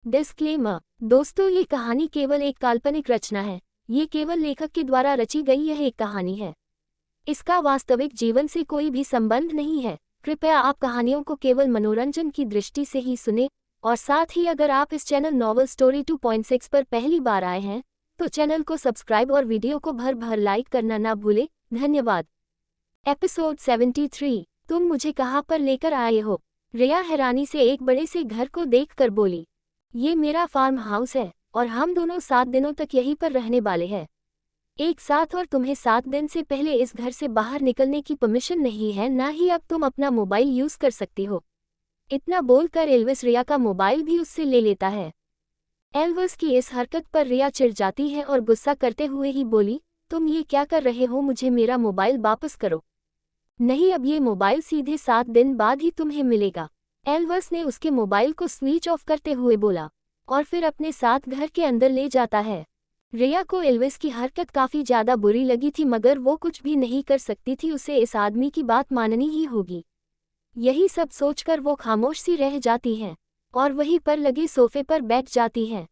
Disclaimer. दोस्तों, ये कहानी केवल एक काल्पनिक रचना है। ये केवल लेखक के द्वारा रची गई यह एक कहानी है। इसका वास्तविक जीवन से कोई भी संबंध नहीं है। कृपया आप कहानियों को केवल मनोरंजन की दृष्टि से ही सुने, और साथ ही अगर आप इस चैनल नॉवल स्टोरी 2.6 पर पहली बार आए हैं तो चैनल को सब्सक्राइब और वीडियो को भर भर लाइक करना ना भूलें। धन्यवाद। एपिसोड 73। तुम मुझे कहाँ पर लेकर आए हो? रिया हैरानी से एक बड़े से घर को देखकर बोली। ये मेरा फार्म हाउस है और हम दोनों 7 दिनों तक यहीं पर रहने वाले हैं एक साथ, और तुम्हें 7 दिन से पहले इस घर से बाहर निकलने की परमिशन नहीं है, ना ही अब तुम अपना मोबाइल यूज कर सकती हो। इतना बोलकर एल्विस रिया का मोबाइल भी उससे ले लेता है। एल्विस की इस हरकत पर रिया चिढ़ जाती है और गुस्सा करते हुए ही बोली, तुम ये क्या कर रहे हो? मुझे मेरा मोबाइल वापस करो। नहीं, अब ये मोबाइल सीधे 7 दिन बाद ही तुम्हें मिलेगा। एल्विस ने उसके मोबाइल को स्विच ऑफ करते हुए बोला और फिर अपने साथ घर के अंदर ले जाता है। रिया को एल्विस की हरकत काफी ज्यादा बुरी लगी थी, मगर वो कुछ भी नहीं कर सकती थी। उसे इस आदमी की बात माननी ही होगी। यही सब सोचकर वो खामोश सी रह जाती है और वहीं पर लगे सोफे पर बैठ जाती है।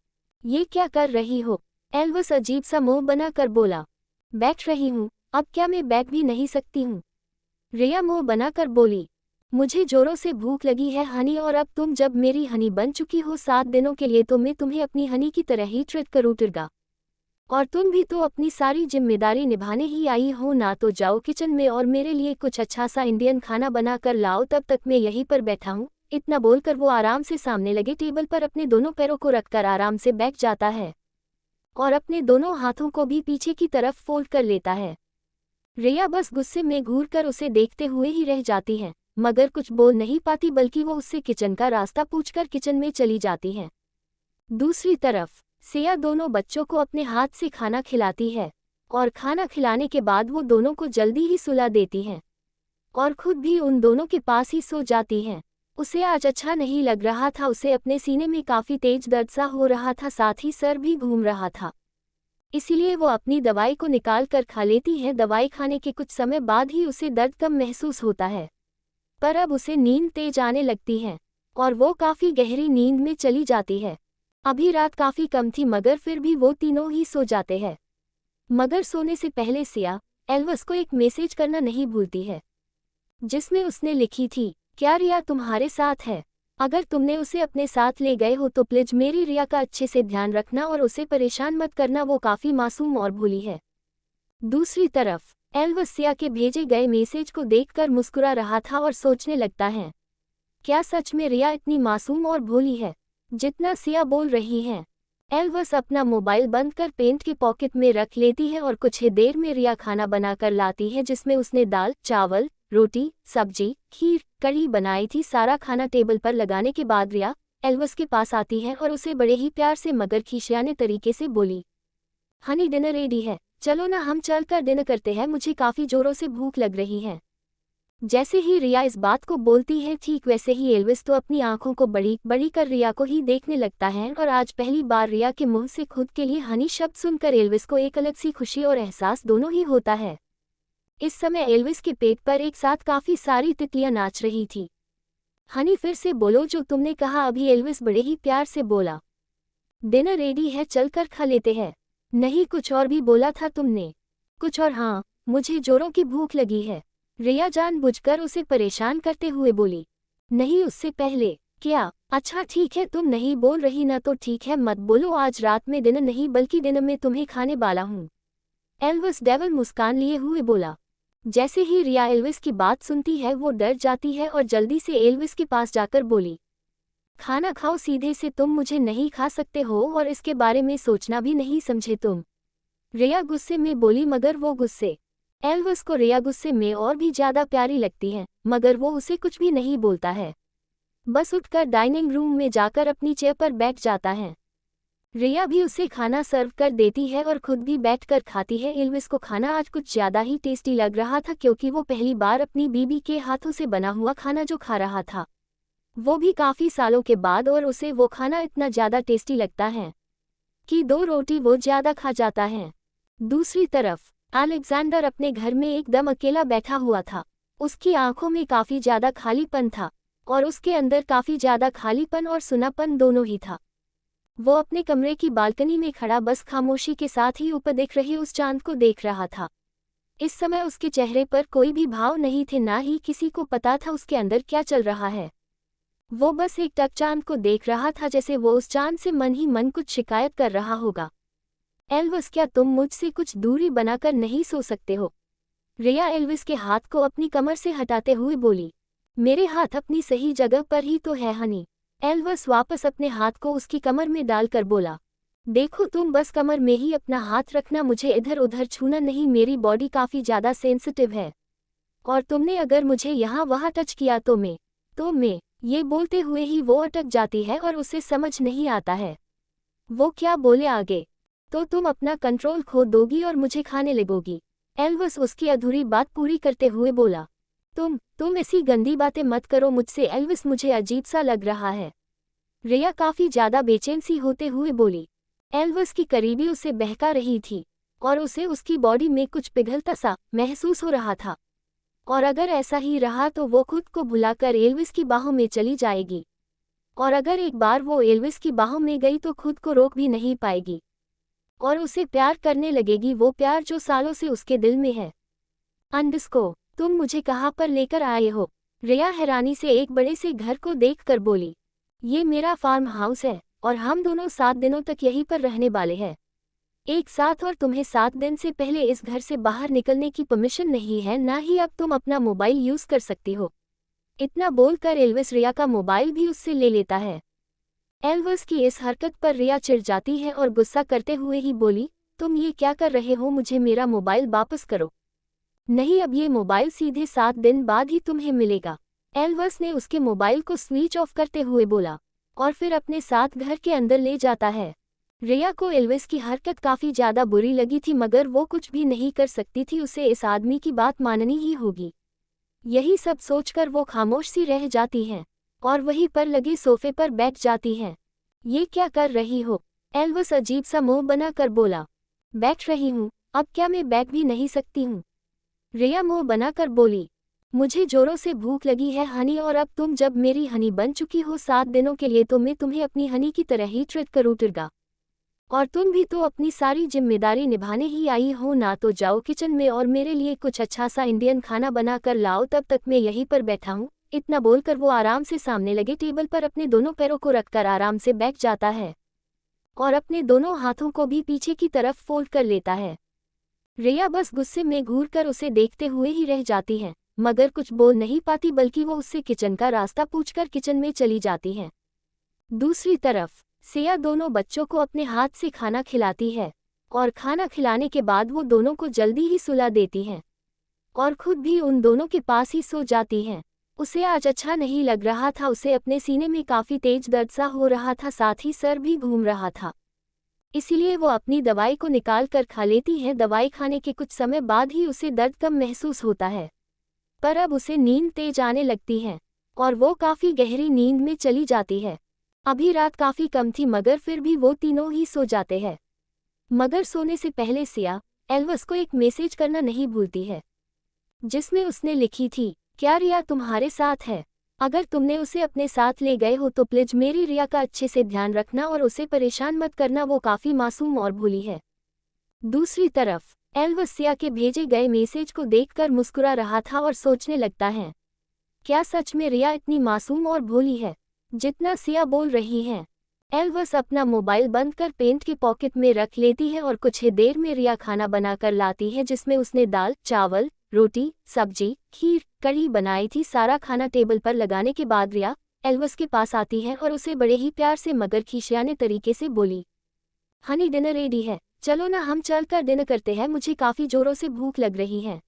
ये क्या कर रही हो? एल्विस अजीब सा मुंह बना कर बोला। बैठ रही हूँ। अब क्या मैं बैठ भी नहीं सकती हूँ? रिया मुंह बनाकर बोली। मुझे जोरों से भूख लगी है हनी, और अब तुम जब मेरी हनी बन चुकी हो 7 दिनों के लिए, तो मैं तुम्हें अपनी हनी की तरह ही ट्रीट करूँगा। और तुम भी तो अपनी सारी जिम्मेदारी निभाने ही आई हो ना। तो जाओ किचन में और मेरे लिए कुछ अच्छा सा इंडियन खाना बना कर लाओ, तब तक मैं यहीं पर बैठा हूँ। इतना बोलकर वो आराम से सामने लगे टेबल पर अपने दोनों पैरों को रखकर आराम से बैठ जाता है और अपने दोनों हाथों को भी पीछे की तरफ फोल्ड कर लेता है। रिया बस गुस्से में घूर कर उसे देखते हुए ही रह जाती है, मगर कुछ बोल नहीं पाती, बल्कि वो उससे किचन का रास्ता पूछकर किचन में चली जाती है। दूसरी तरफ सिया दोनों बच्चों को अपने हाथ से खाना खिलाती है और खाना खिलाने के बाद वो दोनों को जल्दी ही सुला देती है और खुद भी उन दोनों के पास ही सो जाती है। उसे आज अच्छा नहीं लग रहा था। उसे अपने सीने में काफी तेज दर्द सा हो रहा था, साथ ही सर भी घूम रहा था। इसीलिए वो अपनी दवाई को निकाल कर खा लेती है। दवाई खाने के कुछ समय बाद ही उसे दर्द कम महसूस होता है, पर अब उसे नींद तेज आने लगती है और वो काफी गहरी नींद में चली जाती है। अभी रात काफी कम थी, मगर फिर भी वो तीनों ही सो जाते हैं। मगर सोने से पहले सिया एल्विस को एक मैसेज करना नहीं भूलती है, जिसमें उसने लिखी थी, क्या रिया तुम्हारे साथ है? अगर तुमने उसे अपने साथ ले गए हो तो प्लीज मेरी रिया का अच्छे से ध्यान रखना और उसे परेशान मत करना, वो काफी मासूम और भोली है। दूसरी तरफ एल्विस सिया के भेजे गए मैसेज को देखकर मुस्कुरा रहा था और सोचने लगता है, क्या सच में रिया इतनी मासूम और भोली है जितना सिया बोल रही है? एल्विस अपना मोबाइल बंद कर पेंट के पॉकेट में रख लेती है और कुछ ही देर में रिया खाना बनाकर लाती है, जिसमें उसने दाल, चावल, रोटी, सब्जी, खीर, कढ़ी बनाई थी। सारा खाना टेबल पर लगाने के बाद रिया एल्विस के पास आती है और उसे बड़े ही प्यार से मगर खींचाने तरीके से बोली, हनी डिनर रेडी है, चलो ना हम चलकर डिनर करते हैं, मुझे काफी जोरों से भूख लग रही है। जैसे ही रिया इस बात को बोलती है, ठीक वैसे ही एल्विस तो अपनी आंखों को बड़ी बड़ी कर रिया को ही देखने लगता है, और आज पहली बार रिया के मुंह से खुद के लिए हनी शब्द सुनकर एल्विस को एक अलग सी खुशी और एहसास दोनों ही होता है। इस समय एल्विस के पेट पर एक साथ काफी सारी तितलियां नाच रही थी। हनी फिर से बोलो जो तुमने कहा अभी, एल्विस बड़े ही प्यार से बोला। डिनर रेडी है, चलकर खा लेते हैं। नहीं, कुछ और भी बोला था तुमने। कुछ और? हाँ, मुझे जोरों की भूख लगी है। रिया जानबूझकर उसे परेशान करते हुए बोली। नहीं, उससे पहले। क्या? अच्छा ठीक है, तुम नहीं बोल रही ना तो ठीक है, मत बोलो। आज रात में डिनर नहीं बल्कि डिनर में तुम्हें खाने वाला हूँ। एल्विस डेविल मुस्कान लिए हुए बोला। जैसे ही रिया एल्विस की बात सुनती है वो डर जाती है और जल्दी से एल्विस के पास जाकर बोली, खाना खाओ सीधे से, तुम मुझे नहीं खा सकते हो और इसके बारे में सोचना भी नहीं समझे तुम। रिया गुस्से में बोली, मगर वो गुस्से एल्विस को रिया गुस्से में और भी ज्यादा प्यारी लगती है, मगर वो उसे कुछ भी नहीं बोलता है, बस उठकर डाइनिंग रूम में जाकर अपनी चेयर पर बैठ जाता है। रिया भी उसे खाना सर्व कर देती है और खुद भी बैठकर खाती है। एल्विस को खाना आज कुछ ज्यादा ही टेस्टी लग रहा था, क्योंकि वो पहली बार अपनी बीबी के हाथों से बना हुआ खाना जो खा रहा था, वो भी काफी सालों के बाद, और उसे वो खाना इतना ज्यादा टेस्टी लगता है कि 2 रोटी वो ज्यादा खा जाता है। दूसरी तरफ अलेक्जेंडर अपने घर में एकदम अकेला बैठा हुआ था। उसकी आंखों में काफी ज्यादा खालीपन था और उसके अंदर काफी ज्यादा खालीपन और सुनापन दोनों ही था। वो अपने कमरे की बालकनी में खड़ा बस खामोशी के साथ ही ऊपर दिख रहे उस चांद को देख रहा था। इस समय उसके चेहरे पर कोई भी भाव नहीं थे, ना ही किसी को पता था उसके अंदर क्या चल रहा है। वो बस एक टक चांद को देख रहा था, जैसे वो उस चांद से मन ही मन कुछ शिकायत कर रहा होगा। एल्विस, क्या तुम मुझसे कुछ दूरी बनाकर नहीं सो सकते हो? रिया एल्विस के हाथ को अपनी कमर से हटाते हुए बोली। मेरे हाथ अपनी सही जगह पर ही तो है हनी। एल्विस वापस अपने हाथ को उसकी कमर में डालकर बोला। देखो, तुम बस कमर में ही अपना हाथ रखना, मुझे इधर उधर छूना नहीं, मेरी बॉडी काफ़ी ज़्यादा सेंसिटिव है। और तुमने अगर मुझे यहाँ वहाँ टच किया तो मैं ये बोलते हुए ही वो अटक जाती है और उसे समझ नहीं आता है वो क्या बोले आगे। तो तुम अपना कंट्रोल खो दोगी और मुझे खाने लगोगी। एल्विस उसकी अधूरी बात पूरी करते हुए बोला। तुम ऐसी गंदी बातें मत करो मुझसे एल्विस, मुझे अजीब सा लग रहा है। रिया काफ़ी ज़्यादा बेचैन सी होते हुए बोली। एल्विस की करीबी उसे बहका रही थी और उसे उसकी बॉडी में कुछ पिघलता सा महसूस हो रहा था, और अगर ऐसा ही रहा तो वो खुद को भुलाकर एल्विस की बाहों में चली जाएगी, और अगर एक बार वो एल्विस की बाहों में गई तो खुद को रोक भी नहीं पाएगी और उसे प्यार करने लगेगी, वो प्यार जो सालों से उसके दिल में है। अंडस्को, तुम मुझे कहाँ पर लेकर आए हो? रिया हैरानी से एक बड़े से घर को देखकर बोली। ये मेरा फार्म हाउस है और हम दोनों 7 दिनों तक यहीं पर रहने वाले हैं एक साथ, और तुम्हें 7 दिन से पहले इस घर से बाहर निकलने की परमिशन नहीं है, ना ही अब तुम अपना मोबाइल यूज कर सकती हो। इतना बोलकर एल्विस रिया का मोबाइल भी उससे ले लेता है। एल्विस की इस हरकत पर रिया चिढ़ जाती है और गुस्सा करते हुए ही बोली, तुम ये क्या कर रहे हो? मुझे मेरा मोबाइल वापस करो। नहीं, अब ये मोबाइल सीधे 7 दिन बाद ही तुम्हें मिलेगा। एल्विस ने उसके मोबाइल को स्विच ऑफ करते हुए बोला और फिर अपने साथ घर के अंदर ले जाता है। रिया को एल्विस की हरकत काफ़ी ज़्यादा बुरी लगी थी, मगर वो कुछ भी नहीं कर सकती थी, उसे इस आदमी की बात माननी ही होगी। यही सब सोचकर वो खामोश सी रह जाती हैं और वहीं पर लगे सोफे पर बैठ जाती हैं। ये क्या कर रही हो? एल्विस अजीब सा मुंह बनाकर बोला। बैठ रही हूँ, अब क्या मैं बैठ भी नहीं सकती हूँ? रिया मुंह बनाकर बोली। मुझे जोरों से भूख लगी है हनी, और अब तुम जब मेरी हनी बन चुकी हो 7 दिनों के लिए तो मैं तुम्हें अपनी हनी की तरह ही ट्रीट करूँगा। और तुम भी तो अपनी सारी जिम्मेदारी निभाने ही आई हो ना, तो जाओ किचन में और मेरे लिए कुछ अच्छा सा इंडियन खाना बना कर लाओ, तब तक मैं यहीं पर बैठा हूँ। इतना बोलकर वो आराम से सामने लगे टेबल पर अपने दोनों पैरों को रखकर आराम से बैठ जाता है और अपने दोनों हाथों को भी पीछे की तरफ फोल्ड कर लेता है। रिया बस गुस्से में घूरकर उसे देखते हुए ही रह जाती है, मगर कुछ बोल नहीं पाती, बल्कि वो उससे किचन का रास्ता पूछकर किचन में चली जाती है। दूसरी तरफ सिया दोनों बच्चों को अपने हाथ से खाना खिलाती है और खाना खिलाने के बाद वो दोनों को जल्दी ही सुला देती है और खुद भी उन दोनों के पास ही सो जाती हैं। उसे आज अच्छा नहीं लग रहा था, उसे अपने सीने में काफ़ी तेज दर्द सा हो रहा था, साथ ही सर भी घूम रहा था। इसीलिए वो अपनी दवाई को निकाल कर खा लेती है। दवाई खाने के कुछ समय बाद ही उसे दर्द कम महसूस होता है, पर अब उसे नींद तेज आने लगती है और वो काफ़ी गहरी नींद में चली जाती है। अभी रात काफ़ी कम थी, मगर फिर भी वो तीनों ही सो जाते हैं। मगर सोने से पहले सिया एल्विस को एक मैसेज करना नहीं भूलती है, जिसमें उसने लिखी थी, क्या रिया तुम्हारे साथ है? अगर तुमने उसे अपने साथ ले गए हो तो प्लीज मेरी रिया का अच्छे से ध्यान रखना और उसे परेशान मत करना, वो काफ़ी मासूम और भोली है। दूसरी तरफ एल्विस सिया के भेजे गए मैसेज को देखकर मुस्कुरा रहा था और सोचने लगता है, क्या सच में रिया इतनी मासूम और भोली है जितना सिया बोल रही है? एल्विस अपना मोबाइल बंद कर पेंट के पॉकेट में रख लेती है और कुछ ही देर में रिया खाना बनाकर लाती है, जिसमें उसने दाल, चावल, रोटी, सब्जी, खीर, कढ़ी बनाई थी। सारा खाना टेबल पर लगाने के बाद रिया एल्विस के पास आती है और उसे बड़े ही प्यार से मगर खींचाने तरीके से बोली, हनी डिनर रेडी है, चलो ना हम चलकर डिनर करते हैं, मुझे काफ़ी जोरों से भूख लग रही है।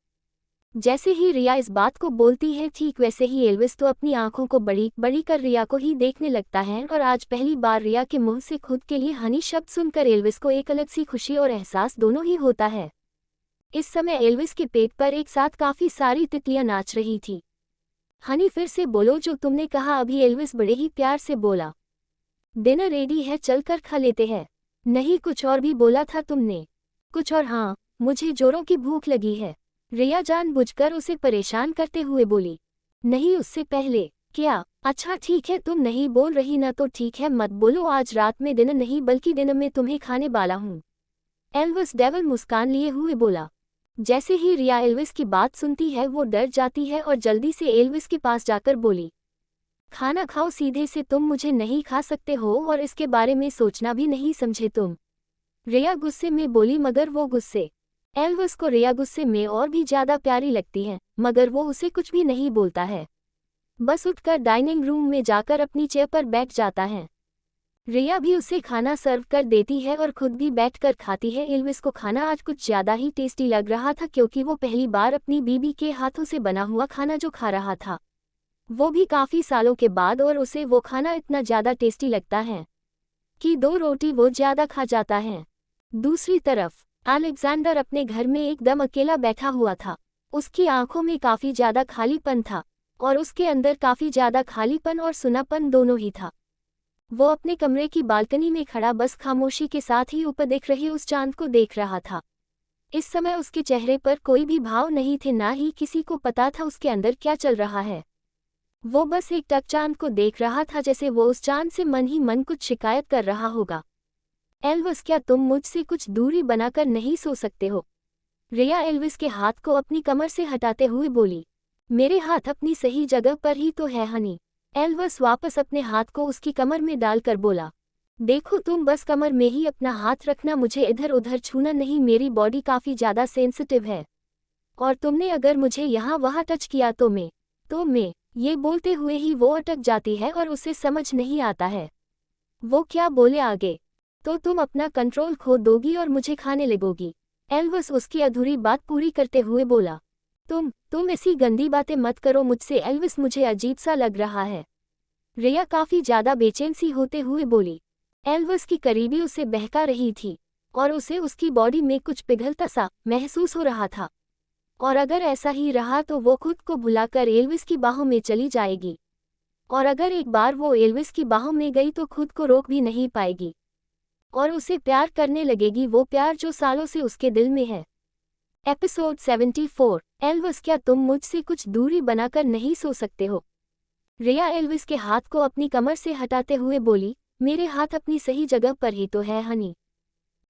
जैसे ही रिया इस बात को बोलती है, ठीक वैसे ही एल्विस तो अपनी आंखों को बड़ी बड़ी कर रिया को ही देखने लगता है और आज पहली बार रिया के मुंह से खुद के लिए हनी शब्द सुनकर एल्विस को एक अलग सी खुशी और एहसास दोनों ही होता है। इस समय एल्विस के पेट पर एक साथ काफ़ी सारी तितलियां नाच रही थी। हनी फिर से बोलो जो तुमने कहा अभी, एल्विस बड़े ही प्यार से बोला। डिनर रेडी है, चलकर खा लेते हैं। नहीं, कुछ और भी बोला था तुमने? कुछ और? हाँ, मुझे जोरों की भूख लगी है, रिया जानबूझकर उसे परेशान करते हुए बोली। नहीं, उससे पहले क्या अच्छा ठीक है, तुम नहीं बोल रही ना तो ठीक है, मत बोलो, आज रात में डिनर नहीं बल्कि डिनर में तुम्हें खाने वाला हूँ। एल्विस डेविल मुस्कान लिए हुए बोला। जैसे ही रिया एल्विस की बात सुनती है वो डर जाती है और जल्दी से एल्विस के पास जाकर बोली, खाना खाओ सीधे से, तुम मुझे नहीं खा सकते हो और इसके बारे में सोचना भी नहीं समझे तुम। रिया गुस्से में बोली, मगर वो गुस्से। एल्विस को रिया गुस्से में और भी ज्यादा प्यारी लगती है, मगर वो उसे कुछ भी नहीं बोलता है, बस उठकर डाइनिंग रूम में जाकर अपनी चेयर पर बैठ जाता है। रिया भी उसे खाना सर्व कर देती है और खुद भी बैठकर खाती है। एल्विस को खाना आज कुछ ज्यादा ही टेस्टी लग रहा था क्योंकि वो पहली बार अपनी बीबी के हाथों से बना हुआ खाना जो खा रहा था, वो भी काफी सालों के बाद, और उसे वो खाना इतना ज्यादा टेस्टी लगता है कि 2 रोटी वो ज्यादा खा जाता है। दूसरी तरफ अलेक्जेंडर अपने घर में एकदम अकेला बैठा हुआ था। उसकी आंखों में काफी ज्यादा खालीपन था और उसके अंदर काफी ज्यादा खालीपन और सुनापन दोनों ही था। वो अपने कमरे की बालकनी में खड़ा बस खामोशी के साथ ही ऊपर दिख रहे उस चांद को देख रहा था। इस समय उसके चेहरे पर कोई भी भाव नहीं थे, ना ही किसी को पता था उसके अंदर क्या चल रहा है। वो बस एक टक चांद को देख रहा था, जैसे वो उस चांद से मन ही मन कुछ शिकायत कर रहा होगा। एल्विस, क्या तुम मुझसे कुछ दूरी बनाकर नहीं सो सकते हो? रिया एल्विस के हाथ को अपनी कमर से हटाते हुए बोली। मेरे हाथ अपनी सही जगह पर ही तो है हनी। एल्विस वापस अपने हाथ को उसकी कमर में डालकर बोला। देखो, तुम बस कमर में ही अपना हाथ रखना, मुझे इधर उधर छूना नहीं, मेरी बॉडी काफी ज्यादा सेंसिटिव है और तुमने अगर मुझे यहाँ वहाँ टच किया तो मैं ये बोलते हुए ही वो अटक जाती है और उसे समझ नहीं आता है वो क्या बोले आगे। तो तुम अपना कंट्रोल खो दोगी और मुझे खाने लगोगी। एल्विस उसकी अधूरी बात पूरी करते हुए बोला। तुम ऐसी गंदी बातें मत करो मुझसे एल्विस, मुझे अजीब सा लग रहा है। रिया काफी ज्यादा बेचैन सी होते हुए बोली। एल्विस की करीबी उसे बहका रही थी और उसे उसकी बॉडी में कुछ पिघलता सा महसूस हो रहा था, और अगर ऐसा ही रहा तो वो खुद को भुलाकर एल्विस की बाहों में चली जाएगी, और अगर एक बार वो एल्विस की बाहों में गई तो खुद को रोक भी नहीं पाएगी और उसे प्यार करने लगेगी, वो प्यार जो सालों से उसके दिल में है। एपिसोड 74। एल्विस, क्या तुम मुझसे कुछ दूरी बनाकर नहीं सो सकते हो? रिया एल्विस के हाथ को अपनी कमर से हटाते हुए बोली। मेरे हाथ अपनी सही जगह पर ही तो है हनी।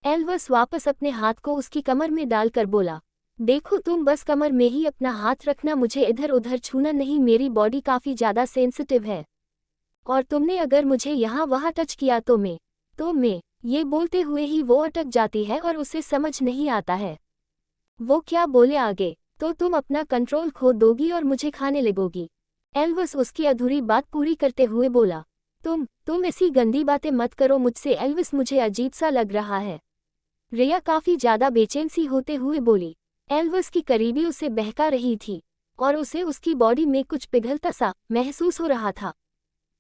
एल्विस वापस अपने हाथ को उसकी कमर में डालकर बोला। देखो, तुम बस कमर में ही अपना हाथ रखना, मुझे इधर उधर छूना नहीं, मेरी बॉडी काफी ज्यादा सेंसिटिव है और तुमने अगर मुझे यहाँ वहाँ टच किया तो मैं ये बोलते हुए ही वो अटक जाती है और उसे समझ नहीं आता है वो क्या बोले आगे। तो तुम अपना कंट्रोल खो दोगी और मुझे खाने लगोगी। एल्विस उसकी अधूरी बात पूरी करते हुए बोला। तुम ऐसी गंदी बातें मत करो मुझसे एल्विस, मुझे अजीब सा लग रहा है। रिया काफी ज्यादा बेचैन सी होते हुए बोली। एल्विस की करीबी उसे बहका रही थी और उसे उसकी बॉडी में कुछ पिघलता सा महसूस हो रहा था,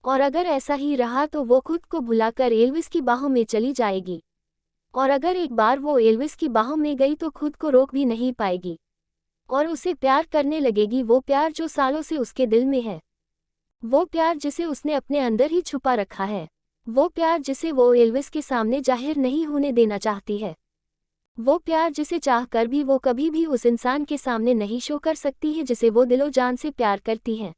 और अगर ऐसा ही रहा तो वो खुद को भुलाकर एल्विस की बाहों में चली जाएगी, और अगर एक बार वो एल्विस की बाहों में गई तो खुद को रोक भी नहीं पाएगी और उसे प्यार करने लगेगी, वो प्यार जो सालों से उसके दिल में है, वो प्यार जिसे उसने अपने अंदर ही छुपा रखा है, वो प्यार जिसे वो एल्विस के सामने जाहिर नहीं होने देना चाहती है, वो प्यार जिसे चाहकर भी वो कभी भी उस इंसान के सामने नहीं शो कर सकती है जिसे वो दिलो जान से प्यार करती है।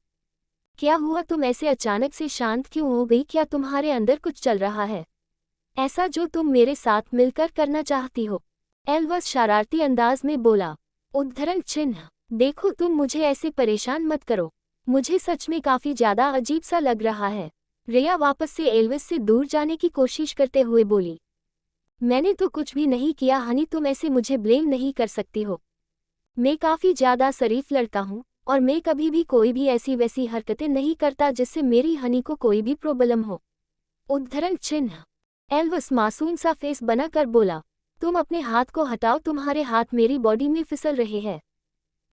क्या हुआ, तुम ऐसे अचानक से शांत क्यों हो गई? क्या तुम्हारे अंदर कुछ चल रहा है ऐसा जो तुम मेरे साथ मिलकर करना चाहती हो? एल्विस शरारती अंदाज में बोला। उद्धरण चिन्ह। देखो, तुम मुझे ऐसे परेशान मत करो, मुझे सच में काफी ज्यादा अजीब सा लग रहा है। रिया वापस से एल्विस से दूर जाने की कोशिश करते हुए बोली। मैंने तो कुछ भी नहीं किया हनी, तुम ऐसे मुझे ब्लेम नहीं कर सकती हो। मैं काफी ज्यादा शरीफ लड़का हूँ और मैं कभी भी कोई भी ऐसी वैसी हरकतें नहीं करता जिससे मेरी हनी को कोई भी प्रॉब्लम हो। उद्धरण चिन्ह। एल्विस मासूम सा फेस बनाकर बोला। तुम अपने हाथ को हटाओ, तुम्हारे हाथ मेरी बॉडी में फिसल रहे हैं।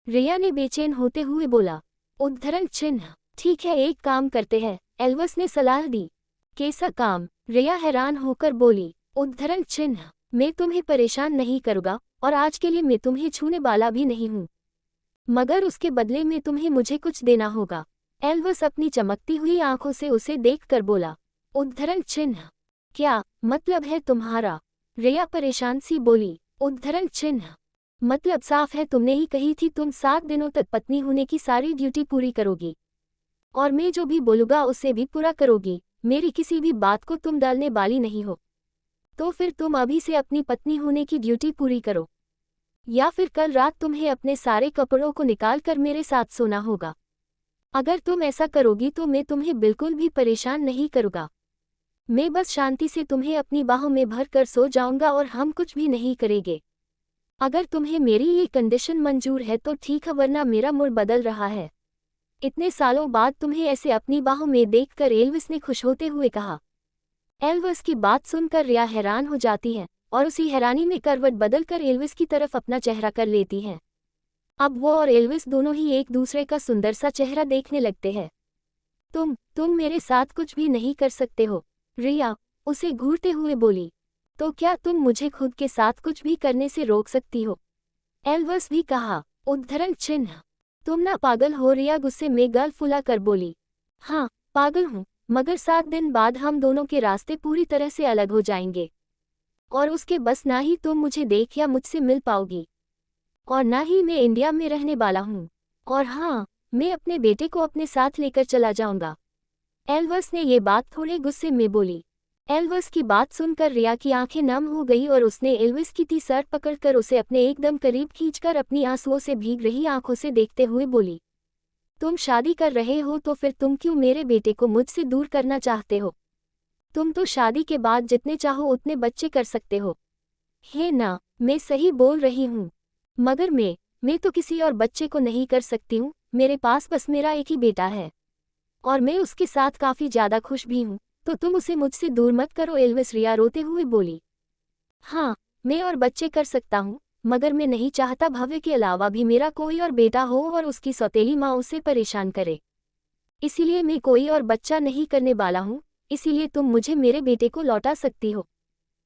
रिया ने बेचैन होते हुए बोला। उद्धरण चिन्ह। ठीक है, एक काम करते हैं, एल्विस ने सलाह दी। कैसा काम? रिया हैरान होकर बोली। उद्धरण चिन्ह। मैं तुम्हें परेशान नहीं करूँगा और आज के लिए मैं तुम्हें छूने वाला भी नहीं हूँ, मगर उसके बदले में तुम्हें मुझे कुछ देना होगा। एल्विस अपनी चमकती हुई आंखों से उसे देखकर बोला। उद्धरण चिन्ह। क्या मतलब है तुम्हारा? रिया परेशान सी बोली। उद्धरण चिन्ह। मतलब साफ है, तुमने ही कही थी तुम 7 दिनों तक पत्नी होने की सारी ड्यूटी पूरी करोगी। और मैं जो भी बोलूँगा उसे भी पूरा करोगी। मेरी किसी भी बात को तुम टालने वाली नहीं हो। तो फिर तुम अभी से अपनी पत्नी होने की ड्यूटी पूरी करो, या फिर कल रात तुम्हें अपने सारे कपड़ों को निकाल कर मेरे साथ सोना होगा। अगर तुम ऐसा करोगी तो मैं तुम्हें बिल्कुल भी परेशान नहीं करूँगा। मैं बस शांति से तुम्हें अपनी बाहों में भर कर सो जाऊंगा और हम कुछ भी नहीं करेंगे। अगर तुम्हें मेरी ये कंडीशन मंजूर है तो ठीक है, वरना मेरा मूड बदल रहा है। इतने सालों बाद तुम्हें ऐसे अपनी बाहों में देखकर एल्विस ने खुश होते हुए कहा। एल्विस की बात सुनकर रिया हैरान हो जाती है और उसी हैरानी में करवट बदलकर एल्विस की तरफ अपना चेहरा कर लेती है। अब वो और एल्विस दोनों ही एक दूसरे का सुंदर सा चेहरा देखने लगते हैं। तुम मेरे साथ कुछ भी नहीं कर सकते हो, रिया उसे घूरते हुए बोली। तो क्या तुम मुझे खुद के साथ कुछ भी करने से रोक सकती हो? एल्विस भी कहा। उद्धरण चिन्ह। तुम ना पागल हो? रिया गुस्से में गाल फुला कर बोली। हाँ पागल हूँ, मगर 7 दिन बाद हम दोनों के रास्ते पूरी तरह से अलग हो जाएंगे, और उसके बस ना ही तुम मुझे देख या मुझसे मिल पाओगी, और ना ही मैं इंडिया में रहने वाला हूँ। और हाँ, मैं अपने बेटे को अपने साथ लेकर चला जाऊंगा। एल्विस ने ये बात थोड़े गुस्से में बोली। एल्विस की बात सुनकर रिया की आंखें नम हो गई और उसने एल्विस की टी शर्ट पकड़कर उसे अपने एकदम करीब खींचकर अपनी आंसुओं से भीग रही आंखों से देखते हुए बोली, तुम शादी कर रहे हो तो फिर तुम क्यों मेरे बेटे को मुझसे दूर करना चाहते हो? तुम तो शादी के बाद जितने चाहो उतने बच्चे कर सकते हो। हे ना, मैं सही बोल रही हूँ। मगर मैं तो किसी और बच्चे को नहीं कर सकती हूँ। मेरे पास बस मेरा एक ही बेटा है, और मैं उसके साथ काफ़ी ज़्यादा खुश भी हूँ। तो तुम उसे मुझसे दूर मत करो। एल्विस रिया रोते हुए बोली। हाँ, मैं और बच्चे कर सकता हूँ, मगर मैं नहीं चाहता भव्य के अलावा भी मेरा कोई और बेटा हो और उसकी सौतेली माँ उसे परेशान करे। इसीलिए मैं कोई और बच्चा नहीं करने वाला हूँ। इसीलिए तुम मुझे मेरे बेटे को लौटा सकती हो।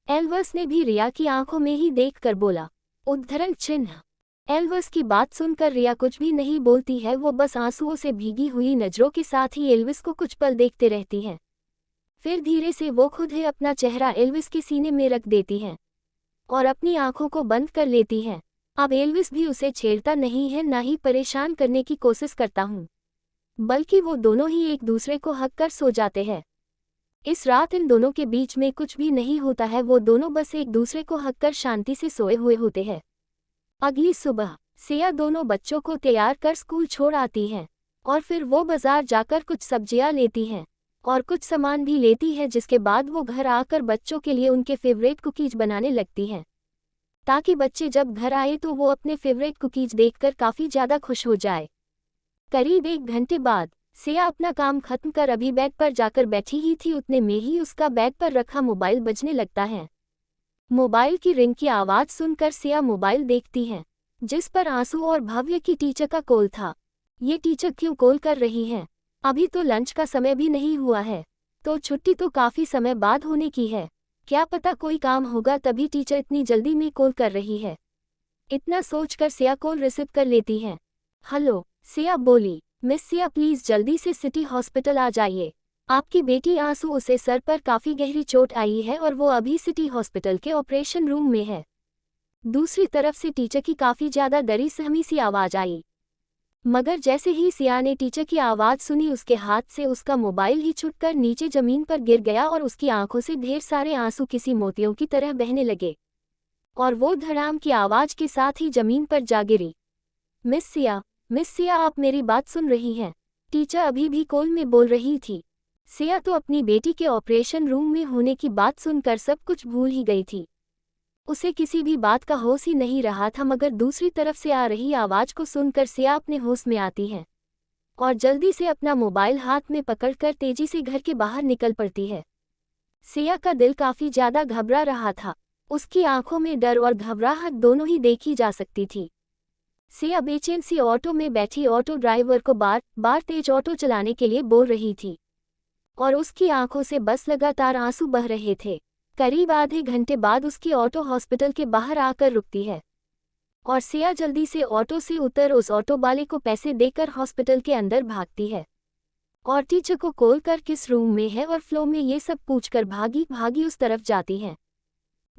एल्विस ने भी रिया की आंखों में ही देख कर बोला। उद्धरण चिन्ह। एल्विस की बात सुनकर रिया कुछ भी नहीं बोलती है। वो बस आंसुओं से भीगी हुई नजरों के साथ ही एल्विस को कुछ पल देखते रहती है। फिर धीरे से वो खुद ही अपना चेहरा एल्विस के सीने में रख देती है और अपनी आंखों को बंद कर लेती है। अब एल्विस भी उसे छेड़ता नहीं है, ना ही परेशान करने की कोशिश करता हूँ, बल्कि वो दोनों ही एक दूसरे को हक कर सो जाते हैं। इस रात इन दोनों के बीच में कुछ भी नहीं होता है। वो दोनों बस एक दूसरे को हक कर शांति से सोए हुए होते हैं। अगली सुबह सिया दोनों बच्चों को तैयार कर स्कूल छोड़ आती है, और फिर वो बाजार जाकर कुछ सब्जियां लेती हैं और कुछ सामान भी लेती है, जिसके बाद वो घर आकर बच्चों के लिए उनके फेवरेट कुकीज बनाने लगती हैं, ताकि बच्चे जब घर आए तो वो अपने फेवरेट कुकीज देखकर काफ़ी ज़्यादा खुश हो जाए। करीब 1 घंटे बाद सिया अपना काम खत्म कर अभी बेड पर जाकर बैठी ही थी, उतने में ही उसका बेड पर रखा मोबाइल बजने लगता है। मोबाइल की रिंग की आवाज़ सुनकर सिया मोबाइल देखती है, जिस पर आंसू और भव्य की टीचर का कॉल था। ये टीचर क्यों कॉल कर रही हैं? अभी तो लंच का समय भी नहीं हुआ है, तो छुट्टी तो काफ़ी समय बाद होने की है। क्या पता कोई काम होगा, तभी टीचर इतनी जल्दी में कॉल कर रही है। इतना सोचकर सिया कॉल रिसीव कर लेती है। हेलो, सिया बोली। मिस सिया, प्लीज़ जल्दी से सिटी हॉस्पिटल आ जाइए। आपकी बेटी आंसू, उसे सर पर काफ़ी गहरी चोट आई है और वो अभी सिटी हॉस्पिटल के ऑपरेशन रूम में है। दूसरी तरफ से टीचर की काफ़ी ज़्यादा डरी सहमी सी आवाज़ आई, मगर जैसे ही सिया ने टीचर की आवाज़ सुनी, उसके हाथ से उसका मोबाइल ही छूटकर नीचे ज़मीन पर गिर गया और उसकी आंखों से ढेर सारे आंसू किसी मोतियों की तरह बहने लगे, और वो धड़ाम की आवाज़ के साथ ही ज़मीन पर जा गिरी। मिस सिया, आप मेरी बात सुन रही हैं? टीचर अभी भी कॉल में बोल रही थी। सिया तो अपनी बेटी के ऑपरेशन रूम में होने की बात सुनकर सब कुछ भूल ही गई थी। उसे किसी भी बात का होश ही नहीं रहा था, मगर दूसरी तरफ से आ रही आवाज़ को सुनकर सिया अपने होश में आती है और जल्दी से अपना मोबाइल हाथ में पकड़कर तेजी से घर के बाहर निकल पड़ती है। सिया का दिल काफ़ी ज़्यादा घबरा रहा था। उसकी आंखों में डर और घबराहट दोनों ही देखी जा सकती थी। सिया बेचैन सी ऑटो में बैठी ऑटो ड्राइवर को बार बार तेज ऑटो चलाने के लिए बोल रही थी, और उसकी आंखों से बस लगातार आंसू बह रहे थे। करीब आधे घंटे बाद उसकी ऑटो हॉस्पिटल के बाहर आकर रुकती है, और सिया जल्दी से ऑटो से उतर उस ऑटो वाले को पैसे देकर हॉस्पिटल के अंदर भागती है, और टीचर को कॉल कर किस रूम में है और फ्लो में ये सब पूछकर भागी भागी उस तरफ जाती है।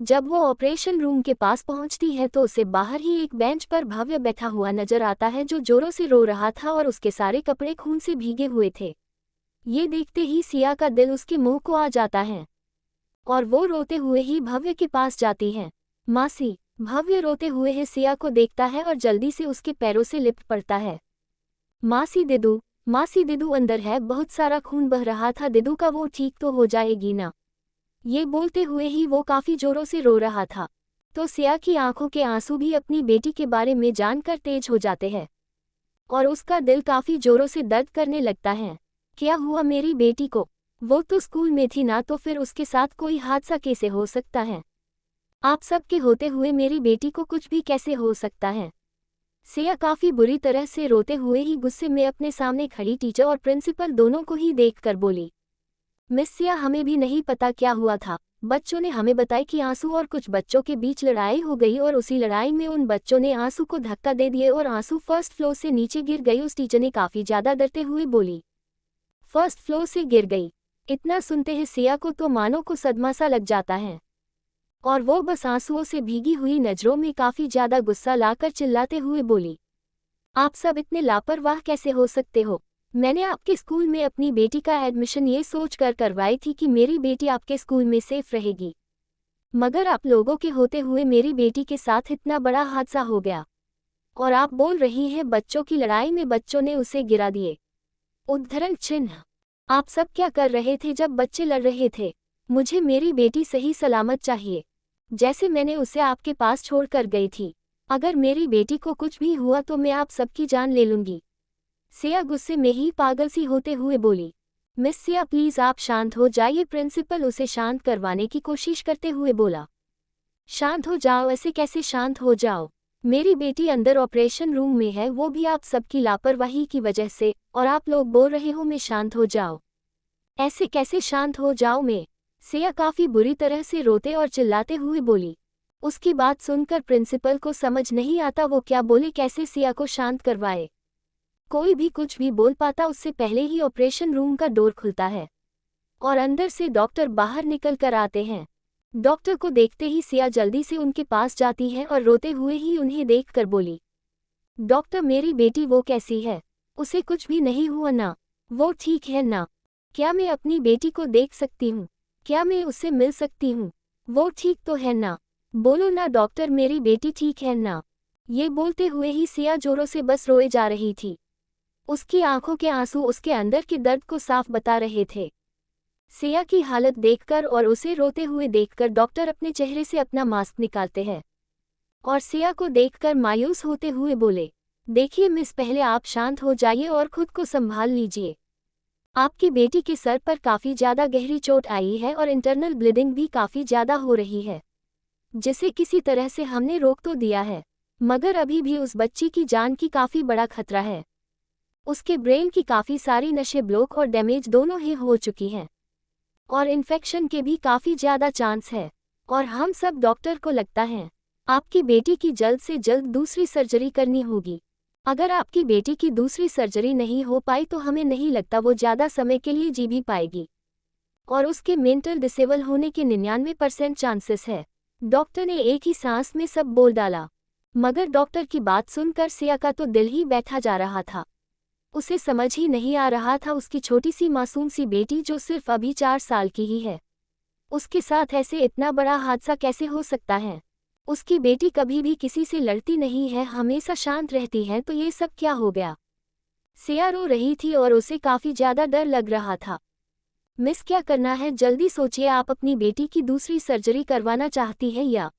जब वो ऑपरेशन रूम के पास पहुंचती है तो उसे बाहर ही एक बेंच पर भव्य बैठा हुआ नजर आता है जो जोरों से रो रहा था और उसके सारे कपड़े खून से भीगे हुए थे। ये देखते ही सिया का दिल उसके मुंह को आ जाता है और वो रोते हुए ही भव्य के पास जाती है। मासी। भव्य रोते हुए ही सिया को देखता है और जल्दी से उसके पैरों से लिपट पड़ता है। मासी दिदू अंदर है, बहुत सारा खून बह रहा था दिदू का, वो ठीक तो हो जाएगी ना। ये बोलते हुए ही वो काफी जोरों से रो रहा था। तो सिया की आंखों के आंसू भी अपनी बेटी के बारे में जानकर तेज हो जाते हैं और उसका दिल काफी जोरों से दर्द करने लगता है। क्या हुआ मेरी बेटी को? वो तो स्कूल में थी ना, तो फिर उसके साथ कोई हादसा कैसे हो सकता है? आप सबके होते हुए मेरी बेटी को कुछ भी कैसे हो सकता है? सिया काफी बुरी तरह से रोते हुए ही गुस्से में अपने सामने खड़ी टीचर और प्रिंसिपल दोनों को ही देखकर बोली, मिस सिया, हमें भी नहीं पता क्या हुआ था। बच्चों ने हमें बताया कि आंसू और कुछ बच्चों के बीच लड़ाई हो गई और उसी लड़ाई में उन बच्चों ने आंसू को धक्का दे दिए और आंसू फर्स्ट फ्लोर से नीचे गिर गई। उस टीचर ने काफी ज्यादा डरते हुए बोली, फर्स्ट फ्लोर से गिर गई। इतना सुनते ही सिया को तो मानो को सदमा सा लग जाता है और वो बस आंसुओं से भीगी हुई नजरों में काफी ज्यादा गुस्सा लाकर चिल्लाते हुए बोली, आप सब इतने लापरवाह कैसे हो सकते हो? मैंने आपके स्कूल में अपनी बेटी का एडमिशन ये सोचकर करवाई थी कि मेरी बेटी आपके स्कूल में सेफ रहेगी, मगर आप लोगों के होते हुए मेरी बेटी के साथ इतना बड़ा हादसा हो गया और आप बोल रही हैं बच्चों की लड़ाई में बच्चों ने उसे गिरा दिए। उद्धरण चिन्ह। आप सब क्या कर रहे थे जब बच्चे लड़ रहे थे? मुझे मेरी बेटी सही सलामत चाहिए, जैसे मैंने उसे आपके पास छोड़कर गई थी। अगर मेरी बेटी को कुछ भी हुआ तो मैं आप सबकी जान ले लूंगी। सिया गुस्से में ही पागल सी होते हुए बोली, मिस सिया प्लीज आप शांत हो जाइए। प्रिंसिपल उसे शांत करवाने की कोशिश करते हुए बोला, शांत हो जाओ, ऐसे कैसे शांत हो जाओ? मेरी बेटी अंदर ऑपरेशन रूम में है, वो भी आप सबकी लापरवाही की वजह से, और आप लोग बोल रहे हो मैं शांत हो जाओ। ऐसे कैसे शांत हो जाओ मैं? सिया काफी बुरी तरह से रोते और चिल्लाते हुए बोली। उसकी बात सुनकर प्रिंसिपल को समझ नहीं आता वो क्या बोले, कैसे सिया को शांत करवाए। कोई भी कुछ भी बोल पाता उससे पहले ही ऑपरेशन रूम का डोर खुलता है और अंदर से डॉक्टर बाहर निकल कर आते हैं। डॉक्टर को देखते ही सिया जल्दी से उनके पास जाती है और रोते हुए ही उन्हें देखकर बोली, डॉक्टर मेरी बेटी वो कैसी है? उसे कुछ भी नहीं हुआ ना? वो ठीक है ना? क्या मैं अपनी बेटी को देख सकती हूँ? क्या मैं उससे मिल सकती हूँ? वो ठीक तो है ना? बोलो ना डॉक्टर, मेरी बेटी ठीक है ना? ये बोलते हुए ही सिया जोरों से बस रोए जा रही थी। उसकी आंखों के आंसू उसके अंदर के दर्द को साफ बता रहे थे। सिया की हालत देखकर और उसे रोते हुए देखकर डॉक्टर अपने चेहरे से अपना मास्क निकालते हैं और सिया को देखकर मायूस होते हुए बोले, देखिए मिस, पहले आप शांत हो जाइए और खुद को संभाल लीजिए। आपकी बेटी के सर पर काफी ज्यादा गहरी चोट आई है और इंटरनल ब्लीडिंग भी काफी ज्यादा हो रही है, जिसे किसी तरह से हमने रोक तो दिया है, मगर अभी भी उस बच्ची की जान की काफी बड़ा खतरा है। उसके ब्रेन की काफी सारी नसें ब्लॉक और डैमेज दोनों ही हो चुकी हैं और इन्फेक्शन के भी काफी ज्यादा चांस है और हम सब डॉक्टर को लगता है आपकी बेटी की जल्द से जल्द दूसरी सर्जरी करनी होगी। अगर आपकी बेटी की दूसरी सर्जरी नहीं हो पाई तो हमें नहीं लगता वो ज्यादा समय के लिए जी भी पाएगी और उसके मेंटल डिसेबल होने के 99% चांसेस है। डॉक्टर ने एक ही सांस में सब बोल डाला, मगर डॉक्टर की बात सुनकर सिया का तो दिल ही बैठा जा रहा था। उसे समझ ही नहीं आ रहा था उसकी छोटी सी मासूम सी बेटी जो सिर्फ अभी 4 साल की ही है, उसके साथ ऐसे इतना बड़ा हादसा कैसे हो सकता है? उसकी बेटी कभी भी किसी से लड़ती नहीं है, हमेशा शांत रहती है, तो ये सब क्या हो गया? सिया रो रही थी और उसे काफी ज्यादा डर लग रहा था। मिस क्या करना है, जल्दी सोचिए, आप अपनी बेटी की दूसरी सर्जरी करवाना चाहती हैं या?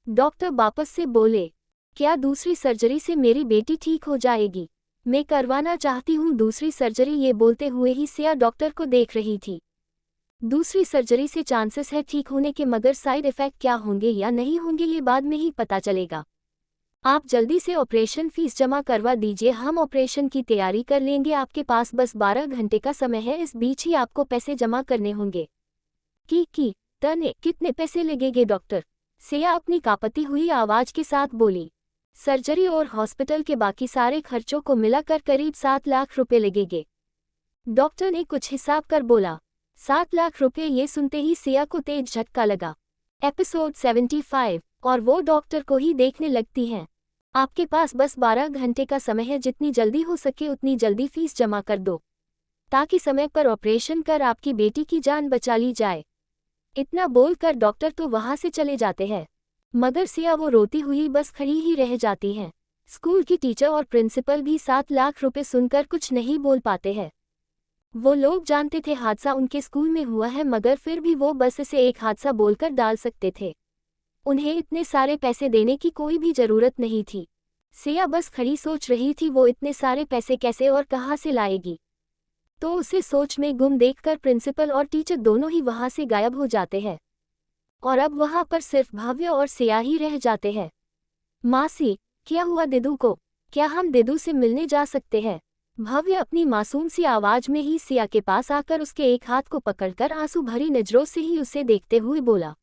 डॉक्टर वापस से बोले, क्या दूसरी सर्जरी से मेरी बेटी ठीक हो जाएगी? मैं करवाना चाहती हूँ दूसरी सर्जरी। ये बोलते हुए ही सिया डॉक्टर को देख रही थी। दूसरी सर्जरी से चांसेस है ठीक होने के, मगर साइड इफेक्ट क्या होंगे या नहीं होंगे ये बाद में ही पता चलेगा। आप जल्दी से ऑपरेशन फीस जमा करवा दीजिए, हम ऑपरेशन की तैयारी कर लेंगे। आपके पास बस 12 घंटे का समय है, इस बीच ही आपको पैसे जमा करने होंगे। तने कितने पैसे लगेंगे डॉक्टर? सिया अपनी कांपती हुई आवाज के साथ बोली, सर्जरी और हॉस्पिटल के बाकी सारे खर्चों को मिलाकर करीब 7 लाख रुपए लगेंगे। डॉक्टर ने कुछ हिसाब कर बोला, 7 लाख रुपए। ये सुनते ही सिया को तेज झटका लगा। एपिसोड 75। और वो डॉक्टर को ही देखने लगती हैं। आपके पास बस 12 घंटे का समय है, जितनी जल्दी हो सके उतनी जल्दी फीस जमा कर दो ताकि समय पर ऑपरेशन कर आपकी बेटी की जान बचा ली जाए। इतना बोलकर डॉक्टर तो वहां से चले जाते हैं, मगर सिया वो रोती हुई बस खड़ी ही रह जाती हैं। स्कूल की टीचर और प्रिंसिपल भी 7 लाख रुपए सुनकर कुछ नहीं बोल पाते हैं। वो लोग जानते थे हादसा उनके स्कूल में हुआ है, मगर फिर भी वो बस इसे एक हादसा बोलकर डाल सकते थे। उन्हें इतने सारे पैसे देने की कोई भी जरूरत नहीं थी। सिया बस खड़ी सोच रही थी वो इतने सारे पैसे कैसे और कहां से लाएगी। तो उसे सोच में गुम देखकर प्रिंसिपल और टीचर दोनों ही वहां से गायब हो जाते हैं और अब वहां पर सिर्फ भव्य और सिया ही रह जाते हैं। मासी, क्या हुआ दिदू को? क्या हम दिदू से मिलने जा सकते हैं? भव्य अपनी मासूम सी आवाज में ही सिया के पास आकर उसके एक हाथ को पकड़कर आंसू भरी नजरों से ही उसे देखते हुए बोला।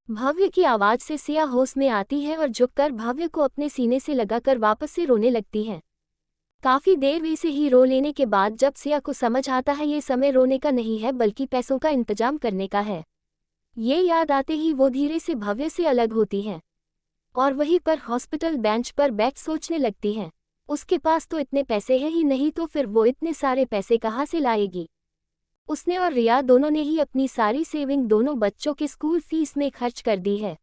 भव्य की आवाज से सिया होश में आती है और झुककर भव्य को अपने सीने से लगाकर वापस से रोने लगती है। काफी देर वैसे ही रो लेने के बाद जब सिया को समझ आता है ये समय रोने का नहीं है बल्कि पैसों का इंतजाम करने का है, ये याद आते ही वो धीरे से भव्य से अलग होती है और वहीं पर हॉस्पिटल बेंच पर बैठ सोचने लगती है। उसके पास तो इतने पैसे हैं ही नहीं, तो फिर वो इतने सारे पैसे कहाँ से लाएगी? उसने और रिया दोनों ने ही अपनी सारी सेविंग दोनों बच्चों के स्कूल फीस में खर्च कर दी है।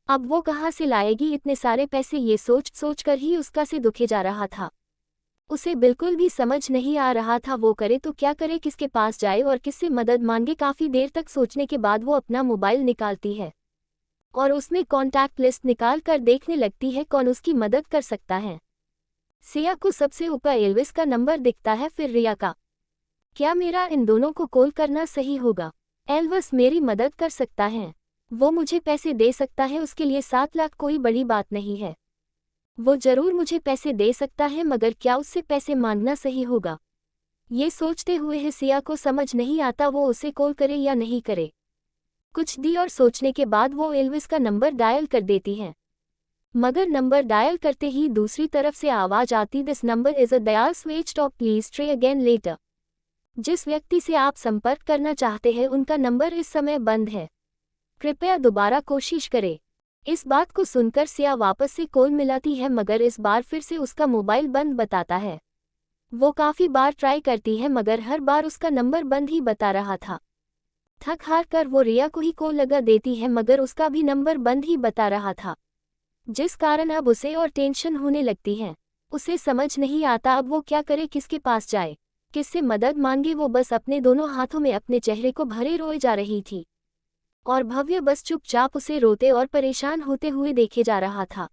अब वो कहाँ से लाएगी इतने सारे पैसे? ये सोच कर ही उसका सिर दुखे जा रहा था। उसे बिल्कुल भी समझ नहीं आ रहा था वो करे तो क्या करे, किसके पास जाए और किससे मदद मांगे। काफ़ी देर तक सोचने के बाद वो अपना मोबाइल निकालती है और उसमें कॉन्टैक्ट लिस्ट निकाल कर देखने लगती है कौन उसकी मदद कर सकता है। सिया को सबसे ऊपर एल्विस का नंबर दिखता है, फिर रिया का। क्या मेरा इन दोनों को कॉल करना सही होगा? एल्विस मेरी मदद कर सकता है, वो मुझे पैसे दे सकता है, उसके लिए 7 लाख कोई बड़ी बात नहीं है। वो जरूर मुझे पैसे दे सकता है, मगर क्या उससे पैसे मांगना सही होगा? ये सोचते हुए सिया को समझ नहीं आता वो उसे कॉल करे या नहीं करे। कुछ दी और सोचने के बाद वो एल्विस का नंबर डायल कर देती है, मगर नंबर डायल करते ही दूसरी तरफ से आवाज आती, this number is a dial switched off, please try again later. जिस व्यक्ति से आप संपर्क करना चाहते हैं उनका नंबर इस समय बंद है, कृपया दोबारा कोशिश करें। इस बात को सुनकर सिया वापस से कॉल मिलाती है, मगर इस बार फिर से उसका मोबाइल बंद बताता है। वो काफी बार ट्राई करती है मगर हर बार उसका नंबर बंद ही बता रहा था। थक हार कर वो रिया को ही कॉल लगा देती है, मगर उसका भी नंबर बंद ही बता रहा था, जिस कारण अब उसे और टेंशन होने लगती है। उसे समझ नहीं आता अब वो क्या करे, किसके पास जाए, किससे मदद मांगे। वो बस अपने दोनों हाथों में अपने चेहरे को भरे रोए जा रही थी और भव्य बस चुपचाप उसे रोते और परेशान होते हुए देखे जा रहा था।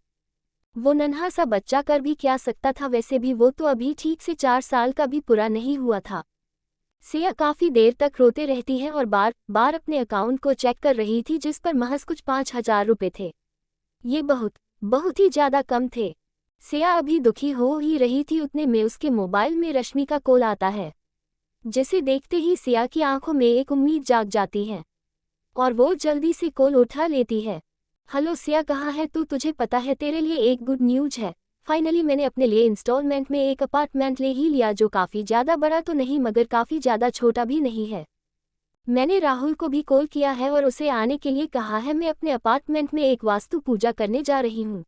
वो नन्हा सा बच्चा कर भी क्या सकता था, वैसे भी वो तो अभी ठीक से 4 साल का भी पूरा नहीं हुआ था। सिया काफी देर तक रोते रहती है और बार बार अपने अकाउंट को चेक कर रही थी, जिस पर महज कुछ 5,000 रुपये थे। ये बहुत ही ज्यादा कम थे। सिया अभी दुखी हो ही रही थी, उतने में उसके मोबाइल में रश्मि का कॉल आता है, जिसे देखते ही सिया की आंखों में एक उम्मीद जाग जाती है और वो जल्दी से कॉल उठा लेती है। हेलो सिया, कहाँ है तू? तुझे पता है तेरे लिए एक गुड न्यूज है। फाइनली मैंने अपने लिए इंस्टॉलमेंट में एक अपार्टमेंट ले ही लिया, जो काफ़ी ज़्यादा बड़ा तो नहीं मगर काफ़ी ज़्यादा छोटा भी नहीं है। मैंने राहुल को भी कॉल किया है और उसे आने के लिए कहा है। मैं अपने अपार्टमेंट में एक वास्तु पूजा करने जा रही हूँ,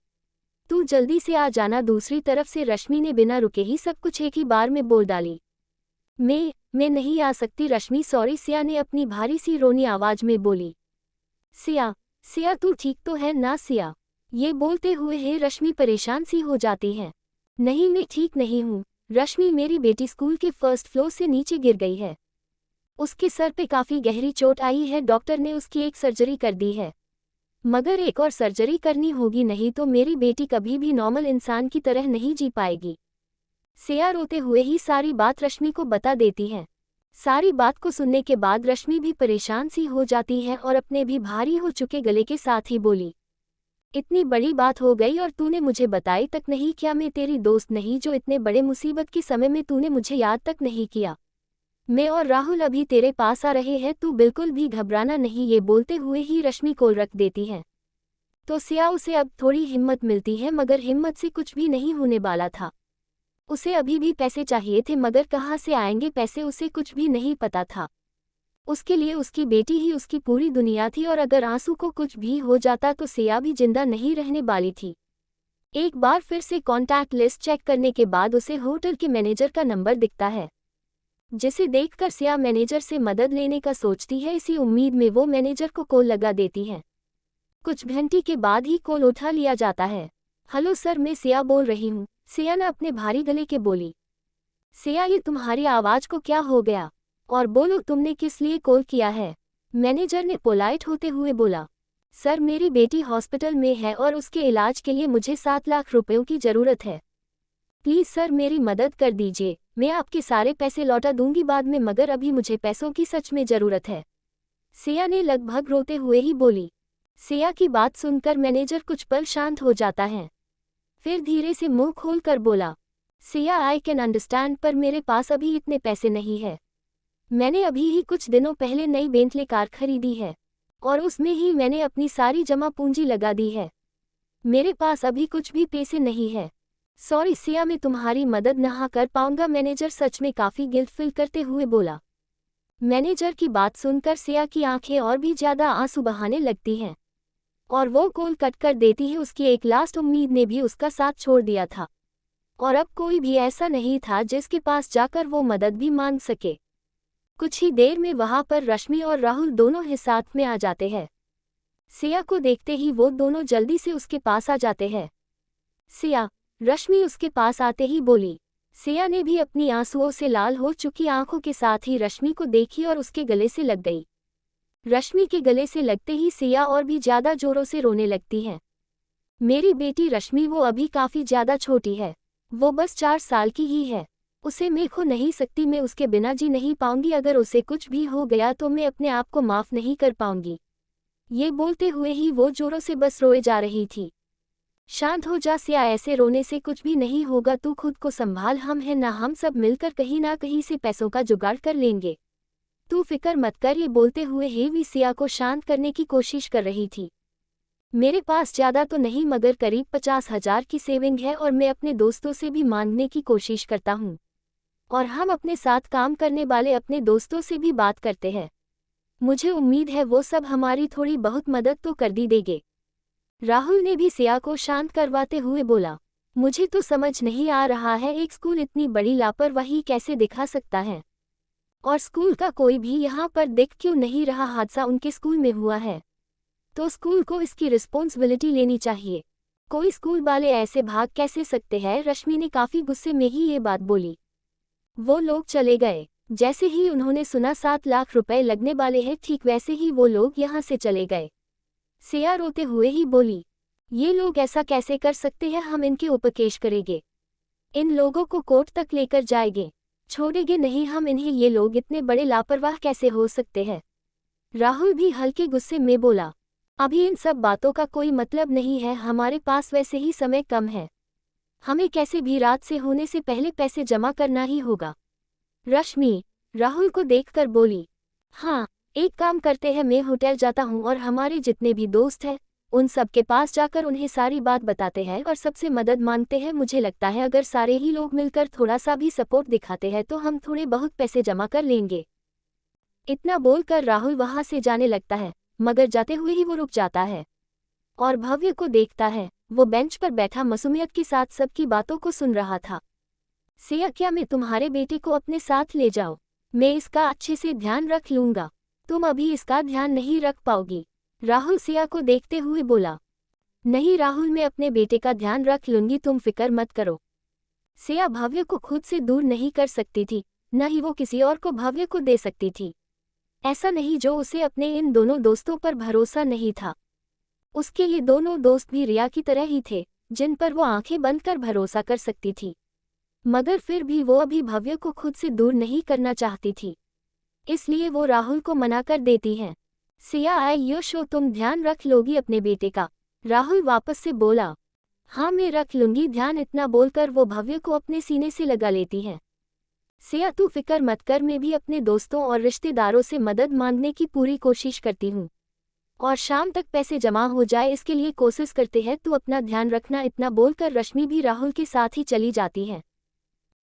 तू जल्दी से आ जाना। दूसरी तरफ से रश्मि ने बिना रुके ही सब कुछ एक ही बार में बोल डाली। मैं नहीं आ सकती रश्मि, सॉरी, सिया ने अपनी भारी सी रोनी आवाज में बोली। सिया तू ठीक तो है ना? सिया ये बोलते हुए रश्मि परेशान सी हो जाती है। नहीं, मैं ठीक नहीं हूँ रश्मि, मेरी बेटी स्कूल के फर्स्ट फ्लोर से नीचे गिर गई है। उसके सर पे काफ़ी गहरी चोट आई है, डॉक्टर ने उसकी एक सर्जरी कर दी है, मगर एक और सर्जरी करनी होगी, नहीं तो मेरी बेटी कभी भी नॉर्मल इंसान की तरह नहीं जी पाएगी। सिया रोते हुए ही सारी बात रश्मि को बता देती है। सारी बात को सुनने के बाद रश्मि भी परेशान सी हो जाती है और अपने भी भारी हो चुके गले के साथ ही बोली, इतनी बड़ी बात हो गई और तूने मुझे बताई तक नहीं? क्या मैं तेरी दोस्त नहीं जो इतने बड़े मुसीबत के समय में तूने मुझे याद तक नहीं किया? मैं और राहुल अभी तेरे पास आ रहे हैं, तू बिल्कुल भी घबराना नहीं। ये बोलते हुए ही रश्मि कॉल रख देती है। तो सिया उसे अब थोड़ी हिम्मत मिलती है, मगर हिम्मत से कुछ भी नहीं होने वाला था। उसे अभी भी पैसे चाहिए थे, मगर कहाँ से आएंगे पैसे उसे कुछ भी नहीं पता था। उसके लिए उसकी बेटी ही उसकी पूरी दुनिया थी और अगर आंसू को कुछ भी हो जाता तो सिया भी जिंदा नहीं रहने वाली थी। एक बार फिर से कॉन्टैक्ट लिस्ट चेक करने के बाद उसे होटल के मैनेजर का नंबर दिखता है, जिसे देखकर सिया मैनेजर से मदद लेने का सोचती है। इसी उम्मीद में वो मैनेजर को कॉल लगा देती है। कुछ घंटे के बाद ही कॉल उठा लिया जाता है। हेलो सर, मैं सिया बोल रही हूँ, सिया ने अपने भारी गले के बोली। सिया, ये तुम्हारी आवाज़ को क्या हो गया? और बोलो, तुमने किस लिए कॉल किया है? मैनेजर ने पोलाइट होते हुए बोला। सर, मेरी बेटी हॉस्पिटल में है और उसके इलाज के लिए मुझे 7 लाख रुपयों की ज़रूरत है। प्लीज़ सर, मेरी मदद कर दीजिए। मैं आपके सारे पैसे लौटा दूंगी बाद में, मगर अभी मुझे पैसों की सच में ज़रूरत है, सिया ने लगभग रोते हुए ही बोली। सिया की बात सुनकर मैनेजर कुछ पल शांत हो जाता है, फिर धीरे से मुंह खोलकर बोला, सिया, आई कैन अंडरस्टैंड, पर मेरे पास अभी इतने पैसे नहीं है। मैंने अभी ही कुछ दिनों पहले नई बेंटले कार खरीदी है और उसमें ही मैंने अपनी सारी जमा पूंजी लगा दी है। मेरे पास अभी कुछ भी पैसे नहीं है। सॉरी सिया, मैं तुम्हारी मदद नहीं कर पाऊंगा, मैनेजर सच में काफ़ी गिल्ट फील करते हुए बोला। मैनेजर की बात सुनकर सिया की आंखें और भी ज़्यादा आंसू बहाने लगती हैं और वो कॉल कट कर देती है। उसकी एक लास्ट उम्मीद ने भी उसका साथ छोड़ दिया था और अब कोई भी ऐसा नहीं था जिसके पास जाकर वो मदद भी मांग सके। कुछ ही देर में वहां पर रश्मि और राहुल दोनों ही साथ में आ जाते हैं। सिया को देखते ही वो दोनों जल्दी से उसके पास आ जाते हैं। सिया, रश्मि उसके पास आते ही बोली। सिया ने भी अपनी आंसुओं से लाल हो चुकी आंखों के साथ ही रश्मि को देखी और उसके गले से लग गई। रश्मि के गले से लगते ही सिया और भी ज्यादा जोरों से रोने लगती है। मेरी बेटी रश्मि, वो अभी काफी ज्यादा छोटी है, वो बस 4 साल की ही है, उसे मैं खो नहीं सकती, मैं उसके बिना जी नहीं पाऊंगी, अगर उसे कुछ भी हो गया तो मैं अपने आप को माफ नहीं कर पाऊंगी। ये बोलते हुए ही वो जोरों से बस रोए जा रही थी। शांत हो जा सिया, ऐसे रोने से कुछ भी नहीं होगा, तू खुद को संभाल, हम हैं ना, हम सब मिलकर कहीं ना कहीं से पैसों का जुगाड़ कर लेंगे, तू फिक्र मत कर। ये बोलते हुए ही भी सिया को शांत करने की कोशिश कर रही थी। मेरे पास ज़्यादा तो नहीं मगर करीब 50,000 की सेविंग है और मैं अपने दोस्तों से भी मांगने की कोशिश करता हूँ और हम अपने साथ काम करने वाले अपने दोस्तों से भी बात करते हैं। मुझे उम्मीद है वो सब हमारी थोड़ी बहुत मदद तो कर दी देंगे। राहुल ने भी सिया को शांत करवाते हुए बोला। मुझे तो समझ नहीं आ रहा है, एक स्कूल इतनी बड़ी लापरवाही कैसे दिखा सकता है और स्कूल का कोई भी यहाँ पर दिख क्यों नहीं रहा? हादसा उनके स्कूल में हुआ है तो स्कूल को इसकी रिस्पॉन्सिबिलिटी लेनी चाहिए, कोई स्कूल वाले ऐसे भाग कैसे सकते हैं? रश्मि ने काफ़ी गुस्से में ही ये बात बोली। वो लोग चले गए। जैसे ही उन्होंने सुना 7 लाख रुपए लगने वाले हैं, ठीक वैसे ही वो लोग यहाँ से चले गए। सिया रोते हुए ही बोली, ये लोग ऐसा कैसे कर सकते हैं? हम इनके ऊपर केस करेंगे, इन लोगों को कोर्ट तक लेकर जाएंगे, छोड़ेंगे नहीं हम इन्हें। ये लोग इतने बड़े लापरवाह कैसे हो सकते हैं? राहुल भी हल्के गुस्से में बोला। अभी इन सब बातों का कोई मतलब नहीं है, हमारे पास वैसे ही समय कम है, हमें कैसे भी रात से होने से पहले पैसे जमा करना ही होगा। रश्मि राहुल को देखकर बोली, हाँ एक काम करते हैं, मैं होटल जाता हूँ और हमारे जितने भी दोस्त हैं उन सब के पास जाकर उन्हें सारी बात बताते हैं और सबसे मदद मांगते हैं। मुझे लगता है अगर सारे ही लोग मिलकर थोड़ा सा भी सपोर्ट दिखाते हैं तो हम थोड़े बहुत पैसे जमा कर लेंगे। इतना बोलकर राहुल वहां से जाने लगता है, मगर जाते हुए ही वो रुक जाता है और भव्य को देखता है। वो बेंच पर बैठा मासूमियत के साथ सबकी बातों को सुन रहा था। सिया, क्या मैं तुम्हारे बेटे को अपने साथ ले जाऊं? मैं इसका अच्छे से ध्यान रख लूंगा, तुम अभी इसका ध्यान नहीं रख पाओगी, राहुल सिया को देखते हुए बोला। नहीं राहुल, मैं अपने बेटे का ध्यान रख लूंगी, तुम फिक्र मत करो। सिया भव्य को खुद से दूर नहीं कर सकती थी, न ही वो किसी और को भव्य को दे सकती थी। ऐसा नहीं जो उसे अपने इन दोनों दोस्तों पर भरोसा नहीं था। उसके ये दोनों दोस्त भी रिया की तरह ही थे, जिन पर वो आंखें बंद कर भरोसा कर सकती थी, मगर फिर भी वो अभी भव्य को खुद से दूर नहीं करना चाहती थी, इसलिए वो राहुल को मना कर देती हैं। सिया, आई यो शो, तुम ध्यान रख लोगी अपने बेटे का? राहुल वापस से बोला। हाँ मैं रख लूंगी ध्यान, इतना बोलकर वो भव्य को अपने सीने से लगा लेती हैं। सिया तू फिक्र मत कर, मैं भी अपने दोस्तों और रिश्तेदारों से मदद मांगने की पूरी कोशिश करती हूँ और शाम तक पैसे जमा हो जाए इसके लिए कोशिश करते हैं, तू अपना ध्यान रखना। इतना बोलकर रश्मि भी राहुल के साथ ही चली जाती है।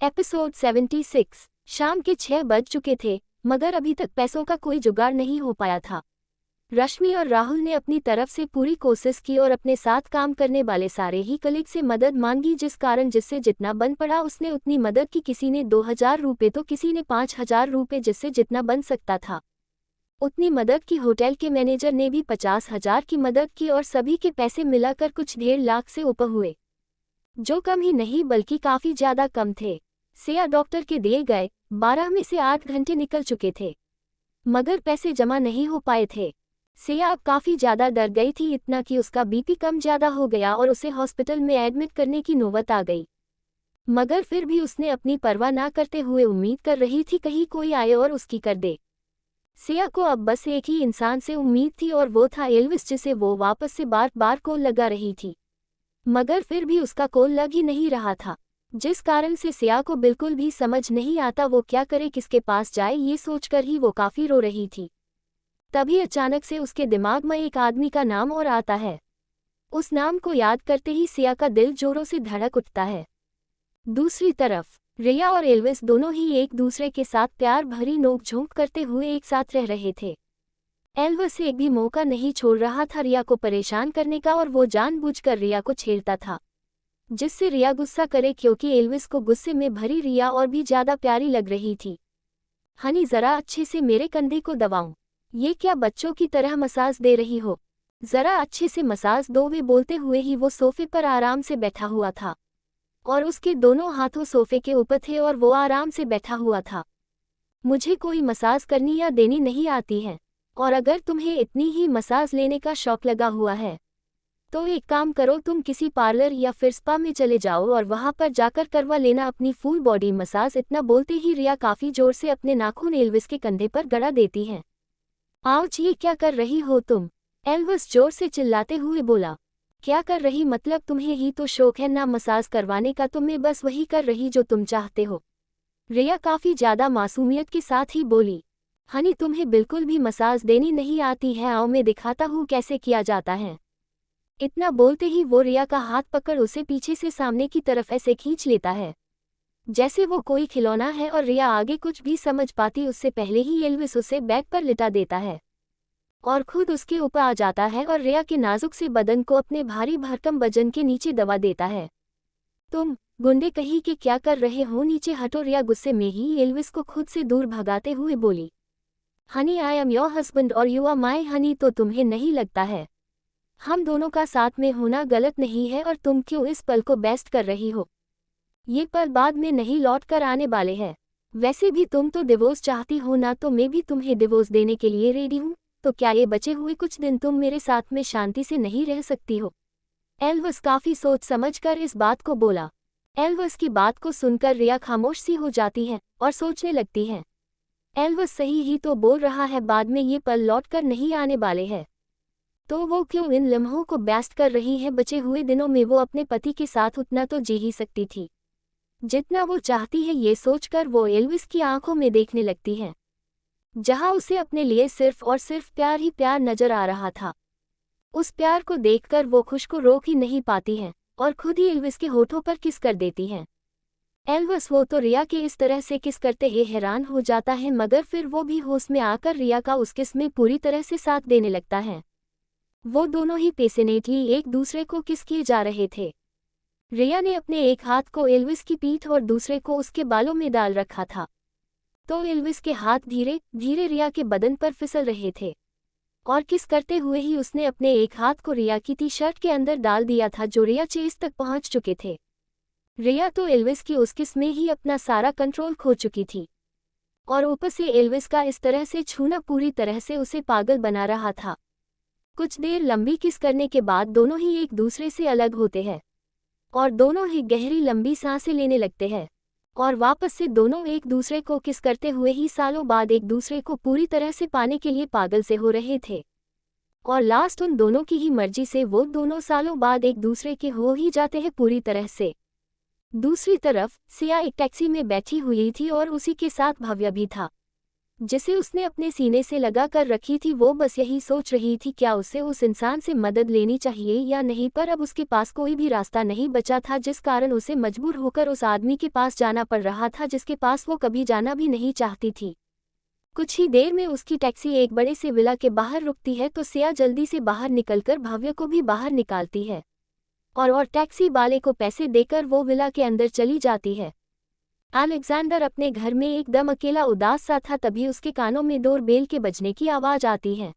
एपिसोड 76। शाम के 6 बज चुके थे मगर अभी तक पैसों का कोई जुगाड़ नहीं हो पाया था। रश्मि और राहुल ने अपनी तरफ से पूरी कोशिश की और अपने साथ काम करने वाले सारे ही कलीग से मदद मांगी, जिस कारण जिससे जितना बन पड़ा उसने उतनी मदद की। किसी ने 2000 रुपये तो किसी ने 5000 रुपये, जिससे जितना बन सकता था उतनी मदद की। होटल के मैनेजर ने भी 50,000 की मदद की और सभी के पैसे मिलाकर कुछ 1.5 लाख से ऊपर हुए, जो कम ही नहीं बल्कि काफ़ी ज़्यादा कम थे। सिया डॉक्टर के दिए गए 12 में से 8 घंटे निकल चुके थे, मगर पैसे जमा नहीं हो पाए थे। सिया अब काफ़ी ज़्यादा डर गई थी, इतना कि उसका बीपी कम ज़्यादा हो गया और उसे हॉस्पिटल में एडमिट करने की नौबत आ गई। मगर फिर भी उसने अपनी परवाह ना करते हुए उम्मीद कर रही थी कहीं कोई आए और उसकी कर दे। सिया को अब बस एक ही इंसान से उम्मीद थी और वो था एल्विस, जिसे वो वापस से बार बार कॉल लगा रही थी, मगर फिर भी उसका कॉल लग ही नहीं रहा था, जिस कारण से सिया को बिल्कुल भी समझ नहीं आता वो क्या करे, किसके पास जाए। ये सोचकर ही वो काफ़ी रो रही थी। तभी अचानक से उसके दिमाग में एक आदमी का नाम और आता है। उस नाम को याद करते ही सिया का दिल जोरों से धड़क उठता है। दूसरी तरफ रिया और एल्विस दोनों ही एक दूसरे के साथ प्यार भरी नोकझोंक करते हुए एक साथ रह रहे थे। एल्विस एक भी मौका नहीं छोड़ रहा था रिया को परेशान करने का और वो जानबूझकर रिया को छेड़ता था, जिससे रिया गुस्सा करे, क्योंकि एल्विस को गुस्से में भरी रिया और भी ज़्यादा प्यारी लग रही थी। हनी, ज़रा अच्छे से मेरे कंधे को दबाऊं। ये क्या बच्चों की तरह मसाज दे रही हो? ज़रा अच्छे से मसाज दो। वे बोलते हुए ही वो सोफे पर आराम से बैठा हुआ था और उसके दोनों हाथों सोफे के ऊपर थे और वो आराम से बैठा हुआ था। मुझे कोई मसाज करनी या देनी नहीं आती है, और अगर तुम्हें इतनी ही मसाज लेने का शौक लगा हुआ है तो एक काम करो, तुम किसी पार्लर या फिर स्पा में चले जाओ और वहां पर जाकर करवा लेना अपनी फुल बॉडी मसाज। इतना बोलते ही रिया काफ़ी जोर से अपने नाखून एल्विस के कंधे पर गड़ा देती है। आउच, ये क्या कर रही हो तुम? एल्विस जोर से चिल्लाते हुए बोला। क्या कर रही मतलब? तुम्हें ही तो शौक है ना मसाज करवाने का, तो मैं बस वही कर रही जो तुम चाहते हो। रिया काफ़ी ज़्यादा मासूमियत के साथ ही बोली। हनी, तुम्हें बिल्कुल भी मसाज देनी नहीं आती है, आओ मैं दिखाता हूँ कैसे किया जाता है। इतना बोलते ही वो रिया का हाथ पकड़ उसे पीछे से सामने की तरफ ऐसे खींच लेता है जैसे वो कोई खिलौना है, और रिया आगे कुछ भी समझ पाती उससे पहले ही एल्विस उसे बैग पर लिटा देता है और खुद उसके ऊपर आ जाता है और रिया के नाजुक से बदन को अपने भारी भरकम वजन के नीचे दबा देता है। तुम गुंडे कहीं के क्या कर रहे हो? नीचे हटो। रिया गुस्से में ही एल्विस को खुद से दूर भगाते हुए बोली। Honey, I am your husband और यू आर माई हनी। तो तुम्हें नहीं लगता है हम दोनों का साथ में होना गलत नहीं है, और तुम क्यों इस पल को बेस्ट कर रही हो? ये पल बाद में नहीं लौट कर आने वाले हैं। वैसे भी तुम तो डिवोर्स चाहती हो ना, तो मैं भी तुम्हें डिवोर्स देने के लिए रेडी हूँ। तो क्या ये बचे हुए कुछ दिन तुम मेरे साथ में शांति से नहीं रह सकती हो? एल्विस काफ़ी सोच समझकर इस बात को बोला। एल्विस की बात को सुनकर रिया खामोश सी हो जाती है और सोचने लगती है, एल्विस सही ही तो बोल रहा है, बाद में ये पल लौट कर नहीं आने वाले हैं। तो वो क्यों इन लम्हों को बेस्ट कर रही है? बचे हुए दिनों में वो अपने पति के साथ उतना तो जी ही सकती थी जितना वो चाहती है। ये सोचकर वो एल्विस की आंखों में देखने लगती है, जहां उसे अपने लिए सिर्फ और सिर्फ प्यार ही प्यार नजर आ रहा था। उस प्यार को देखकर वो खुश को रोक ही नहीं पाती है और खुद ही एल्विस के होठों पर किस कर देती है। एल्विस वो तो रिया के इस तरह से किस करते ही हैरान हो जाता है, मगर फिर वो भी होश में आकर रिया का उस किस में पूरी तरह से साथ देने लगता है। वो दोनों ही पैशनेटली एक दूसरे को किस किए जा रहे थे। रिया ने अपने एक हाथ को एल्विस की पीठ और दूसरे को उसके बालों में डाल रखा था, तो एल्विस के हाथ धीरे धीरे रिया के बदन पर फिसल रहे थे और किस करते हुए ही उसने अपने एक हाथ को रिया की टी शर्ट के अंदर डाल दिया था, जो रिया चेस्ट तक पहुंच चुके थे। रिया तो एल्विस की उस किस में ही अपना सारा कंट्रोल खो चुकी थी और ऊपर से एल्विस का इस तरह से छूना पूरी तरह से उसे पागल बना रहा था। कुछ देर लंबी किस करने के बाद दोनों ही एक दूसरे से अलग होते हैं और दोनों ही गहरी लंबी सांसें लेने लगते हैं और वापस से दोनों एक दूसरे को किस करते हुए ही सालों बाद एक दूसरे को पूरी तरह से पाने के लिए पागल से हो रहे थे। और लास्ट उन दोनों की ही मर्जी से वो दोनों सालों बाद एक दूसरे के हो ही जाते हैं पूरी तरह से। दूसरी तरफ सिया एक टैक्सी में बैठी हुई थी और उसी के साथ भव्य भी था, जिसे उसने अपने सीने से लगा कर रखी थी। वो बस यही सोच रही थी क्या उसे उस इंसान से मदद लेनी चाहिए या नहीं, पर अब उसके पास कोई भी रास्ता नहीं बचा था, जिस कारण उसे मजबूर होकर उस आदमी के पास जाना पड़ रहा था जिसके पास वो कभी जाना भी नहीं चाहती थी। कुछ ही देर में उसकी टैक्सी एक बड़े से विला के बाहर रुकती है तो सिया जल्दी से बाहर निकलकर भव्य को भी बाहर निकालती है और टैक्सी वाले को पैसे देकर वो विला के अंदर चली जाती है। अलेक्जेंडर अपने घर में एकदम अकेला उदास सा था, तभी उसके कानों में डोर बेल के बजने की आवाज़ आती है,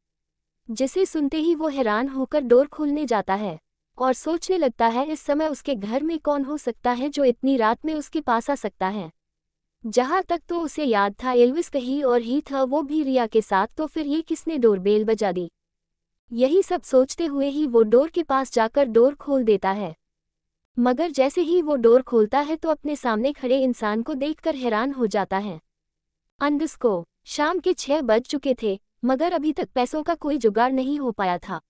जिसे सुनते ही वो हैरान होकर डोर खोलने जाता है और सोचने लगता है इस समय उसके घर में कौन हो सकता है जो इतनी रात में उसके पास आ सकता है। जहाँ तक तो उसे याद था एल्विस कहीं और ही था, वो भी रिया के साथ, तो फिर ये किसने डोर बेल बजा दी। यही सब सोचते हुए ही वो डोर के पास जाकर डोर खोल देता है, मगर जैसे ही वो डोर खोलता है तो अपने सामने खड़े इंसान को देखकर हैरान हो जाता है। अंडस्को शाम के 6 बज चुके थे, मगर अभी तक पैसों का कोई जुगाड़ नहीं हो पाया था।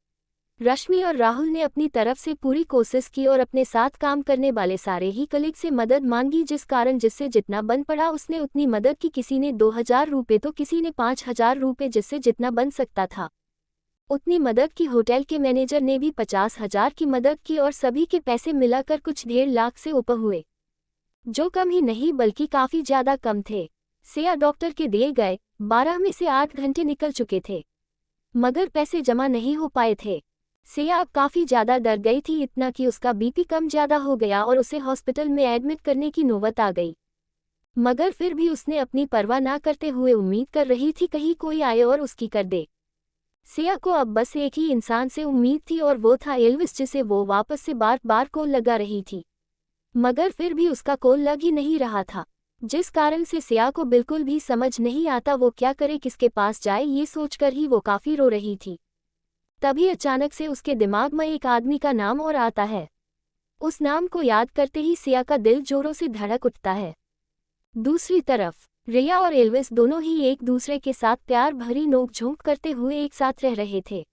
रश्मि और राहुल ने अपनी तरफ से पूरी कोशिश की और अपने साथ काम करने वाले सारे ही कलीग से मदद मांगी, जिस कारण जिससे जितना बन पड़ा उसने उतनी मदद की। किसी ने 2000 रुपये तो किसी ने 5000 रुपये, जिससे जितना बन सकता था उतनी मदद की। होटल के मैनेजर ने भी 50,000 की मदद की और सभी के पैसे मिलाकर कुछ 1.5 लाख से ऊपर हुए, जो कम ही नहीं बल्कि काफ़ी ज़्यादा कम थे। सिया डॉक्टर के दिए गए 12 में से 8 घंटे निकल चुके थे, मगर पैसे जमा नहीं हो पाए थे। सिया अब काफ़ी ज़्यादा डर गई थी, इतना कि उसका बीपी कम ज़्यादा हो गया और उसे हॉस्पिटल में एडमिट करने की नौबत आ गई। मगर फिर भी उसने अपनी परवाह ना करते हुए उम्मीद कर रही थी कहीं कोई आए और उसकी कर दे। सिया को अब बस एक ही इंसान से उम्मीद थी और वो था एल्विस, जिसे वो वापस से बार बार कॉल लगा रही थी, मगर फिर भी उसका कॉल लग ही नहीं रहा था, जिस कारण से सिया को बिल्कुल भी समझ नहीं आता वो क्या करे, किसके पास जाए। ये सोचकर ही वो काफ़ी रो रही थी। तभी अचानक से उसके दिमाग में एक आदमी का नाम और आता है। उस नाम को याद करते ही सिया का दिल जोरों से धड़क उठता है। दूसरी तरफ रिया और एल्विस दोनों ही एक दूसरे के साथ प्यार भरी नोकझोंक करते हुए एक साथ रह रहे थे।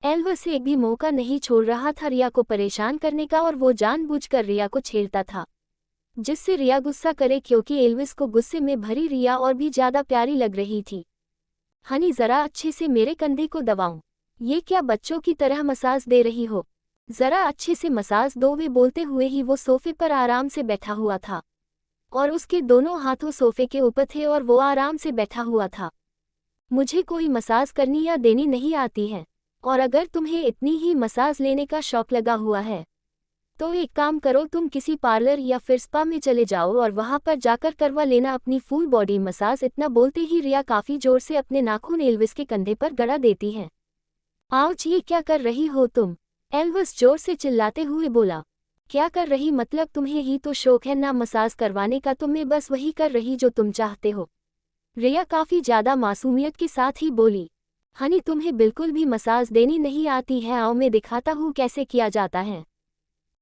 एल्विस एक भी मौका नहीं छोड़ रहा था रिया को परेशान करने का, और वो जानबूझकर रिया को छेड़ता था, जिससे रिया गुस्सा करे, क्योंकि एल्विस को गुस्से में भरी रिया और भी ज़्यादा प्यारी लग रही थी। हनी, ज़रा अच्छे से मेरे कंधे को दबाऊं। ये क्या बच्चों की तरह मसाज दे रही हो? ज़रा अच्छे से मसाज दो। वे बोलते हुए ही वो सोफे पर आराम से बैठा हुआ था और उसके दोनों हाथों सोफे के ऊपर थे और वो आराम से बैठा हुआ था। मुझे कोई मसाज करनी या देनी नहीं आती है, और अगर तुम्हें इतनी ही मसाज लेने का शौक लगा हुआ है तो एक काम करो, तुम किसी पार्लर या फिर स्पा में चले जाओ और वहां पर जाकर करवा लेना अपनी फुल बॉडी मसाज। इतना बोलते ही रिया काफ़ी जोर से अपने नाखून एल्विस के कंधे पर गड़ा देती है। आउच, ये क्या कर रही हो तुम? एल्विस जोर से चिल्लाते हुए बोला। क्या कर रही मतलब? तुम्हें ही तो शौक है ना मसाज करवाने का, तो मैं बस वही कर रही जो तुम चाहते हो। रिया काफ़ी ज़्यादा मासूमियत के साथ ही बोली। हनी, तुम्हें बिल्कुल भी मसाज देनी नहीं आती है, आओ मैं दिखाता हूँ कैसे किया जाता है।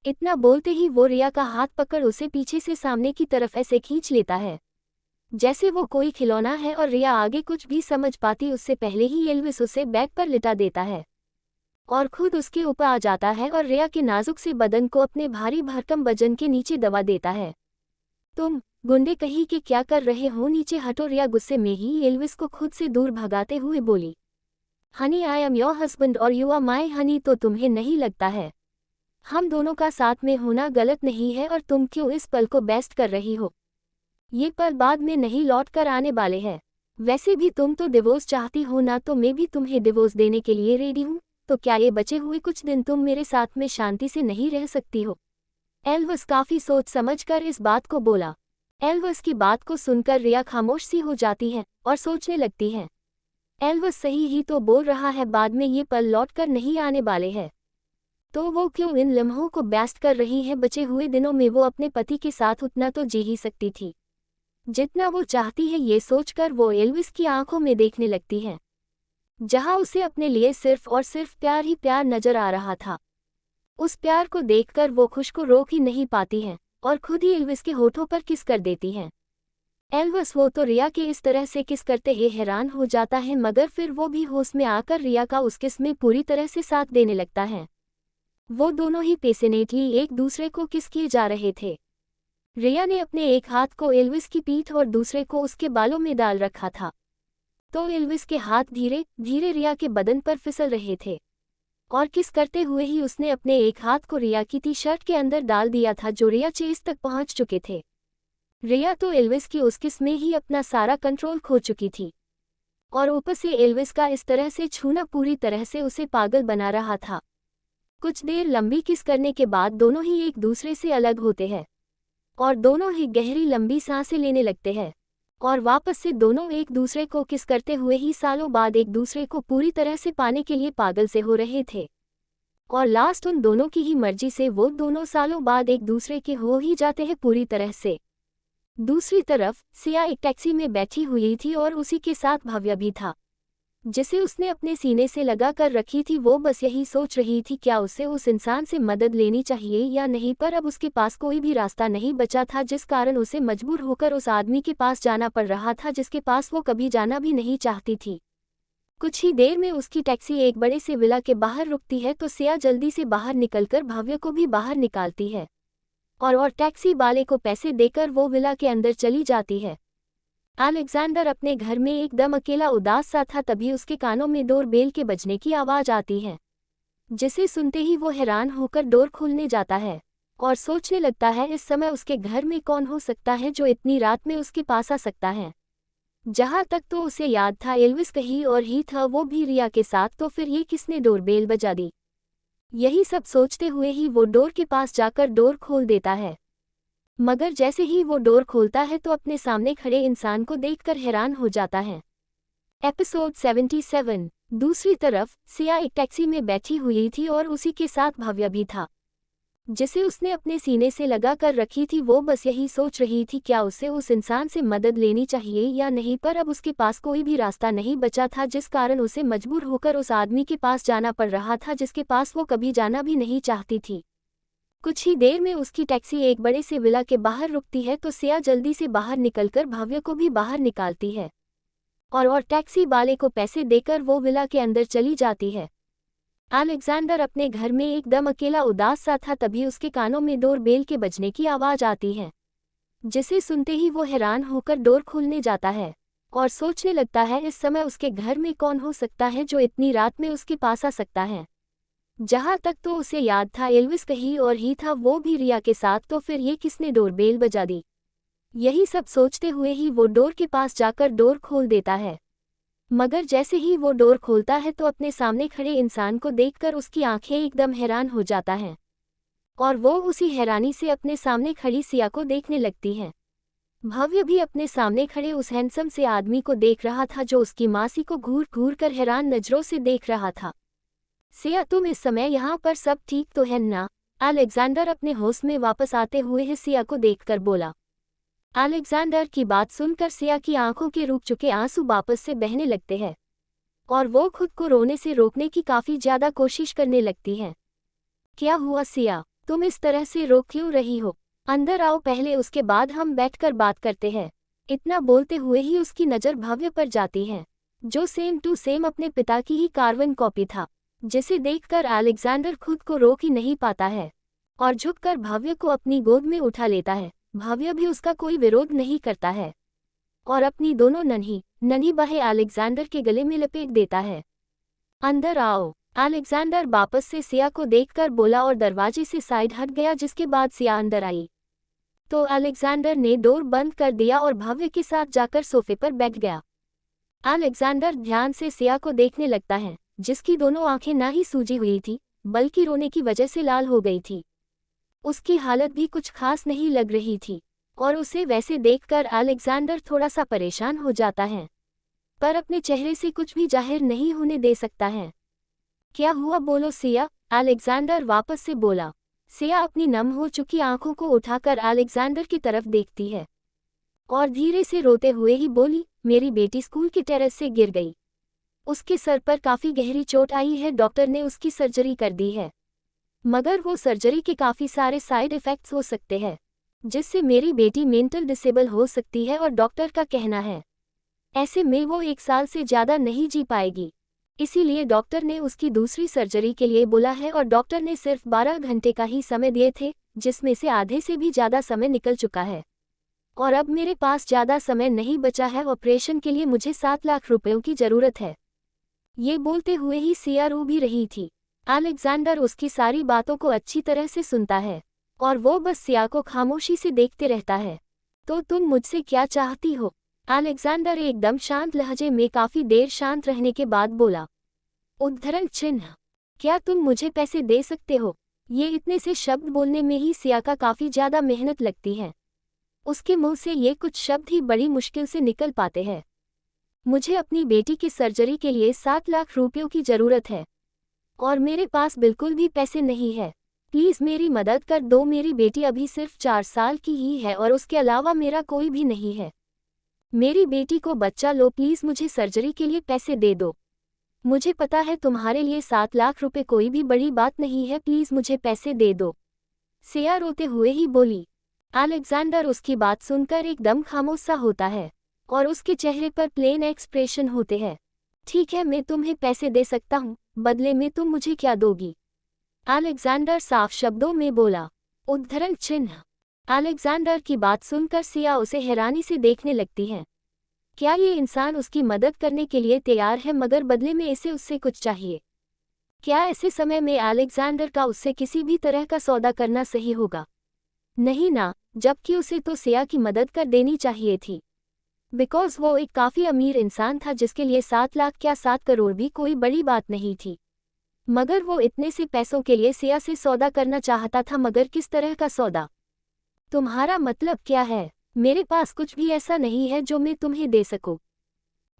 इतना बोलते ही वो रिया का हाथ पकड़ उसे पीछे से सामने की तरफ ऐसे खींच लेता है जैसे वो कोई खिलौना है, और रिया आगे कुछ भी समझ पाती उससे पहले ही एल्विस उसे बैग पर लिटा देता है और खुद उसके ऊपर आ जाता है और रिया के नाजुक से बदन को अपने भारी भरकम वजन के नीचे दबा देता है। तुम गुंडे कहीं के क्या कर रहे हो? नीचे हटो। रिया गुस्से में ही एल्विस को खुद से दूर भगाते हुए बोली। Honey, I am your husband और यू आर माई हनी। तो तुम्हें नहीं लगता है हम दोनों का साथ में होना गलत नहीं है, और तुम क्यों इस पल को बेस्ट कर रही हो? ये पल बाद में नहीं लौट कर आने वाले हैं। वैसे भी तुम तो डिवोर्स चाहती हो ना, तो मैं भी तुम्हें डिवोर्स देने के लिए रेडी हूँ। तो क्या ये बचे हुए कुछ दिन तुम मेरे साथ में शांति से नहीं रह सकती हो? एल्विस काफ़ी सोच समझकर इस बात को बोला। एल्विस की बात को सुनकर रिया खामोश सी हो जाती है और सोचने लगती है, एल्विस सही ही तो बोल रहा है, बाद में ये पल लौट कर नहीं आने वाले हैं, तो वो क्यों इन लम्हों को व्यस्त कर रही है? बचे हुए दिनों में वो अपने पति के साथ उतना तो जी ही सकती थी जितना वो चाहती है। ये सोचकर वो एल्विस की आंखों में देखने लगती है, जहां उसे अपने लिए सिर्फ और सिर्फ प्यार ही प्यार नजर आ रहा था। उस प्यार को देखकर वो खुश को रोक ही नहीं पाती है और खुद ही एल्विस के होठों पर किस कर देती है। एल्विस वो तो रिया के इस तरह से किस करते ही हैरान हो जाता है, मगर फिर वो भी होश में आकर रिया का उस किस में पूरी तरह से साथ देने लगता है। वो दोनों ही पैशनेटली एक दूसरे को किस किए जा रहे थे। रिया ने अपने एक हाथ को एल्विस की पीठ और दूसरे को उसके बालों में डाल रखा था, तो एल्विस के हाथ धीरे धीरे रिया के बदन पर फिसल रहे थे, और किस करते हुए ही उसने अपने एक हाथ को रिया की टी शर्ट के अंदर डाल दिया था, जो रिया चेस्ट तक पहुंच चुके थे। रिया तो एल्विस की उस किस में ही अपना सारा कंट्रोल खो चुकी थी। और ऊपर से एल्विस का इस तरह से छूना पूरी तरह से उसे पागल बना रहा था। कुछ देर लंबी किस करने के बाद दोनों ही एक दूसरे से अलग होते हैं और दोनों ही गहरी लंबी सांसें लेने लगते हैं और वापस से दोनों एक दूसरे को किस करते हुए ही सालों बाद एक दूसरे को पूरी तरह से पाने के लिए पागल से हो रहे थे। और लास्ट उन दोनों की ही मर्जी से वो दोनों सालों बाद एक दूसरे के हो ही जाते हैं पूरी तरह से। दूसरी तरफ सिया एक टैक्सी में बैठी हुई थी और उसी के साथ भव्य भी था, जिसे उसने अपने सीने से लगा कर रखी थी। वो बस यही सोच रही थी क्या उसे उस इंसान से मदद लेनी चाहिए या नहीं, पर अब उसके पास कोई भी रास्ता नहीं बचा था, जिस कारण उसे मजबूर होकर उस आदमी के पास जाना पड़ रहा था जिसके पास वो कभी जाना भी नहीं चाहती थी। कुछ ही देर में उसकी टैक्सी एक बड़े से विला के बाहर रुकती है तो सिया जल्दी से बाहर निकलकर भव्य को भी बाहर निकालती है और टैक्सी वाले को पैसे देकर वो विला के अंदर चली जाती है। अलेक्जेंडर अपने घर में एकदम अकेला उदास सा था, तभी उसके कानों में डोरबेल के बजने की आवाज आती है, जिसे सुनते ही वो हैरान होकर डोर खोलने जाता है और सोचने लगता है इस समय उसके घर में कौन हो सकता है जो इतनी रात में उसके पास आ सकता है। जहाँ तक तो उसे याद था एल्विस कहीं और ही था, वो भी रिया के साथ, तो फिर ये किसने डोरबेल बजा दी। यही सब सोचते हुए ही वो डोर के पास जाकर डोर खोल देता है, मगर जैसे ही वो डोर खोलता है तो अपने सामने खड़े इंसान को देखकर हैरान हो जाता है। एपिसोड 77। दूसरी तरफ सिया एक टैक्सी में बैठी हुई थी और उसी के साथ भव्य भी था, जिसे उसने अपने सीने से लगा कर रखी थी। वो बस यही सोच रही थी क्या उसे उस इंसान से मदद लेनी चाहिए या नहीं, पर अब उसके पास कोई भी रास्ता नहीं बचा था, जिस कारण उसे मजबूर होकर उस आदमी के पास जाना पड़ रहा था जिसके पास वो कभी जाना भी नहीं चाहती थी। कुछ ही देर में उसकी टैक्सी एक बड़े से विला के बाहर रुकती है तो सिया जल्दी से बाहर निकलकर भव्य को भी बाहर निकालती है और टैक्सी वाले को पैसे देकर वो विला के अंदर चली जाती है। अलेक्जेंडर अपने घर में एकदम अकेला उदास सा था, तभी उसके कानों में डोरबेल के बजने की आवाज आती है, जिसे सुनते ही वो हैरान होकर डोर खोलने जाता है और सोचने लगता है इस समय उसके घर में कौन हो सकता है जो इतनी रात में उसके पास आ सकता है। जहाँ तक तो उसे याद था एल्विस कहीं और ही था, वो भी रिया के साथ, तो फिर ये किसने डोरबेल बजा दी। यही सब सोचते हुए ही वो डोर के पास जाकर डोर खोल देता है, मगर जैसे ही वो डोर खोलता है तो अपने सामने खड़े इंसान को देखकर उसकी आंखें एकदम हैरान हो जाता है और वो उसी हैरानी से अपने सामने खड़ी सिया को देखने लगती है। भव्य भी अपने सामने खड़े उस हैंडसम से आदमी को देख रहा था जो उसकी मासी को घूर घूर कर हैरान नजरों से देख रहा था। सिया, तुम इस समय यहाँ पर सब ठीक तो है ना? अलेक्जेंडर अपने होश में वापस आते हुए सिया को देखकर बोला। अलेक्जेंडर की बात सुनकर सिया की आंखों के रुक चुके आंसू वापस से बहने लगते हैं और वो खुद को रोने से रोकने की काफी ज्यादा कोशिश करने लगती है। क्या हुआ सिया, तुम इस तरह से रो क्यों रही हो? अंदर आओ पहले, उसके बाद हम बैठकर बात करते हैं। इतना बोलते हुए ही उसकी नज़र भव्य पर जाती है, जो सेम टू सेम अपने पिता की ही कार्बन कॉपी था, जिसे देखकर अलेक्जेंडर खुद को रोक ही नहीं पाता है और झुककर भव्य को अपनी गोद में उठा लेता है। भव्य भी उसका कोई विरोध नहीं करता है और अपनी दोनों नन्ही बाहें अलेक्जेंडर के गले में लपेट देता है। अंदर आओ, अलेक्जेंडर वापस से सिया को देखकर बोला और दरवाजे से साइड हट गया, जिसके बाद सिया अंदर आई तो अलेक्जेंडर ने डोर बंद कर दिया और भव्य के साथ जाकर सोफे पर बैठ गया। अलेक्जेंडर ध्यान से सिया को देखने लगता है, जिसकी दोनों आंखें ना ही सूजी हुई थी बल्कि रोने की वजह से लाल हो गई थी। उसकी हालत भी कुछ खास नहीं लग रही थी और उसे वैसे देखकर अलेक्जेंडर थोड़ा सा परेशान हो जाता है, पर अपने चेहरे से कुछ भी जाहिर नहीं होने दे सकता है। क्या हुआ, बोलो सिया? अलेक्जेंडर वापस से बोला। सिया अपनी नम हो चुकी आंखों को उठाकर अलेक्जेंडर की तरफ देखती है और धीरे से रोते हुए ही बोली, मेरी बेटी स्कूल के टेरेस से गिर गई। उसके सर पर काफ़ी गहरी चोट आई है, डॉक्टर ने उसकी सर्जरी कर दी है, मगर वो सर्जरी के काफ़ी सारे साइड इफ़ेक्ट्स हो सकते हैं, जिससे मेरी बेटी मेंटल डिसेबल हो सकती है और डॉक्टर का कहना है ऐसे में वो 1 साल से ज़्यादा नहीं जी पाएगी। इसीलिए डॉक्टर ने उसकी दूसरी सर्जरी के लिए बोला है और डॉक्टर ने सिर्फ 12 घंटे का ही समय दिए थे, जिसमें से आधे से भी ज़्यादा समय निकल चुका है और अब मेरे पास ज़्यादा समय नहीं बचा है। ऑपरेशन के लिए मुझे 7 लाख रुपयों की ज़रूरत है। ये बोलते हुए ही सिया रो भी रही थी। अलेक्जेंडर उसकी सारी बातों को अच्छी तरह से सुनता है और वो बस सिया को खामोशी से देखते रहता है। तो तुम मुझसे क्या चाहती हो? अलेक्जेंडर एकदम शांत लहजे में काफी देर शांत रहने के बाद बोला, उद्धरण चिन्ह, क्या तुम मुझे पैसे दे सकते हो? ये इतने से शब्द बोलने में ही सिया का काफी ज्यादा मेहनत लगती है। उसके मुंह से ये कुछ शब्द ही बड़ी मुश्किल से निकल पाते हैं। मुझे अपनी बेटी की सर्जरी के लिए 7 लाख रुपयों की जरूरत है और मेरे पास बिल्कुल भी पैसे नहीं है। प्लीज मेरी मदद कर दो। मेरी बेटी अभी सिर्फ 4 साल की ही है और उसके अलावा मेरा कोई भी नहीं है। मेरी बेटी को बच्चा लो, प्लीज मुझे सर्जरी के लिए पैसे दे दो। मुझे पता है तुम्हारे लिए 7 लाख रुपए कोई भी बड़ी बात नहीं है, प्लीज मुझे पैसे दे दो। सिया रोते हुए ही बोली। अलेक्जेंडर उसकी बात सुनकर एकदम खामोश सा होता है और उसके चेहरे पर प्लेन एक्सप्रेशन होते हैं। ठीक है, मैं तुम्हें पैसे दे सकता हूँ, बदले में तुम मुझे क्या दोगी? अलेक्जेंडर साफ शब्दों में बोला। उद्धरण चिन्ह। अलेक्जेंडर की बात सुनकर सिया उसे हैरानी से देखने लगती है। क्या ये इंसान उसकी मदद करने के लिए तैयार है मगर बदले में इसे उससे कुछ चाहिए? क्या ऐसे समय में अलेक्जेंडर का उससे किसी भी तरह का सौदा करना सही होगा? नहीं ना, जबकि उसे तो सिया की मदद कर देनी चाहिए थी। बिकॉज वो एक काफ़ी अमीर इंसान था जिसके लिए 7 लाख क्या 7 करोड़ भी कोई बड़ी बात नहीं थी। मगर वो इतने से पैसों के लिए सिया से सौदा करना चाहता था, मगर किस तरह का सौदा? तुम्हारा मतलब क्या है? मेरे पास कुछ भी ऐसा नहीं है जो मैं तुम्हें दे सकूं।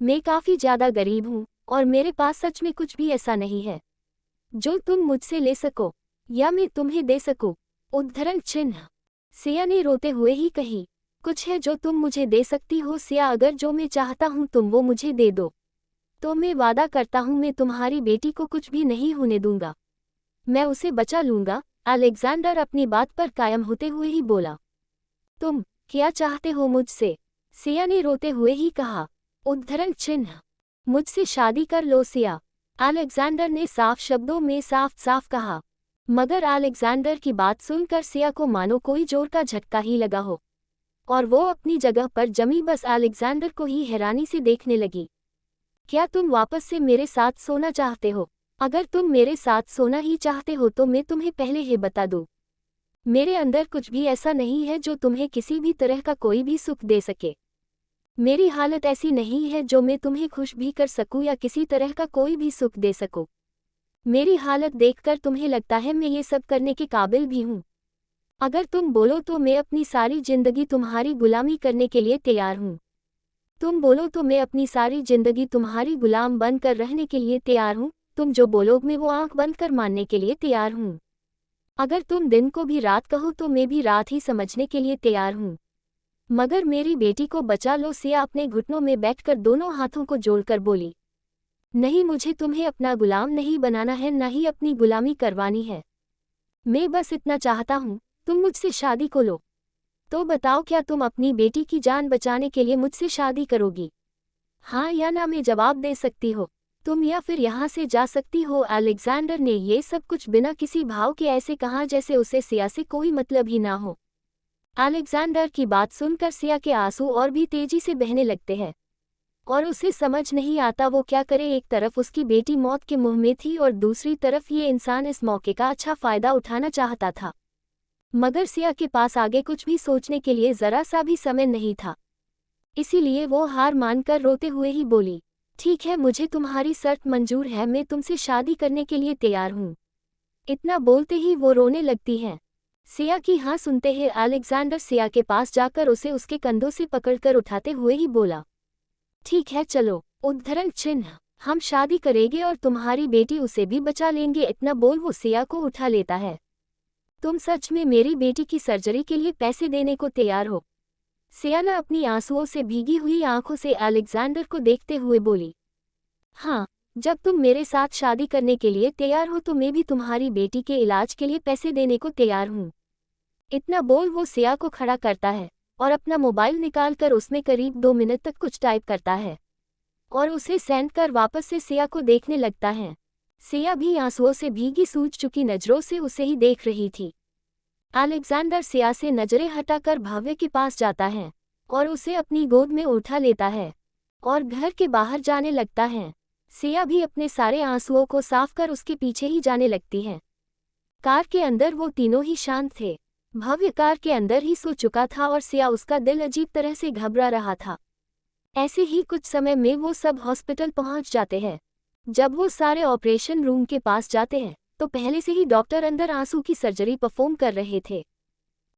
मैं काफ़ी ज़्यादा गरीब हूँ और मेरे पास सच में कुछ भी ऐसा नहीं है जो तुम मुझसे ले सको या मैं तुम्हें दे सकूं। उद्धरण चिन्ह। सिया ने रोते हुए ही कही, कुछ है जो तुम मुझे दे सकती हो सिया? अगर जो मैं चाहता हूँ तुम वो मुझे दे दो तो मैं वादा करता हूँ मैं तुम्हारी बेटी को कुछ भी नहीं होने दूंगा। मैं उसे बचा लूंगा। अलेक्जेंडर अपनी बात पर कायम होते हुए ही बोला। तुम क्या चाहते हो मुझसे? सिया ने रोते हुए ही कहा। उद्धरण चिन्ह। मुझसे शादी कर लो सिया, अलेक्जेंडर ने साफ शब्दों में साफ साफ कहा। मगर अलेक्जेंडर की बात सुनकर सिया को मानो कोई जोर का झटका ही लगा हो और वो अपनी जगह पर जमी बस अलेक्जेंडर को ही हैरानी से देखने लगी। क्या तुम वापस से मेरे साथ सोना चाहते हो? अगर तुम मेरे साथ सोना ही चाहते हो तो मैं तुम्हें पहले ही बता दूं, मेरे अंदर कुछ भी ऐसा नहीं है जो तुम्हें किसी भी तरह का कोई भी सुख दे सके। मेरी हालत ऐसी नहीं है जो मैं तुम्हें खुश भी कर सकूं या किसी तरह का कोई भी सुख दे सकूं। मेरी हालत देखकर तुम्हें लगता है मैं ये सब करने के काबिल भी हूँ? अगर तुम बोलो तो मैं अपनी सारी जिंदगी तुम्हारी गुलामी करने के लिए तैयार हूँ। तुम बोलो तो मैं अपनी सारी जिंदगी तुम्हारी गुलाम बनकर रहने के लिए तैयार हूँ। तुम जो बोलो मैं वो आंख बंद कर मानने के लिए तैयार हूँ। अगर तुम दिन को भी रात कहो तो मैं भी रात ही समझने के लिए तैयार हूँ। मगर मेरी बेटी को बचा लो। सिया अपने घुटनों में बैठकर दोनों हाथों को जोड़कर बोली। नहीं, मुझे तुम्हें अपना गुलाम नहीं बनाना है, न ही अपनी गुलामी करवानी है। मैं बस इतना चाहता हूँ, तुम मुझसे शादी को लो। तो बताओ, क्या तुम अपनी बेटी की जान बचाने के लिए मुझसे शादी करोगी? हाँ या ना में जवाब दे सकती हो तुम, या फिर यहाँ से जा सकती हो। अलेक्जेंडर ने ये सब कुछ बिना किसी भाव के ऐसे कहा जैसे उसे सिया से कोई मतलब ही ना हो। अलेक्जेंडर की बात सुनकर सिया के आंसू और भी तेजी से बहने लगते हैं और उसे समझ नहीं आता वो क्या करे। एक तरफ उसकी बेटी मौत के मुंह में थी और दूसरी तरफ ये इंसान इस मौके का अच्छा फायदा उठाना चाहता था। मगर सिया के पास आगे कुछ भी सोचने के लिए जरा सा भी समय नहीं था, इसीलिए वो हार मानकर रोते हुए ही बोली, ठीक है, मुझे तुम्हारी शर्त मंजूर है, मैं तुमसे शादी करने के लिए तैयार हूँ। इतना बोलते ही वो रोने लगती है। सिया की हाँ सुनते ही अलेक्जेंडर सिया के पास जाकर उसे उसके कंधों से पकड़कर उठाते हुए ही बोला, ठीक है चलो। उद्धरण चिन्ह। हम शादी करेंगे और तुम्हारी बेटी उसे भी बचा लेंगे। इतना बोल वो सिया को उठा लेता है। तुम सच में मेरी बेटी की सर्जरी के लिए पैसे देने को तैयार हो? सिया ने अपनी आंसुओं से भीगी हुई आंखों से अलेक्जेंडर को देखते हुए बोली, हाँ, जब तुम मेरे साथ शादी करने के लिए तैयार हो तो मैं भी तुम्हारी बेटी के इलाज के लिए पैसे देने को तैयार हूँ। इतना बोल वो सिया को खड़ा करता है और अपना मोबाइल निकालकर उसमें करीब 2 मिनट तक कुछ टाइप करता है और उसे सेंड कर वापस से सिया को देखने लगता है। सिया भी आंसुओं से भीगी सूज चुकी नजरों से उसे ही देख रही थी। अलेक्जेंडर सिया से नजरें हटाकर भव्य के पास जाता है और उसे अपनी गोद में उठा लेता है और घर के बाहर जाने लगता है। सिया भी अपने सारे आंसुओं को साफ कर उसके पीछे ही जाने लगती है। कार के अंदर वो तीनों ही शांत थे। भव्य कार के अंदर ही सो चुका था और सिया उसका दिल अजीब तरह से घबरा रहा था। ऐसे ही कुछ समय में वो सब हॉस्पिटल पहुंच जाते हैं। जब वो सारे ऑपरेशन रूम के पास जाते हैं तो पहले से ही डॉक्टर अंदर आंसू की सर्जरी परफॉर्म कर रहे थे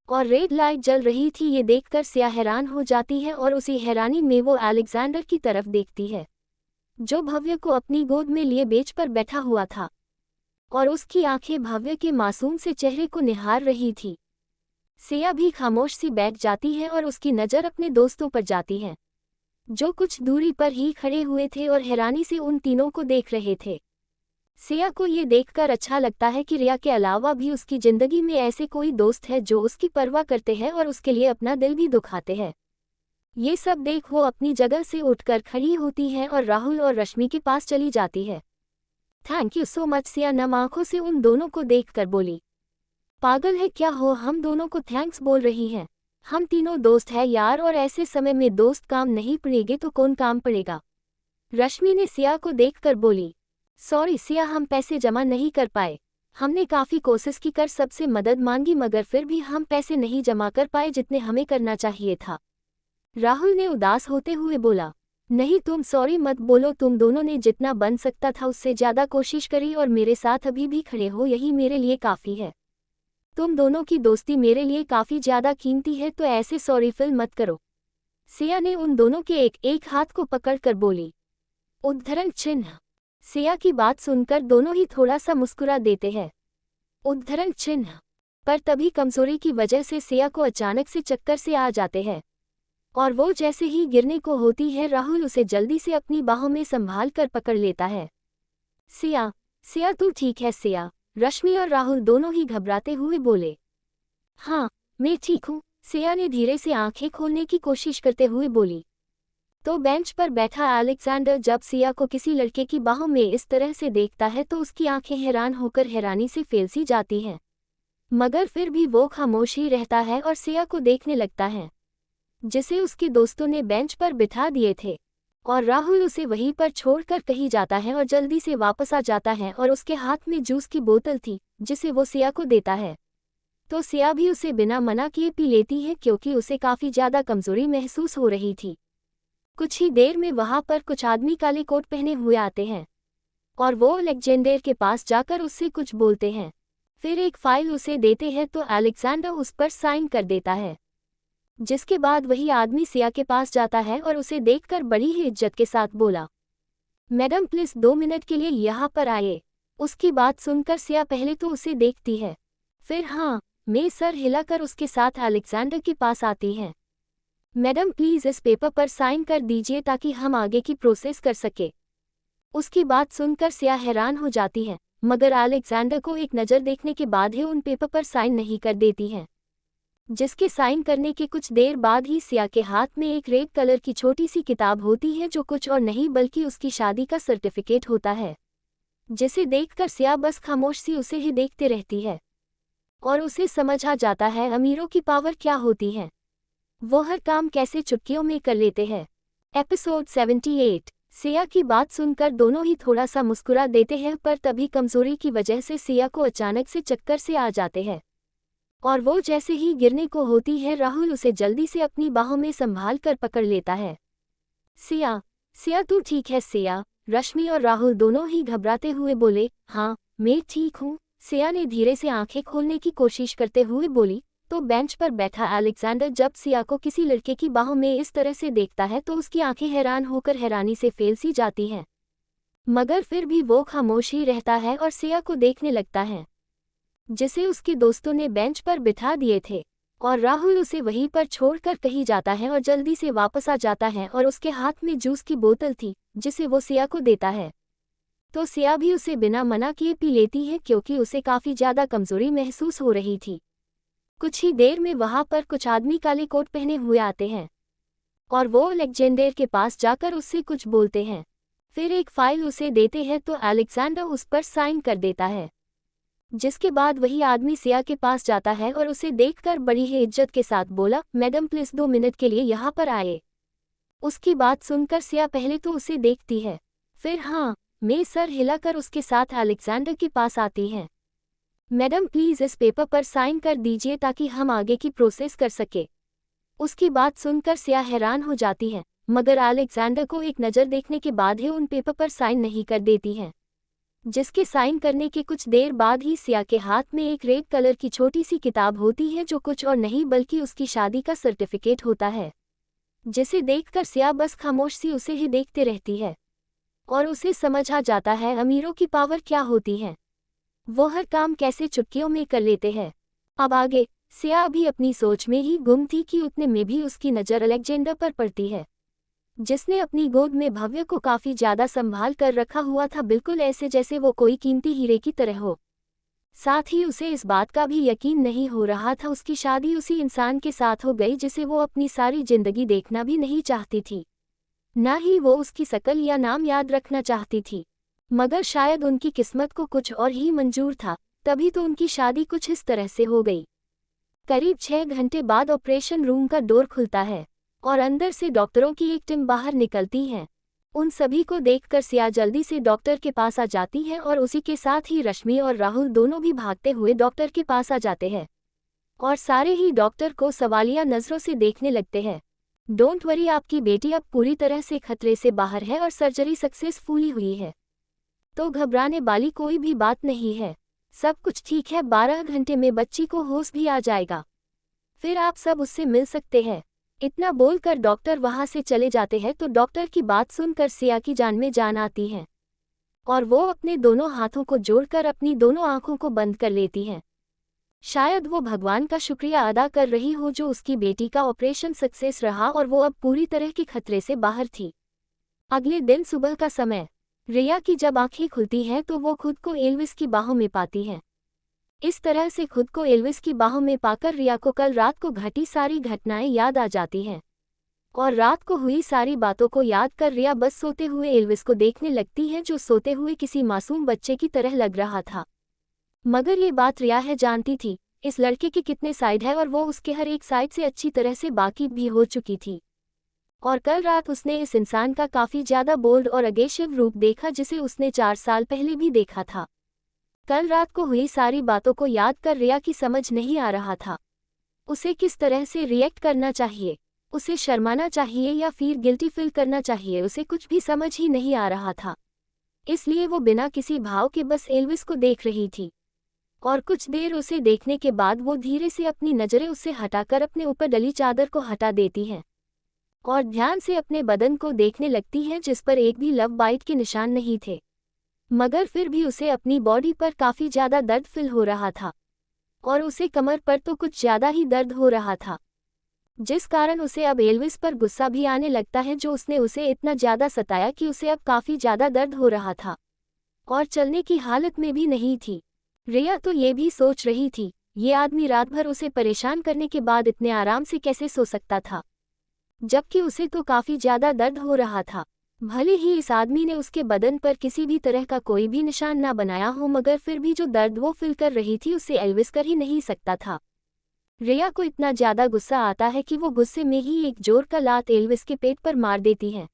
और रेड लाइट जल रही थी। ये देखकर सिया हैरान हो जाती है और उसी हैरानी में वो अलेक्जेंडर की तरफ देखती है, जो भव्य को अपनी गोद में लिए बेंच पर बैठा हुआ था और उसकी आंखें भव्य के मासूम से चेहरे को निहार रही थी। सिया भी खामोश सी बैठ जाती है और उसकी नज़र अपने दोस्तों पर जाती है, जो कुछ दूरी पर ही खड़े हुए थे और हैरानी से उन तीनों को देख रहे थे। सिया को ये देखकर अच्छा लगता है कि रिया के अलावा भी उसकी जिंदगी में ऐसे कोई दोस्त है जो उसकी परवाह करते हैं और उसके लिए अपना दिल भी दुखाते हैं। ये सब देख वो अपनी जगह से उठकर खड़ी होती है और राहुल और रश्मि के पास चली जाती है। Thank you so much, Siya नम आंखों से उन दोनों को देखकर बोली। पागल है क्या हो, हम दोनों को थैंक्स बोल रही हैं? हम तीनों दोस्त हैं यार, और ऐसे समय में दोस्त काम नहीं पड़ेगे तो कौन काम पड़ेगा? रश्मि ने सिया को देखकर बोली। सॉरी सिया, हम पैसे जमा नहीं कर पाए। हमने काफ़ी कोशिश की कर सबसे मदद मांगी मगर फिर भी हम पैसे नहीं जमा कर पाए जितने हमें करना चाहिए था। राहुल ने उदास होते हुए बोला। नहीं तुम सॉरी मत बोलो, तुम दोनों ने जितना बन सकता था उससे ज़्यादा कोशिश करी और मेरे साथ अभी भी खड़े हो, यही मेरे लिए काफ़ी है। तुम दोनों की दोस्ती मेरे लिए काफ़ी ज़्यादा कीमती है, तो ऐसे सॉरी फील मत करो। सिया ने उन दोनों के एक एक हाथ को पकड़कर बोली। उद्धरण चिन्ह। सिया की बात सुनकर दोनों ही थोड़ा सा मुस्कुरा देते हैं। उद्धरण चिन्ह। पर तभी कमजोरी की वजह से सिया को अचानक से चक्कर से आ जाते हैं और वो जैसे ही गिरने को होती है राहुल उसे जल्दी से अपनी बाहों में संभाल कर पकड़ लेता है। सिया, सिया तू ठीक है? सिया, रश्मि और राहुल दोनों ही घबराते हुए बोले। हाँ मैं ठीक हूँ, सिया ने धीरे से आंखें खोलने की कोशिश करते हुए बोली। तो बेंच पर बैठा अलेक्जेंडर जब सिया को किसी लड़के की बाहों में इस तरह से देखता है तो उसकी आंखें हैरान होकर हैरानी से फैल सी जाती हैं, मगर फिर भी वो खामोश ही रहता है और सिया को देखने लगता है जिसे उसके दोस्तों ने बेंच पर बिठा दिए थे। और राहुल उसे वहीं पर छोड़कर कहीं जाता है और जल्दी से वापस आ जाता है और उसके हाथ में जूस की बोतल थी जिसे वो सिया को देता है। तो सिया भी उसे बिना मना किए पी लेती है क्योंकि उसे काफ़ी ज़्यादा कमज़ोरी महसूस हो रही थी। कुछ ही देर में वहाँ पर कुछ आदमी काले कोट पहने हुए आते हैं और वो अलेक्जेंडर के पास जाकर उससे कुछ बोलते हैं। फिर एक फाइल उसे देते हैं तो अलेक्जेंडर उस पर साइन कर देता है, जिसके बाद वही आदमी सिया के पास जाता है और उसे देखकर बड़ी ही इज्जत के साथ बोला, मैडम प्लीज़ 2 मिनट के लिए यहाँ पर आए। उसकी बात सुनकर सिया पहले तो उसे देखती है, फिर हाँ मैं सर हिलाकर उसके साथ अलेक्जेंडर के पास आती हैं। मैडम प्लीज़ इस पेपर पर साइन कर दीजिए ताकि हम आगे की प्रोसेस कर सके। उसकी बात सुनकर सिया हैरान हो जाती है मगर अलेक्जेंडर को एक नज़र देखने के बाद ही उन पेपर पर साइन नहीं कर देती हैं, जिसके साइन करने के कुछ देर बाद ही सिया के हाथ में एक रेड कलर की छोटी सी किताब होती है जो कुछ और नहीं बल्कि उसकी शादी का सर्टिफिकेट होता है, जिसे देखकर सिया बस खामोश सी उसे ही देखते रहती है और उसे समझ आ जाता है अमीरों की पावर क्या होती है, वो हर काम कैसे चुटकियों में कर लेते हैं। एपिसोड 78। सिया की बात सुनकर दोनों ही थोड़ा सा मुस्कुरा देते हैं पर तभी कमजोरी की वजह से सिया को अचानक से चक्कर से आ जाते हैं और वो जैसे ही गिरने को होती है राहुल उसे जल्दी से अपनी बाहों में संभाल कर पकड़ लेता है। सिया, सिया तू ठीक है? सिया, रश्मि और राहुल दोनों ही घबराते हुए बोले। हाँ मैं ठीक हूँ, सिया ने धीरे से आंखें खोलने की कोशिश करते हुए बोली। तो बेंच पर बैठा अलेक्जेंडर जब सिया को किसी लड़के की बाहों में इस तरह से देखता है तो उसकी आंखें हैरान होकर हैरानी से फैल सी जाती हैं, मगर फिर भी वो खामोश ही रहता है और सिया को देखने लगता है जिसे उसके दोस्तों ने बेंच पर बिठा दिए थे और राहुल उसे वहीं पर छोड़कर कहीं जाता है और जल्दी से वापस आ जाता है और उसके हाथ में जूस की बोतल थी जिसे वो सिया को देता है। तो सिया भी उसे बिना मना किए पी लेती है क्योंकि उसे काफ़ी ज़्यादा कमज़ोरी महसूस हो रही थी। कुछ ही देर में वहाँ पर कुछ आदमी काले कोट पहने हुए आते हैं और वो अलेक्जेंडर के पास जाकर उससे कुछ बोलते हैं। फिर एक फाइल उसे देते हैं तो अलेक्जेंडर उस पर साइन कर देता है, जिसके बाद वही आदमी सिया के पास जाता है और उसे देखकर बड़ी ही इज्जत के साथ बोला, मैडम प्लीज़ 2 मिनट के लिए यहाँ पर आए। उसकी बात सुनकर सिया पहले तो उसे देखती है, फिर हाँ मैं सर हिलाकर उसके साथ अलेक्जेंडर के पास आती हैं। मैडम प्लीज़ इस पेपर पर साइन कर दीजिए ताकि हम आगे की प्रोसेस कर सके। उसकी बात सुनकर सिया हैरान हो जाती है मगर अलेक्जेंडर को एक नज़र देखने के बाद ही उन पेपर पर साइन नहीं कर देती हैं, जिसके साइन करने के कुछ देर बाद ही सिया के हाथ में एक रेड कलर की छोटी सी किताब होती है, जो कुछ और नहीं बल्कि उसकी शादी का सर्टिफिकेट होता है, जिसे देखकर सिया बस खामोश सी उसे ही देखते रहती है और उसे समझ आ जाता है अमीरों की पावर क्या होती है, वो हर काम कैसे चुटकियों में कर लेते हैं। अब आगे सिया अभी अपनी सोच में ही गुम थी कि उतने में भी उसकी नज़र अलेक्जेंडर पर पड़ती है, जिसने अपनी गोद में भव्य को काफ़ी ज़्यादा संभाल कर रखा हुआ था, बिल्कुल ऐसे जैसे वो कोई कीमती हीरे की तरह हो। साथ ही उसे इस बात का भी यकीन नहीं हो रहा था उसकी शादी उसी इंसान के साथ हो गई जिसे वो अपनी सारी जिंदगी देखना भी नहीं चाहती थी, ना ही वो उसकी शकल या नाम याद रखना चाहती थी, मगर शायद उनकी किस्मत को कुछ और ही मंजूर था, तभी तो उनकी शादी कुछ इस तरह से हो गई। करीब 6 घंटे बाद ऑपरेशन रूम का डोर खुलता है और अंदर से डॉक्टरों की एक टीम बाहर निकलती है। उन सभी को देखकर सिया जल्दी से डॉक्टर के पास आ जाती है और उसी के साथ ही रश्मि और राहुल दोनों भी भागते हुए डॉक्टर के पास आ जाते हैं और सारे ही डॉक्टर को सवालिया नज़रों से देखने लगते हैं। डोंट वरी, आपकी बेटी अब पूरी तरह से खतरे से बाहर है और सर्जरी सक्सेसफुली हुई है, तो घबराने वाली कोई भी बात नहीं है, सब कुछ ठीक है, 12 घंटे में बच्ची को होश भी आ जाएगा, फिर आप सब उससे मिल सकते हैं। इतना बोलकर डॉक्टर वहां से चले जाते हैं तो डॉक्टर की बात सुनकर सिया की जान में जान आती है और वो अपने दोनों हाथों को जोड़कर अपनी दोनों आंखों को बंद कर लेती है। शायद वो भगवान का शुक्रिया अदा कर रही हो जो उसकी बेटी का ऑपरेशन सक्सेस रहा और वो अब पूरी तरह की खतरे से बाहर थी। अगले दिन सुबह का समय, रिया की जब आंखें खुलती हैं तो वो खुद को एल्विस की बाहों में पाती है। इस तरह से खुद को एल्विस की बाहों में पाकर रिया को कल रात को घटी सारी घटनाएं याद आ जाती हैं और रात को हुई सारी बातों को याद कर रिया बस सोते हुए एल्विस को देखने लगती है, जो सोते हुए किसी मासूम बच्चे की तरह लग रहा था। मगर ये बात रिया है जानती थी इस लड़के के कितने साइड है और वो उसके हर एक साइड से अच्छी तरह से वाकिफ भी हो चुकी थी। और कल रात उसने इस इंसान का काफ़ी ज़्यादा बोल्ड और अग्रेसिव रूप देखा जिसे उसने 4 साल पहले भी देखा था। कल रात को हुई सारी बातों को याद कर रिया की समझ नहीं आ रहा था उसे किस तरह से रिएक्ट करना चाहिए, उसे शर्माना चाहिए या फिर गिल्टी फील करना चाहिए, उसे कुछ भी समझ ही नहीं आ रहा था। इसलिए वो बिना किसी भाव के बस एल्विस को देख रही थी और कुछ देर उसे देखने के बाद वो धीरे से अपनी नज़रें उससे हटाकर अपने ऊपर डली चादर को हटा देती हैं और ध्यान से अपने बदन को देखने लगती हैं जिस पर एक भी लव बाइट के निशान नहीं थे, मगर फिर भी उसे अपनी बॉडी पर काफ़ी ज़्यादा दर्द फील हो रहा था और उसे कमर पर तो कुछ ज़्यादा ही दर्द हो रहा था, जिस कारण उसे अब एल्विस पर गुस्सा भी आने लगता है जो उसने उसे इतना ज़्यादा सताया कि उसे अब काफ़ी ज़्यादा दर्द हो रहा था और चलने की हालत में भी नहीं थी। रिया तो ये भी सोच रही थी ये आदमी रात भर उसे परेशान करने के बाद इतने आराम से कैसे सो सकता था, जबकि उसे तो काफ़ी ज़्यादा दर्द हो रहा था। भले ही इस आदमी ने उसके बदन पर किसी भी तरह का कोई भी निशान ना बनाया हो, मगर फिर भी जो दर्द वो फील कर रही थी उसे एल्विस कर ही नहीं सकता था। रिया को इतना ज़्यादा गुस्सा आता है कि वो गुस्से में ही एक जोर का लात एल्विस के पेट पर मार देती है।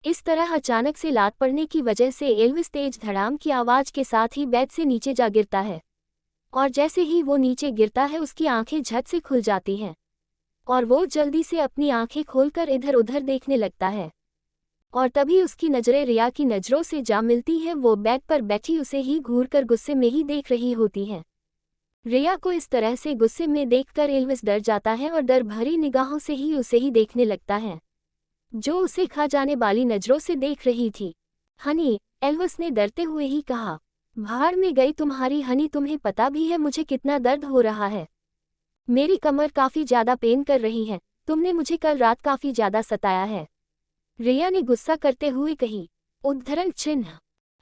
इस तरह अचानक से लात पड़ने की वजह से एल्विस तेज धड़ाम की आवाज़ के साथ ही बेड से नीचे जा गिरता है और जैसे ही वो नीचे गिरता है उसकी आंखें झट से खुल जाती हैं और वो जल्दी से अपनी आंखें खोलकर इधर उधर देखने लगता है और तभी उसकी नज़रें रिया की नज़रों से जा मिलती हैं। वो बेड पर बैठी उसे ही घूरकर गुस्से में ही देख रही होती हैं। रिया को इस तरह से गुस्से में देखकर एल्विस डर जाता है और डर भरी निगाहों से ही उसे ही देखने लगता है, जो उसे खा जाने वाली नज़रों से देख रही थी। हनी, एल्विस ने डरते हुए ही कहा, भाड़ में गई तुम्हारी हनी, तुम्हें पता भी है मुझे कितना दर्द हो रहा है, मेरी कमर काफ़ी ज़्यादा पेन कर रही है, तुमने मुझे कल रात काफ़ी ज़्यादा सताया है। रिया ने गुस्सा करते हुए कही। उद्धरण चिन्ह,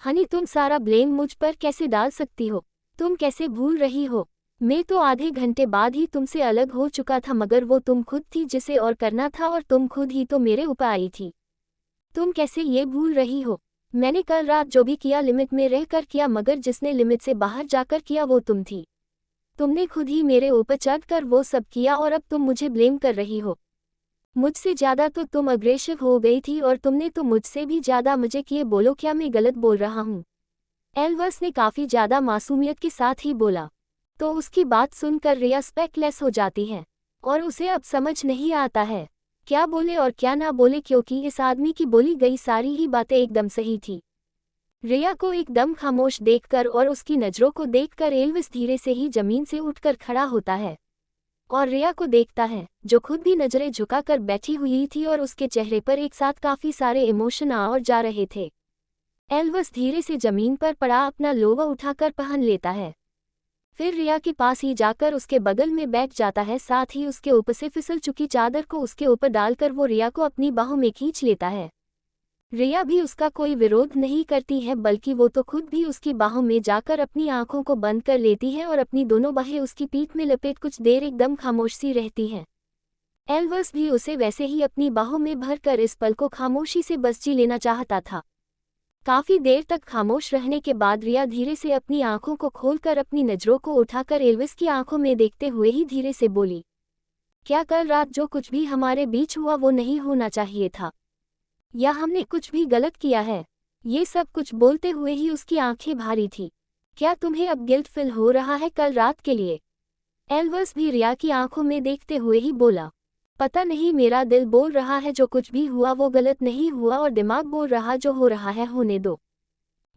हनी तुम सारा ब्लेम मुझ पर कैसे डाल सकती हो, तुम कैसे भूल रही हो, मैं तो आधे घंटे बाद ही तुमसे अलग हो चुका था, मगर वो तुम खुद थी जिसे और करना था और तुम खुद ही तो मेरे ऊपर आई थी, तुम कैसे ये भूल रही हो। मैंने कल रात जो भी किया लिमिट में रहकर किया, मगर जिसने लिमिट से बाहर जाकर किया वो तुम थी, तुमने खुद ही मेरे ऊपर चढ़कर वो सब किया और अब तुम मुझे ब्लेम कर रही हो। मुझसे ज़्यादा तो तुम अग्रेसिव हो गई थी और तुमने तो मुझसे भी ज़्यादा मुझे किए, बोलो क्या मैं गलत बोल रहा हूँ। एल्विस ने काफ़ी ज़्यादा मासूमियत के साथ ही बोला। तो उसकी बात सुनकर रिया स्पेक्टलेस हो जाती है और उसे अब समझ नहीं आता है क्या बोले और क्या ना बोले, क्योंकि इस आदमी की बोली गई सारी ही बातें एकदम सही थी। रिया को एकदम खामोश देखकर और उसकी नज़रों को देखकर एल्विस धीरे से ही जमीन से उठकर खड़ा होता है और रिया को देखता है, जो खुद भी नज़रें झुकाकर बैठी हुई थी और उसके चेहरे पर एक साथ काफ़ी सारे इमोशन आ और जा रहे थे। एल्विस धीरे से जमीन पर पड़ा अपना लोवर उठाकर पहन लेता है, फिर रिया के पास ही जाकर उसके बगल में बैठ जाता है, साथ ही उसके ऊपर से फिसल चुकी चादर को उसके ऊपर डालकर वो रिया को अपनी बाहों में खींच लेता है। रिया भी उसका कोई विरोध नहीं करती है, बल्कि वो तो खुद भी उसकी बाहों में जाकर अपनी आंखों को बंद कर लेती है और अपनी दोनों बाहें उसकी पीठ में लपेट कुछ देर एकदम खामोश सी रहती हैं। एल्विस भी उसे वैसे ही अपनी बाहों में भरकर इस पल को खामोशी से बस जी लेना चाहता था। काफी देर तक खामोश रहने के बाद रिया धीरे से अपनी आंखों को खोलकर अपनी नजरों को उठाकर एल्विस की आंखों में देखते हुए ही धीरे से बोली, क्या कल रात जो कुछ भी हमारे बीच हुआ वो नहीं होना चाहिए था, या हमने कुछ भी गलत किया है? ये सब कुछ बोलते हुए ही उसकी आंखें भारी थी। क्या तुम्हें अब गिल्ट फील हो रहा है कल रात के लिए? एल्विस भी रिया की आंखों में देखते हुए ही बोला, पता नहीं, मेरा दिल बोल रहा है जो कुछ भी हुआ वो गलत नहीं हुआ और दिमाग बोल रहा जो हो रहा है होने दो।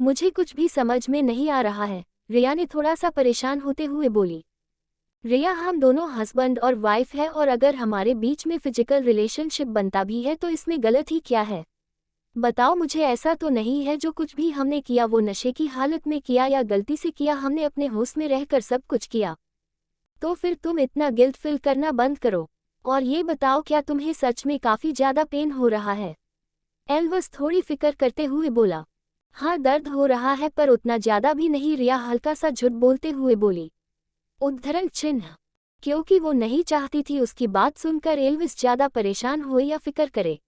मुझे कुछ भी समझ में नहीं आ रहा है, रिया ने थोड़ा सा परेशान होते हुए बोली। रिया, हम दोनों हस्बैंड और वाइफ है और अगर हमारे बीच में फिजिकल रिलेशनशिप बनता भी है तो इसमें गलत ही क्या है? बताओ मुझे, ऐसा तो नहीं है जो कुछ भी हमने किया वो नशे की हालत में किया या गलती से किया, हमने अपने होश में रहकर सब कुछ किया। तो फिर तुम इतना गिल्ट फील करना बंद करो और ये बताओ, क्या तुम्हें सच में काफ़ी ज़्यादा पेन हो रहा है? एल्विस थोड़ी फिक्र करते हुए बोला, हाँ दर्द हो रहा है पर उतना ज़्यादा भी नहीं, रिया हल्का सा झूठ बोलते हुए बोली। उद्धरण चिन्ह, क्योंकि वो नहीं चाहती थी उसकी बात सुनकर एल्विस ज़्यादा परेशान हो या फिक्र करे,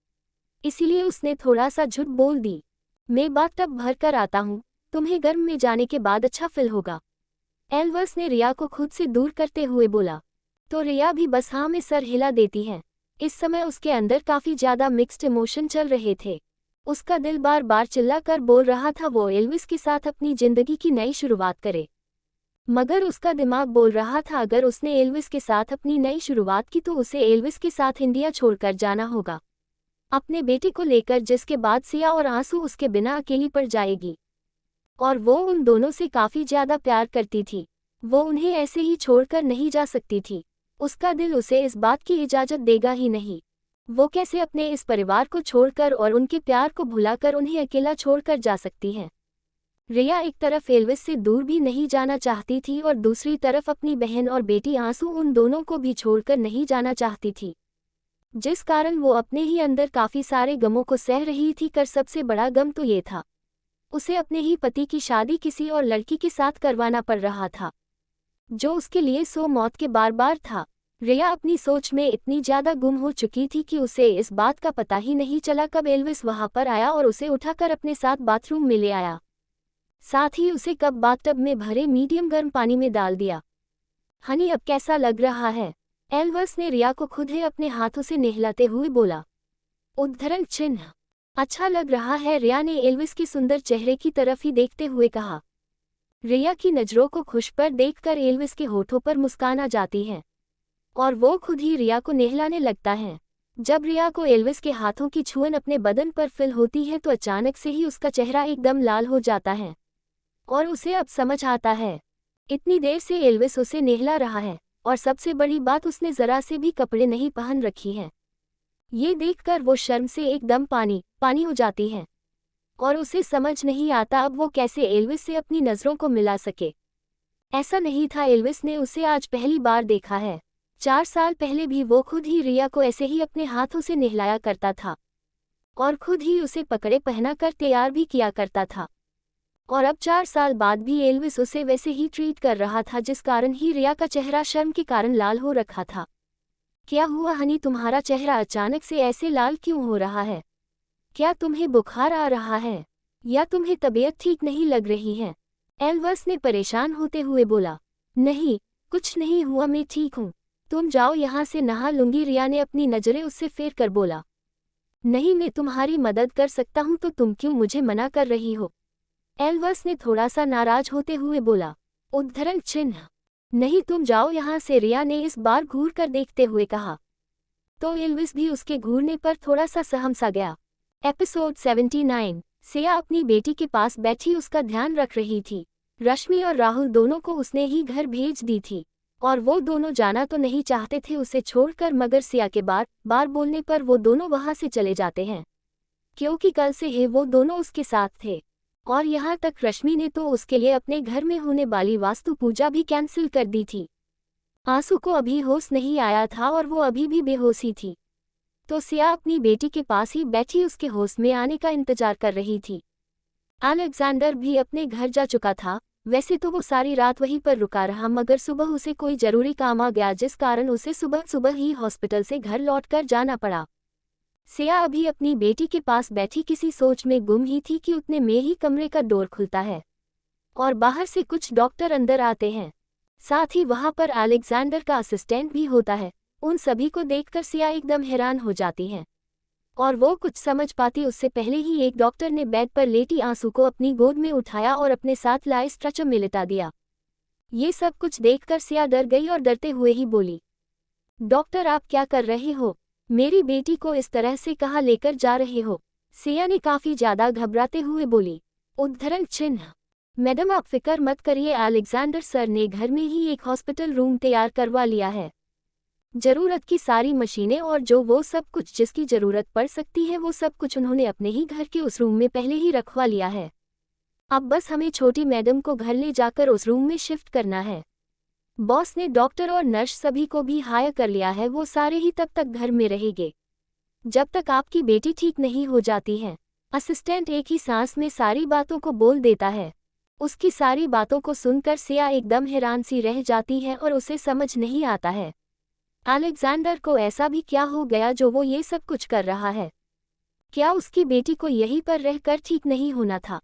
इसीलिए उसने थोड़ा सा झूठ बोल दी। मैं बाथटब भर कर आता हूँ, तुम्हें गर्म में जाने के बाद अच्छा फील होगा। एल्विस ने रिया को खुद से दूर करते हुए बोला। तो रिया भी बस हाँ में सर हिला देती है। इस समय उसके अंदर काफ़ी ज़्यादा मिक्स्ड इमोशन चल रहे थे। उसका दिल बार बार चिल्ला कर बोल रहा था वो एल्विस के साथ अपनी ज़िंदगी की नई शुरुआत करे, मगर उसका दिमाग बोल रहा था अगर उसने एल्विस के साथ अपनी नई शुरुआत की तो उसे एल्विस के साथ इंडिया छोड़कर जाना होगा, अपने बेटे को लेकर, जिसके बाद सिया और आंसू उसके बिना अकेली पड़ जाएगी। और वो उन दोनों से काफ़ी ज़्यादा प्यार करती थी, वो उन्हें ऐसे ही छोड़कर नहीं जा सकती थी। उसका दिल उसे इस बात की इजाज़त देगा ही नहीं। वो कैसे अपने इस परिवार को छोड़कर और उनके प्यार को भुलाकर उन्हें अकेला छोड़कर जा सकती है? रिया एक तरफ एल्विस से दूर भी नहीं जाना चाहती थी और दूसरी तरफ अपनी बहन और बेटी आंसू उन दोनों को भी छोड़कर नहीं जाना चाहती थी, जिस कारण वो अपने ही अंदर काफ़ी सारे गमों को सह रही थी। कर सबसे बड़ा गम तो ये था, उसे अपने ही पति की शादी किसी और लड़की के साथ करवाना पड़ रहा था, जो उसके लिए सो मौत के बार बार था। रिया अपनी सोच में इतनी ज़्यादा गुम हो चुकी थी कि उसे इस बात का पता ही नहीं चला कब एल्विस वहां पर आया और उसे उठाकर अपने साथ बाथरूम में ले आया, साथ ही उसे कब बाथटब में भरे मीडियम गर्म पानी में डाल दिया। हनी, अब कैसा लग रहा है? एल्विस ने रिया को खुद ही अपने हाथों से नहलाते हुए बोला। उद्धरण चिन्ह, अच्छा लग रहा है, रिया ने एल्विस के सुंदर चेहरे की तरफ ही देखते हुए कहा। रिया की नज़रों को खुश पर देखकर एल्विस के होठों पर मुस्कान आ जाती है और वो खुद ही रिया को नहलाने लगता है। जब रिया को एल्विस के हाथों की छुअन अपने बदन पर फील होती है तो अचानक से ही उसका चेहरा एकदम लाल हो जाता है और उसे अब समझ आता है, इतनी देर से एल्विस उसे नहला रहा है और सबसे बड़ी बात, उसने ज़रा से भी कपड़े नहीं पहन रखी हैं। ये देखकर वो शर्म से एकदम पानी पानी हो जाती है और उसे समझ नहीं आता अब वो कैसे एल्विस से अपनी नज़रों को मिला सके। ऐसा नहीं था, एल्विस ने उसे आज पहली बार देखा है। 4 साल पहले भी वो खुद ही रिया को ऐसे ही अपने हाथों से नहलाया करता था और खुद ही उसे पकड़े पहना कर तैयार भी किया करता था, और अब 4 साल बाद भी एल्विस उसे वैसे ही ट्रीट कर रहा था, जिस कारण ही रिया का चेहरा शर्म के कारण लाल हो रखा था। क्या हुआ हनी, तुम्हारा चेहरा अचानक से ऐसे लाल क्यों हो रहा है? क्या तुम्हें बुखार आ रहा है या तुम्हें तबीयत ठीक नहीं लग रही है? एल्विस ने परेशान होते हुए बोला। नहीं, कुछ नहीं हुआ, मैं ठीक हूँ, तुम जाओ यहाँ से, नहा लूंगी, रिया ने अपनी नज़रें उससे फेर कर बोला। नहीं, मैं तुम्हारी मदद कर सकता हूँ, तो तुम क्यों मुझे मना कर रही हो? एल्विस ने थोड़ा सा नाराज होते हुए बोला। उद्धरण चिन्ह, नहीं, तुम जाओ यहाँ से, रिया ने इस बार घूर कर देखते हुए कहा। तो एल्विस भी उसके घूरने पर थोड़ा सा सहम सा गया। एपिसोड 79। सिया अपनी बेटी के पास बैठी उसका ध्यान रख रही थी। रश्मि और राहुल दोनों को उसने ही घर भेज दी थी और वो दोनों जाना तो नहीं चाहते थे उसे छोड़कर, मगर सिया के बार बार बोलने पर वो दोनों वहां से चले जाते हैं, क्योंकि कल से ही वो दोनों उसके साथ थे। और यहाँ तक रश्मि ने तो उसके लिए अपने घर में होने वाली वास्तु पूजा भी कैंसिल कर दी थी। आंसू को अभी होश नहीं आया था और वो अभी भी बेहोशी थी, तो सिया अपनी बेटी के पास ही बैठी उसके होश में आने का इंतजार कर रही थी। अलेक्जेंडर भी अपने घर जा चुका था। वैसे तो वो सारी रात वहीं पर रुका रहा, मगर सुबह उसे कोई जरूरी काम आ गया जिस कारण उसे सुबह सुबह ही हॉस्पिटल से घर लौटकर जाना पड़ा। सिया अभी अपनी बेटी के पास बैठी किसी सोच में गुम ही थी कि उतने में ही कमरे का डोर खुलता है और बाहर से कुछ डॉक्टर अंदर आते हैं। साथ ही वहां पर अलेक्जेंडर का असिस्टेंट भी होता है। उन सभी को देखकर सिया एकदम हैरान हो जाती है और वो कुछ समझ पाती उससे पहले ही एक डॉक्टर ने बेड पर लेटी आंसू को अपनी गोद में उठाया और अपने साथ लाए स्ट्रेचर में लिटा दिया। ये सब कुछ देखकर सिया डर गई और डरते हुए ही बोली, डॉक्टर आप क्या कर रहे हो? मेरी बेटी को इस तरह से कहाँ लेकर जा रहे हो? सिया ने काफी ज्यादा घबराते हुए बोली। उद्धरण चिन्ह। मैडम आप फिक्र मत करिए, अलेक्जेंडर सर ने घर में ही एक हॉस्पिटल रूम तैयार करवा लिया है। जरूरत की सारी मशीनें और जो वो सब कुछ जिसकी जरूरत पड़ सकती है वो सब कुछ उन्होंने अपने ही घर के उस रूम में पहले ही रखवा लिया है। अब बस हमें छोटी मैडम को घर ले जाकर उस रूम में शिफ्ट करना है। बॉस ने डॉक्टर और नर्स सभी को भी हायर कर लिया है, वो सारे ही तब तक घर में रहेंगे जब तक आपकी बेटी ठीक नहीं हो जाती है। असिस्टेंट एक ही सांस में सारी बातों को बोल देता है। उसकी सारी बातों को सुनकर सिया एकदम हैरान सी रह जाती है और उसे समझ नहीं आता है अलेक्जेंडर को ऐसा भी क्या हो गया जो वो ये सब कुछ कर रहा है। क्या उसकी बेटी को यहीं पर रहकर ठीक नहीं होना था?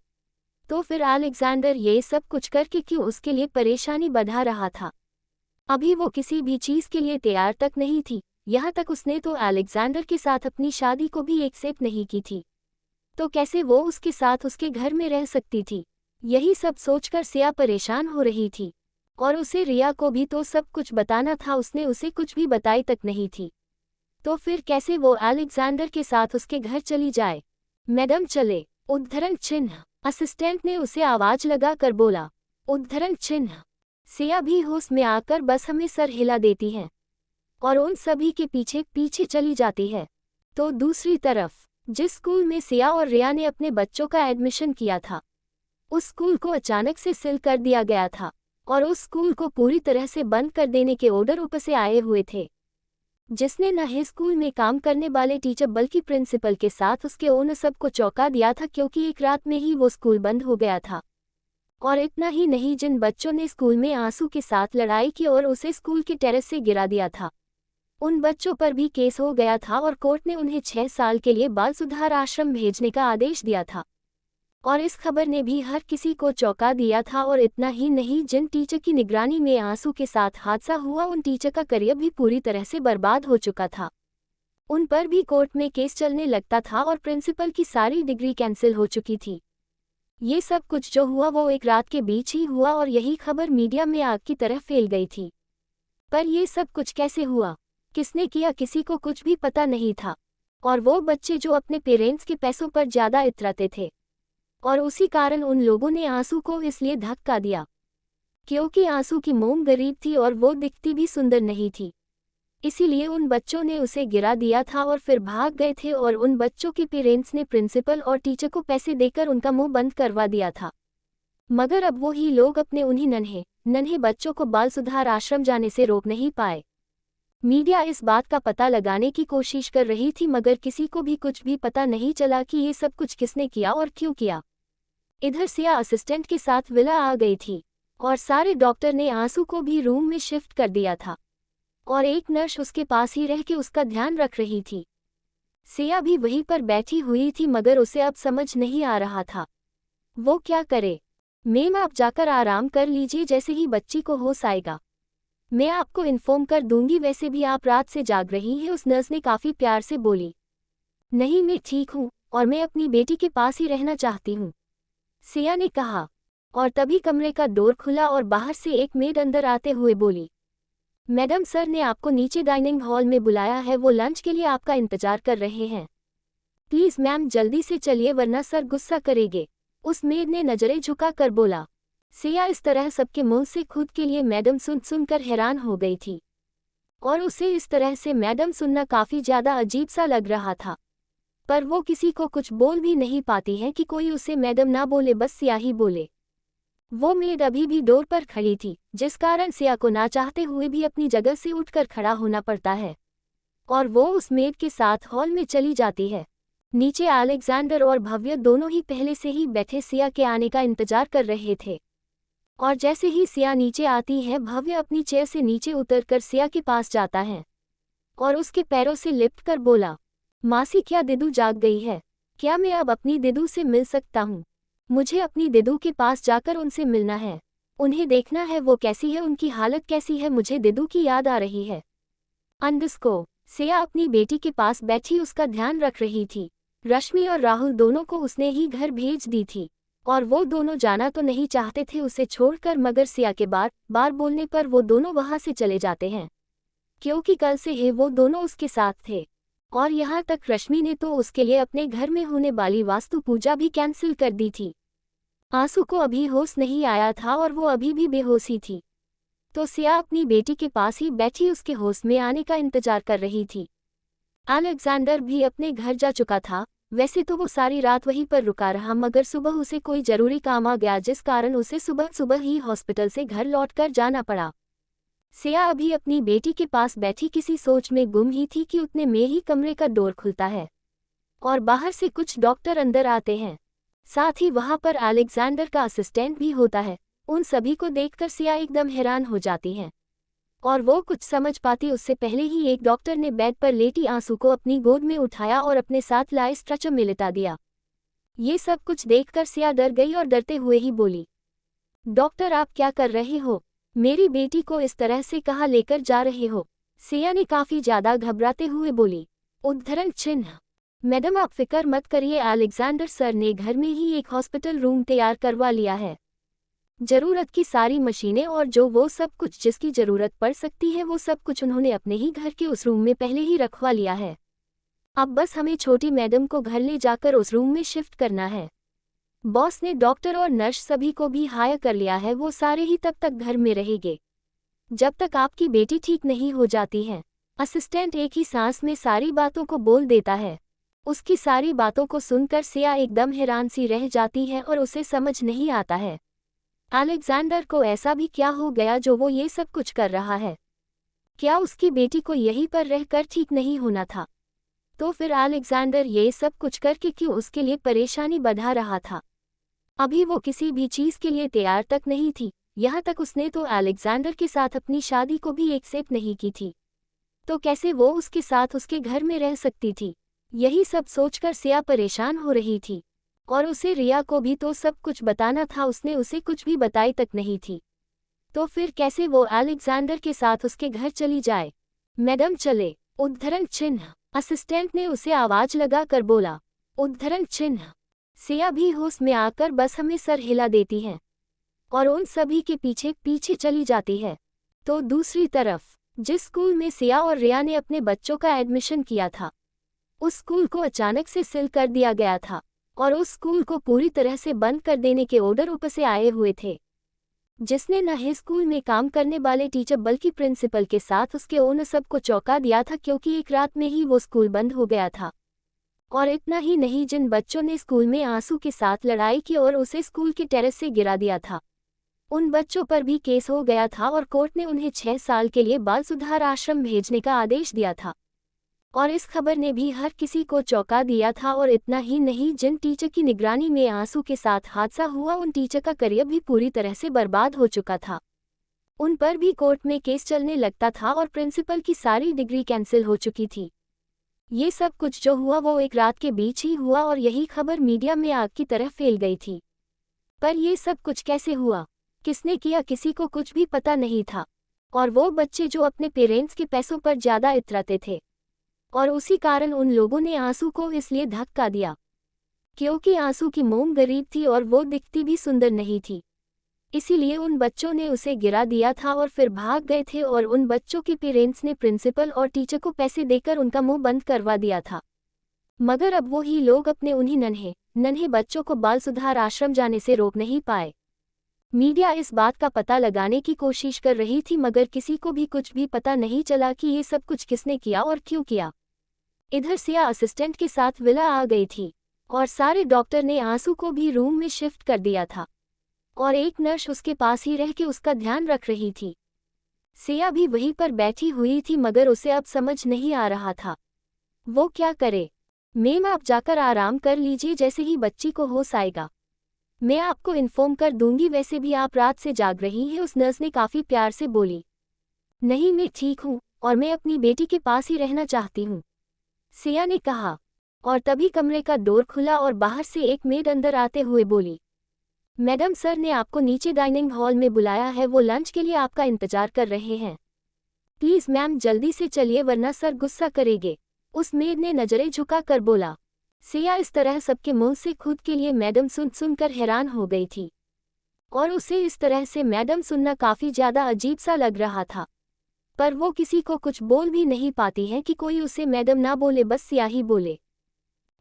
तो फिर अलेक्जेंडर ये सब कुछ करके क्यों उसके लिए परेशानी बढ़ा रहा था? अभी वो किसी भी चीज के लिए तैयार तक नहीं थी। यहाँ तक उसने तो अलेक्जेंडर के साथ अपनी शादी को भी एक्सेप्ट नहीं की थी, तो कैसे वो उसके साथ उसके घर में रह सकती थी? यही सब सोचकर सिया परेशान हो रही थी और उसे रिया को भी तो सब कुछ बताना था, उसने उसे कुछ भी बताई तक नहीं थी। तो फिर कैसे वो अलेक्जेंडर के साथ उसके घर चली जाए? मैडम चले। उद्धरण चिन्ह। असिस्टेंट ने उसे आवाज लगाकर बोला। उद्धरण चिन्ह। सिया भी होश में आकर बस हमें सर हिला देती है और उन सभी के पीछे पीछे चली जाती है। तो दूसरी तरफ जिस स्कूल में सिया और रिया ने अपने बच्चों का एडमिशन किया था, उस स्कूल को अचानक से सील कर दिया गया था और उस स्कूल को पूरी तरह से बंद कर देने के ऑर्डर ऊपर से आए हुए थे, जिसने न ही स्कूल में काम करने वाले टीचर बल्कि प्रिंसिपल के साथ उसके ओनर सबको चौंका दिया था, क्योंकि एक रात में ही वो स्कूल बंद हो गया था। और इतना ही नहीं, जिन बच्चों ने स्कूल में आंसू के साथ लड़ाई की और उसे स्कूल के टेरेस से गिरा दिया था, उन बच्चों पर भी केस हो गया था और कोर्ट ने उन्हें 6 साल के लिए बाल सुधार आश्रम भेजने का आदेश दिया था। और इस खबर ने भी हर किसी को चौंका दिया था। और इतना ही नहीं, जिन टीचर की निगरानी में आंसू के साथ हादसा हुआ उन टीचर का करियर भी पूरी तरह से बर्बाद हो चुका था। उन पर भी कोर्ट में केस चलने लगता था और प्रिंसिपल की सारी डिग्री कैंसिल हो चुकी थी। ये सब कुछ जो हुआ वो एक रात के बीच ही हुआ और यही खबर मीडिया में आग की तरह फैल गई थी। पर ये सब कुछ कैसे हुआ, किसने किया, किसी को कुछ भी पता नहीं था। और वो बच्चे जो अपने पेरेंट्स के पैसों पर ज्यादा इतराते थे, और उसी कारण उन लोगों ने आंसू को इसलिए धक्का दिया क्योंकि आंसू की मोम गरीब थी और वो दिखती भी सुंदर नहीं थी, इसीलिए उन बच्चों ने उसे गिरा दिया था और फिर भाग गए थे। और उन बच्चों के पेरेंट्स ने प्रिंसिपल और टीचर को पैसे देकर उनका मुंह बंद करवा दिया था। मगर अब वो ही लोग अपने उन्हीं नन्हे नन्हे बच्चों को बाल सुधार आश्रम जाने से रोक नहीं पाए। मीडिया इस बात का पता लगाने की कोशिश कर रही थी, मगर किसी को भी कुछ भी पता नहीं चला कि ये सब कुछ किसने किया और क्यों किया। इधर सिया असिस्टेंट के साथ विला आ गई थी और सारे डॉक्टर ने आंसू को भी रूम में शिफ्ट कर दिया था और एक नर्स उसके पास ही रह के उसका ध्यान रख रही थी। सिया भी वहीं पर बैठी हुई थी, मगर उसे अब समझ नहीं आ रहा था वो क्या करे। मैम आप जाकर आराम कर लीजिए, जैसे ही बच्ची को होश आएगा मैं आपको इन्फॉर्म कर दूंगी। वैसे भी आप रात से जाग रही हैं, उस नर्स ने काफी प्यार से बोली। नहीं मैं ठीक हूँ और मैं अपनी बेटी के पास ही रहना चाहती हूँ, सिया ने कहा। और तभी कमरे का डोर खुला और बाहर से एक मेड अंदर आते हुए बोली, मैडम सर ने आपको नीचे डाइनिंग हॉल में बुलाया है, वो लंच के लिए आपका इंतजार कर रहे हैं। प्लीज मैम जल्दी से चलिए वरना सर गुस्सा करेंगे, उस मेड ने नजरें झुका कर बोला। सिया इस तरह सबके मुंह से खुद के लिए मैडम सुनकर हैरान हो गई थी, और उसे इस तरह से मैडम सुनना काफी ज्यादा अजीब सा लग रहा था। पर वो किसी को कुछ बोल भी नहीं पाती है कि कोई उसे मैडम ना बोले, बस सिया ही बोले। वो मेड अभी भी डोर पर खड़ी थी, जिस कारण सिया को ना चाहते हुए भी अपनी जगह से उठकर खड़ा होना पड़ता है, और वो उस मेड के साथ हॉल में चली जाती है। नीचे अलेक्जेंडर और भव्य दोनों ही पहले से ही बैठे सिया के आने का इंतजार कर रहे थे, और जैसे ही सिया नीचे आती है, भव्य अपनी चेयर से नीचे उतरकर सिया के पास जाता है और उसके पैरों से लिपट कर बोला, मासी क्या दिदू जाग गई है? क्या मैं अब अपनी दिदू से मिल सकता हूँ? मुझे अपनी दिदू के पास जाकर उनसे मिलना है, उन्हें देखना है वो कैसी है, उनकी हालत कैसी है, मुझे दिदू की याद आ रही है। अंडस्को सिया अपनी बेटी के पास बैठी उसका ध्यान रख रही थी। रश्मि और राहुल दोनों को उसने ही घर भेज दी थी, और वो दोनों जाना तो नहीं चाहते थे उसे छोड़कर, मगर सिया के बार बार बोलने पर वो दोनों वहां से चले जाते हैं, क्योंकि कल से ही वो दोनों उसके साथ थे। और यहाँ तक रश्मि ने तो उसके लिए अपने घर में होने वाली वास्तु पूजा भी कैंसिल कर दी थी। आंसू को अभी होश नहीं आया था और वो अभी भी बेहोशी थी, तो सिया अपनी बेटी के पास ही बैठी उसके होश में आने का इंतजार कर रही थी। अलेक्जेंडर भी अपने घर जा चुका था। वैसे तो वो सारी रात वहीं पर रुका रहा, मगर सुबह उसे कोई जरूरी काम आ गया, जिस कारण उसे सुबह सुबह ही हॉस्पिटल से घर लौटकर जाना पड़ा। सिया अभी अपनी बेटी के पास बैठी किसी सोच में गुम ही थी कि उतने में ही कमरे का डोर खुलता है और बाहर से कुछ डॉक्टर अंदर आते हैं। साथ ही वहां पर अलेक्जेंडर का असिस्टेंट भी होता है। उन सभी को देखकर सिया एकदम हैरान हो जाती है, और वो कुछ समझ पाती उससे पहले ही एक डॉक्टर ने बेड पर लेटी आंसू को अपनी गोद में उठाया और अपने साथ लाए स्ट्रेचर में लिटा दिया। ये सब कुछ देखकर सिया डर गई और डरते हुए ही बोली, डॉक्टर आप क्या कर रहे हो? मेरी बेटी को इस तरह से कहाँ लेकर जा रहे हो? सिया ने काफी ज्यादा घबराते हुए बोली। उद्धरण चिन्ह मैडम आप फिक्र मत करिए, अलेक्जेंडर सर ने घर में ही एक हॉस्पिटल रूम तैयार करवा लिया है। जरूरत की सारी मशीनें और जो वो सब कुछ जिसकी जरूरत पड़ सकती है वो सब कुछ उन्होंने अपने ही घर के उस रूम में पहले ही रखवा लिया है। अब बस हमें छोटी मैडम को घर ले जाकर उस रूम में शिफ्ट करना है। बॉस ने डॉक्टर और नर्स सभी को भी हायर कर लिया है, वो सारे ही तब तक घर में रहेंगे जब तक आपकी बेटी ठीक नहीं हो जाती है। असिस्टेंट एक ही सांस में सारी बातों को बोल देता है। उसकी सारी बातों को सुनकर सिया एकदम हैरान सी रह जाती है और उसे समझ नहीं आता है अलेक्जेंडर को ऐसा भी क्या हो गया जो वो ये सब कुछ कर रहा है। क्या उसकी बेटी को यहीं पर रहकर ठीक नहीं होना था? तो फिर अलेक्जेंडर ये सब कुछ करके क्यों उसके लिए परेशानी बढ़ा रहा था? अभी वो किसी भी चीज के लिए तैयार तक नहीं थी, यहाँ तक उसने तो अलेक्जेंडर के साथ अपनी शादी को भी एक्सेप्ट नहीं की थी, तो कैसे वो उसके साथ उसके घर में रह सकती थी? यही सब सोचकर सिया परेशान हो रही थी, और उसे रिया को भी तो सब कुछ बताना था, उसने उसे कुछ भी बताई तक नहीं थी, तो फिर कैसे वो अलेक्जेंडर के साथ उसके घर चली जाए? मैडम चले। उद्धरण चिन्ह असिस्टेंट ने उसे आवाज लगाकर बोला। उद्धरण चिन्ह सिया भी होश में आकर बस हमें सर हिला देती है और उन सभी के पीछे पीछे चली जाती है। तो दूसरी तरफ जिस स्कूल में सिया और रिया ने अपने बच्चों का एडमिशन किया था, उस स्कूल को अचानक से सील कर दिया गया था और उस स्कूल को पूरी तरह से बंद कर देने के ऑर्डर ऊपर से आए हुए थे, जिसने न ही स्कूल में काम करने वाले टीचर बल्कि प्रिंसिपल के साथ उसके ओनर सबको चौंका दिया था, क्योंकि एक रात में ही वो स्कूल बंद हो गया था। और इतना ही नहीं, जिन बच्चों ने स्कूल में आंसू के साथ लड़ाई की और उसे स्कूल के टेरेस से गिरा दिया था, उन बच्चों पर भी केस हो गया था और कोर्ट ने उन्हें 6 साल के लिए बाल सुधार आश्रम भेजने का आदेश दिया था। और इस खबर ने भी हर किसी को चौंका दिया था। और इतना ही नहीं, जिन टीचर की निगरानी में आंसू के साथ हादसा हुआ, उन टीचर का करियर भी पूरी तरह से बर्बाद हो चुका था। उन पर भी कोर्ट में केस चलने लगता था और प्रिंसिपल की सारी डिग्री कैंसिल हो चुकी थी। ये सब कुछ जो हुआ वो एक रात के बीच ही हुआ और यही खबर मीडिया में आग की तरह फैल गई थी। पर ये सब कुछ कैसे हुआ, किसने किया, किसी को कुछ भी पता नहीं था। और वो बच्चे जो अपने पेरेंट्स के पैसों पर ज्यादा इतराते थे, और उसी कारण उन लोगों ने आंसू को इसलिए धक्का दिया क्योंकि आंसू की मोम गरीब थी और वो दिखती भी सुंदर नहीं थी। इसीलिए उन बच्चों ने उसे गिरा दिया था और फिर भाग गए थे और उन बच्चों के पेरेंट्स ने प्रिंसिपल और टीचर को पैसे देकर उनका मुंह बंद करवा दिया था। मगर अब वो ही लोग अपने उन्हीं नन्हे नन्हे बच्चों को बाल सुधार आश्रम जाने से रोक नहीं पाए। मीडिया इस बात का पता लगाने की कोशिश कर रही थी मगर किसी को भी कुछ भी पता नहीं चला कि ये सब कुछ किसने किया और क्यों किया। इधर सिया असिस्टेंट के साथ विला आ गई थी और सारे डॉक्टर ने आंसू को भी रूम में शिफ्ट कर दिया था और एक नर्स उसके पास ही रह के उसका ध्यान रख रही थी। सिया भी वहीं पर बैठी हुई थी मगर उसे अब समझ नहीं आ रहा था वो क्या करे। मैम आप जाकर आराम कर लीजिए, जैसे ही बच्ची को होश आएगा मैं आपको इन्फॉर्म कर दूंगी। वैसे भी आप रात से जाग रही हैं, उस नर्स ने काफ़ी प्यार से बोली। नहीं मैं ठीक हूँ और मैं अपनी बेटी के पास ही रहना चाहती हूँ, सिया ने कहा। और तभी कमरे का डोर खुला और बाहर से एक मेड अंदर आते हुए बोली, मैडम सर ने आपको नीचे डाइनिंग हॉल में बुलाया है, वो लंच के लिए आपका इंतजार कर रहे हैं। प्लीज़ मैम जल्दी से चलिए वरना सर गुस्सा करेंगे, उस मेड ने नजरें झुका कर बोला। सिया इस तरह सबके मुंह से खुद के लिए मैडम सुनकर हैरान हो गई थी और उसे इस तरह से मैडम सुनना काफ़ी ज़्यादा अजीब सा लग रहा था। पर वो किसी को कुछ बोल भी नहीं पाती है कि कोई उसे मैडम ना बोले, बस सिया ही बोले।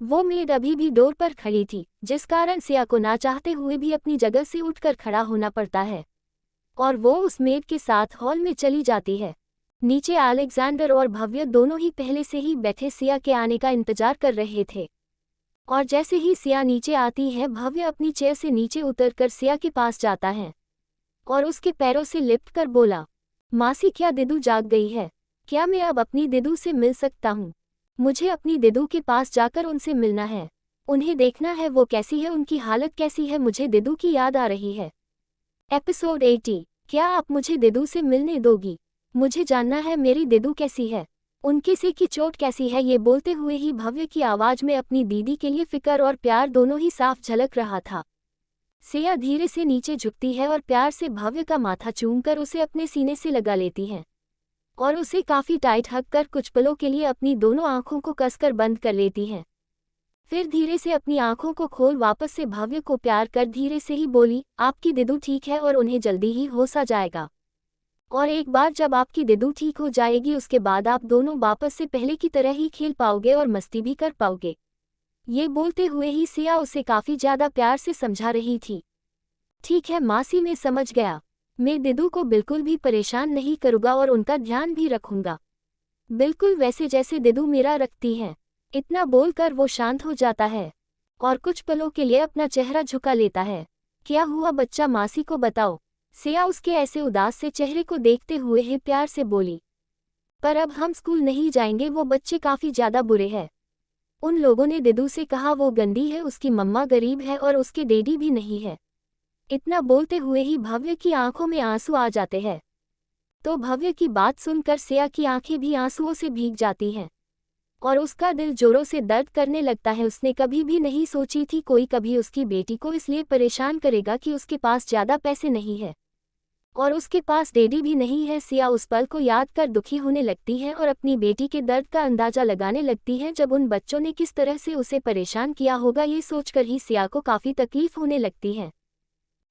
वो मेड अभी भी डोर पर खड़ी थी जिस कारण सिया को ना चाहते हुए भी अपनी जगह से उठकर खड़ा होना पड़ता है और वो उस मेड के साथ हॉल में चली जाती है। नीचे अलेक्जेंडर और भव्य दोनों ही पहले से ही बैठे सिया के आने का इंतजार कर रहे थे और जैसे ही सिया नीचे आती है भव्य अपनी चेयर से नीचे उतरकर सिया के पास जाता है और उसके पैरों से लिपट कर बोला, मासी क्या दिदू जाग गई है? क्या मैं अब अपनी दिदू से मिल सकता हूँ? मुझे अपनी दिदू के पास जाकर उनसे मिलना है, उन्हें देखना है वो कैसी है, उनकी हालत कैसी है, मुझे दिदू की याद आ रही है। एपिसोड 80। क्या आप मुझे दिदू से मिलने दोगी? मुझे जानना है मेरी दिदू कैसी है, उनके सिर की चोट कैसी है। ये बोलते हुए ही भव्य की आवाज में अपनी दीदी के लिए फिक्र और प्यार दोनों ही साफ झलक रहा था। सिया धीरे से नीचे झुकती है और प्यार से भव्य का माथा चूमकर उसे अपने सीने से लगा लेती है और उसे काफी टाइट हक कर कुछ पलों के लिए अपनी दोनों आंखों को कसकर बंद कर लेती है। फिर धीरे से अपनी आंखों को खोल वापस से भव्य को प्यार कर धीरे से ही बोली, आपकी दिदू ठीक है और उन्हें जल्दी ही होश आ जाएगा और एक बार जब आपकी दिदू ठीक हो जाएगी उसके बाद आप दोनों वापस से पहले की तरह ही खेल पाओगे और मस्ती भी कर पाओगे। ये बोलते हुए ही सिया उसे काफी ज्यादा प्यार से समझा रही थी। ठीक है मासी मैं समझ गया, मैं दिदू को बिल्कुल भी परेशान नहीं करूँगा और उनका ध्यान भी रखूंगा, बिल्कुल वैसे जैसे दिदू मेरा रखती हैं। इतना बोलकर वो शांत हो जाता है और कुछ पलों के लिए अपना चेहरा झुका लेता है। क्या हुआ बच्चा, मासी को बताओ, सिया उसके ऐसे उदास से चेहरे को देखते हुए ही प्यार से बोली। पर अब हम स्कूल नहीं जाएंगे, वो बच्चे काफ़ी ज़्यादा बुरे हैं। उन लोगों ने दिदू से कहा वो गंदी है, उसकी मम्मा गरीब है और उसके डैडी भी नहीं है। इतना बोलते हुए ही भव्य की आंखों में आंसू आ जाते हैं। तो भव्य की बात सुनकर सिया की आंखें भी आंसुओं से भीग जाती हैं और उसका दिल जोरों से दर्द करने लगता है। उसने कभी भी नहीं सोची थी कोई कभी उसकी बेटी को इसलिए परेशान करेगा कि उसके पास ज़्यादा पैसे नहीं है और उसके पास डैडी भी नहीं है। सिया उस पल को याद कर दुखी होने लगती है और अपनी बेटी के दर्द का अंदाजा लगाने लगती है। जब उन बच्चों ने किस तरह से उसे परेशान किया होगा ये सोचकर ही सिया को काफ़ी तकलीफ होने लगती है।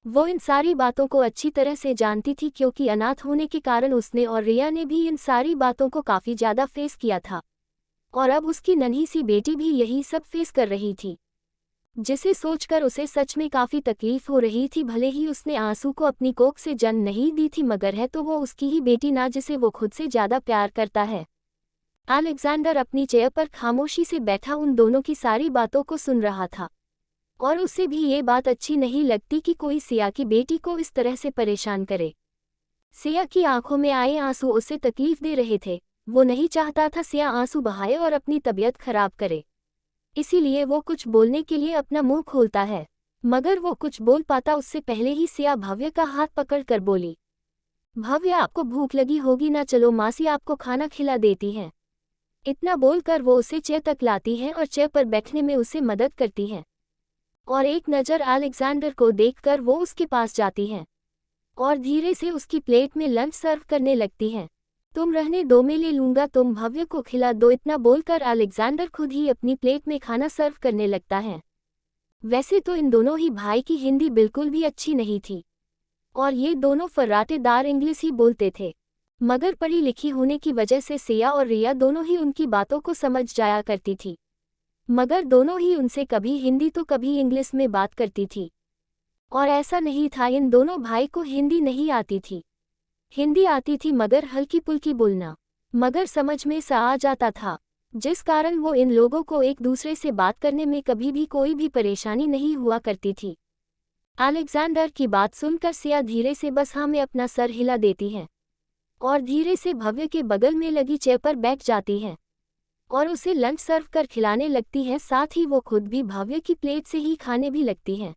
वो इन सारी बातों को अच्छी तरह से जानती थी क्योंकि अनाथ होने के कारण उसने और रिया ने भी इन सारी बातों को काफ़ी ज़्यादा फेस किया था और अब उसकी नन्ही सी बेटी भी यही सब फेस कर रही थी, जिसे सोचकर उसे सच में काफ़ी तकलीफ हो रही थी। भले ही उसने आंसू को अपनी कोख से जन्म नहीं दी थी मगर है तो वो उसकी ही बेटी ना जिसे वो खुद से ज़्यादा प्यार करता है। अलेक्जेंडर अपनी चेयर पर खामोशी से बैठा उन दोनों की सारी बातों को सुन रहा था और उसे भी ये बात अच्छी नहीं लगती कि कोई सिया की बेटी को इस तरह से परेशान करे। सिया की आंखों में आए आंसू उसे तकलीफ दे रहे थे। वो नहीं चाहता था सिया आंसू बहाए और अपनी तबीयत खराब करे, इसीलिए वो कुछ बोलने के लिए अपना मुंह खोलता है मगर वो कुछ बोल पाता उससे पहले ही सिया भव्य का हाथ पकड़कर बोली, भव्य आपको भूख लगी होगी ना, चलो मासी आपको खाना खिला देती हैं। इतना बोलकर वो उसे चेयर तक लाती है और चेयर पर बैठने में उसे मदद करती है और एक नज़र अलेक्जेंडर को देखकर वो उसके पास जाती हैं और धीरे से उसकी प्लेट में लंच सर्व करने लगती हैं। तुम रहने दो मैं ले लूँगा, तुम भव्य को खिला दो। इतना बोलकर अलेक्जेंडर खुद ही अपनी प्लेट में खाना सर्व करने लगता है। वैसे तो इन दोनों ही भाई की हिंदी बिल्कुल भी अच्छी नहीं थी और ये दोनों फर्राटेदार इंग्लिश ही बोलते थे। मगर पढ़ी लिखी होने की वजह से सिया और रिया दोनों ही उनकी बातों को समझ जाया करती थी। मगर दोनों ही उनसे कभी हिंदी तो कभी इंग्लिश में बात करती थी। और ऐसा नहीं था इन दोनों भाई को हिंदी नहीं आती थी। हिंदी आती थी मगर हल्की पुल्की बोलना मगर समझ में सा आ जाता था, जिस कारण वो इन लोगों को एक दूसरे से बात करने में कभी भी कोई भी परेशानी नहीं हुआ करती थी। अलेक्जेंडर की बात सुनकर सिया धीरे से बस हाँ में अपना सर हिला देती है और धीरे से भव्य के बगल में लगी चेयर पर बैठ जाती है और उसे लंच सर्व कर खिलाने लगती है। साथ ही वो खुद भी भव्य की प्लेट से ही खाने भी लगती है।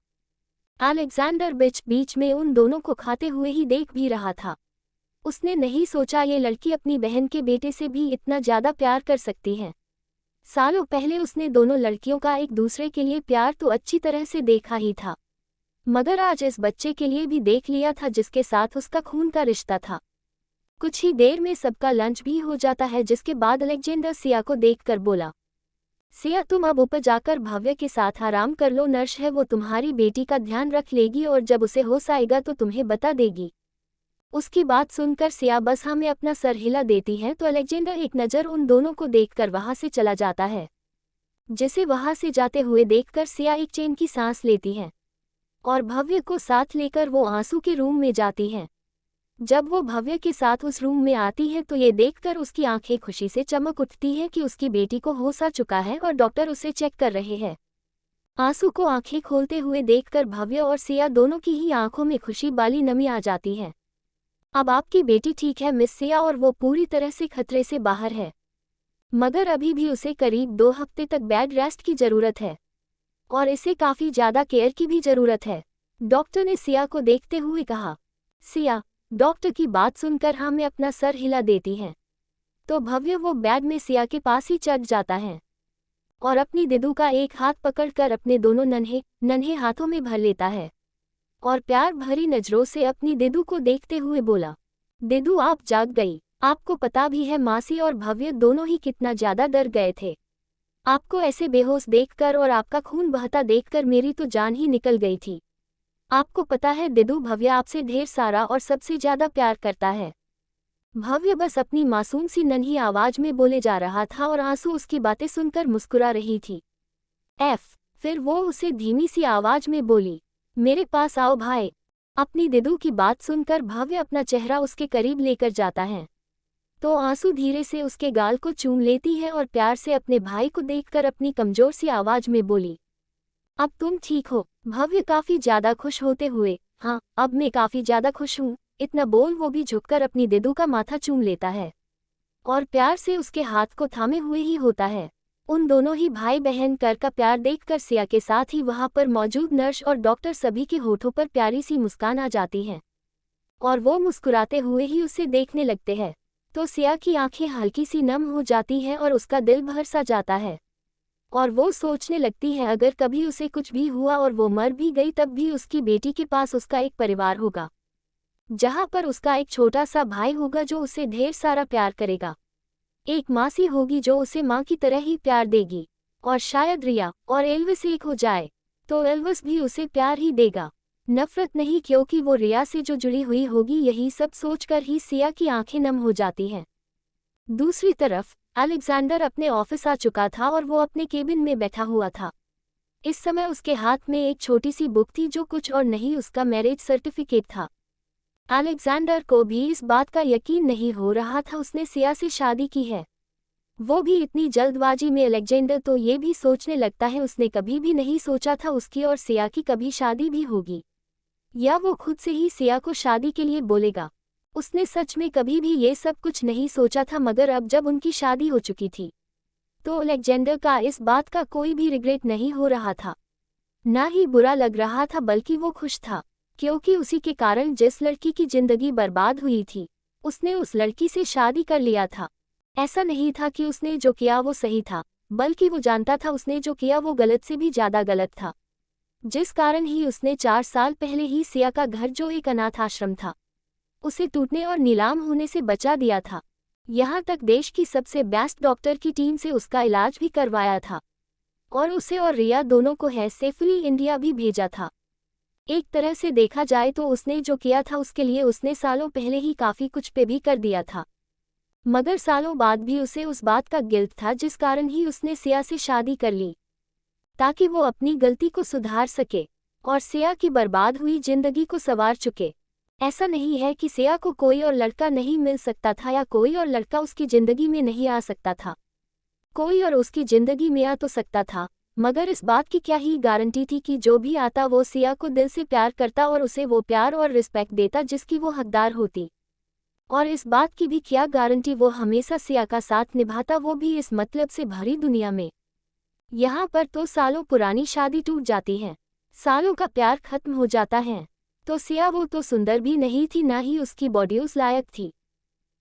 अलेक्जेंडर बीच बीच में उन दोनों को खाते हुए ही देख भी रहा था। उसने नहीं सोचा ये लड़की अपनी बहन के बेटे से भी इतना ज़्यादा प्यार कर सकती है। सालों पहले उसने दोनों लड़कियों का एक दूसरे के लिए प्यार तो अच्छी तरह से देखा ही था, मगर आज इस बच्चे के लिए भी देख लिया था जिसके साथ उसका खून का रिश्ता था। कुछ ही देर में सबका लंच भी हो जाता है, जिसके बाद अलेक्जेंडर सिया को देखकर बोला, सिया तुम अब ऊपर जाकर भव्य के साथ आराम कर लो, नर्स है वो तुम्हारी बेटी का ध्यान रख लेगी और जब उसे होश आएगा तो तुम्हें बता देगी। उसकी बात सुनकर सिया बस हाँ में अपना सर हिला देती है तो अलेक्जेंडर एक नज़र उन दोनों को देखकर वहां से चला जाता है। जिसे वहां से जाते हुए देखकर सिया एक चैन की सांस लेती है और भव्य को साथ लेकर वो आंसू के रूम में जाती है। जब वो भव्य के साथ उस रूम में आती है तो ये देखकर उसकी आंखें खुशी से चमक उठती हैं कि उसकी बेटी को होश आ चुका है और डॉक्टर उसे चेक कर रहे हैं। आंसू को आंखें खोलते हुए देखकर भव्य और सिया दोनों की ही आंखों में खुशी वाली नमी आ जाती है। अब आपकी बेटी ठीक है मिस सिया और वो पूरी तरह से खतरे से बाहर है, मगर अभी भी उसे करीब 2 हफ्ते तक बेड रेस्ट की ज़रूरत है और इसे काफ़ी ज़्यादा केयर की भी ज़रूरत है, डॉक्टर ने सिया को देखते हुए कहा। सिया डॉक्टर की बात सुनकर हाँ में अपना सर हिला देती है तो भव्य वो बेड में सिया के पास ही चढ़ जाता है और अपनी दिदू का एक हाथ पकड़कर अपने दोनों नन्हे नन्हे हाथों में भर लेता है और प्यार भरी नज़रों से अपनी दिदू को देखते हुए बोला, दिदू आप जाग गई। आपको पता भी है मासी और भव्य दोनों ही कितना ज़्यादा डर गए थे। आपको ऐसे बेहोश देखकर और आपका खून बहता देखकर मेरी तो जान ही निकल गई थी। आपको पता है दिदू भव्य आपसे ढेर सारा और सबसे ज़्यादा प्यार करता है। भव्य बस अपनी मासूम सी नन्ही आवाज़ में बोले जा रहा था और आंसू उसकी बातें सुनकर मुस्कुरा रही थी। फिर वो उसे धीमी सी आवाज़ में बोली, मेरे पास आओ भाई। अपनी दिदू की बात सुनकर भव्य अपना चेहरा उसके करीब लेकर जाता है तो आंसू धीरे से उसके गाल को चूम लेती है और प्यार से अपने भाई को देखकर अपनी कमज़ोर सी आवाज़ में बोली, अब तुम ठीक हो। भव्य काफ़ी ज़्यादा खुश होते हुए, हाँ अब मैं काफ़ी ज़्यादा खुश हूँ, इतना बोल वो भी झुककर अपनी दिदू का माथा चूम लेता है और प्यार से उसके हाथ को थामे हुए ही होता है। उन दोनों ही भाई बहन का प्यार देखकर सिया के साथ ही वहाँ पर मौजूद नर्स और डॉक्टर सभी के होठों पर प्यारी सी मुस्कान आ जाती है और वो मुस्कुराते हुए ही उसे देखने लगते हैं तो सिया की आंखें हल्की सी नम हो जाती हैं और उसका दिल भर सा जाता है और वो सोचने लगती है अगर कभी उसे कुछ भी हुआ और वो मर भी गई तब भी उसकी बेटी के पास उसका एक परिवार होगा, जहाँ पर उसका एक छोटा सा भाई होगा जो उसे ढेर सारा प्यार करेगा, एक मासी होगी जो उसे माँ की तरह ही प्यार देगी और शायद रिया और एल्विस एक हो जाए तो एल्विस भी उसे प्यार ही देगा, नफरत नहीं, क्योंकि वो रिया से जो जुड़ी हुई होगी। यही सब सोचकर ही सिया की आंखें नम हो जाती हैं। दूसरी तरफ अलेक्जेंडर अपने ऑफिस आ चुका था और वो अपने केबिन में बैठा हुआ था। इस समय उसके हाथ में एक छोटी सी बुक थी जो कुछ और नहीं उसका मैरिज सर्टिफिकेट था। अलेक्जेंडर को भी इस बात का यकीन नहीं हो रहा था उसने सिया से शादी की है, वो भी इतनी जल्दबाजी में। अलेक्जेंडर तो ये भी सोचने लगता है उसने कभी भी नहीं सोचा था उसकी और सिया की कभी शादी भी होगी या वो खुद से ही सिया को शादी के लिए बोलेगा। उसने सच में कभी भी ये सब कुछ नहीं सोचा था, मगर अब जब उनकी शादी हो चुकी थी तो अलेक्जेंडर का इस बात का कोई भी रिग्रेट नहीं हो रहा था, ना ही बुरा लग रहा था, बल्कि वो खुश था, क्योंकि उसी के कारण जिस लड़की की जिंदगी बर्बाद हुई थी उसने उस लड़की से शादी कर लिया था। ऐसा नहीं था कि उसने जो किया वो सही था, बल्कि वो जानता था उसने जो किया वो गलत से भी ज़्यादा गलत था, जिस कारण ही उसने 4 साल पहले ही सिया का घर जो एक अनाथ आश्रम था उसे टूटने और नीलाम होने से बचा दिया था। यहाँ तक देश की सबसे बेस्ट डॉक्टर की टीम से उसका इलाज भी करवाया था और उसे और रिया दोनों को है सेफली इंडिया भी भेजा था। एक तरह से देखा जाए तो उसने जो किया था उसके लिए उसने सालों पहले ही काफ़ी कुछ पे भी कर दिया था, मगर सालों बाद भी उसे उस बात का गिल्ट था जिस कारण ही उसने सिया से शादी कर ली, ताकि वो अपनी गलती को सुधार सके और सिया की बर्बाद हुई जिंदगी को संवार चुके। ऐसा नहीं है कि सिया को कोई और लड़का नहीं मिल सकता था या कोई और लड़का उसकी जिंदगी में नहीं आ सकता था। कोई और उसकी जिंदगी में आ तो सकता था, मगर इस बात की क्या ही गारंटी थी कि जो भी आता वो सिया को दिल से प्यार करता और उसे वो प्यार और रिस्पेक्ट देता जिसकी वो हकदार होती। और इस बात की भी क्या गारंटी वो हमेशा सिया का साथ निभाता, वो भी इस मतलब से भरी दुनिया में। यहाँ पर तो सालों पुरानी शादी टूट जाती है, सालों का प्यार खत्म हो जाता है। तो सिया वो तो सुंदर भी नहीं थी, ना ही उसकी बॉडी उस लायक थी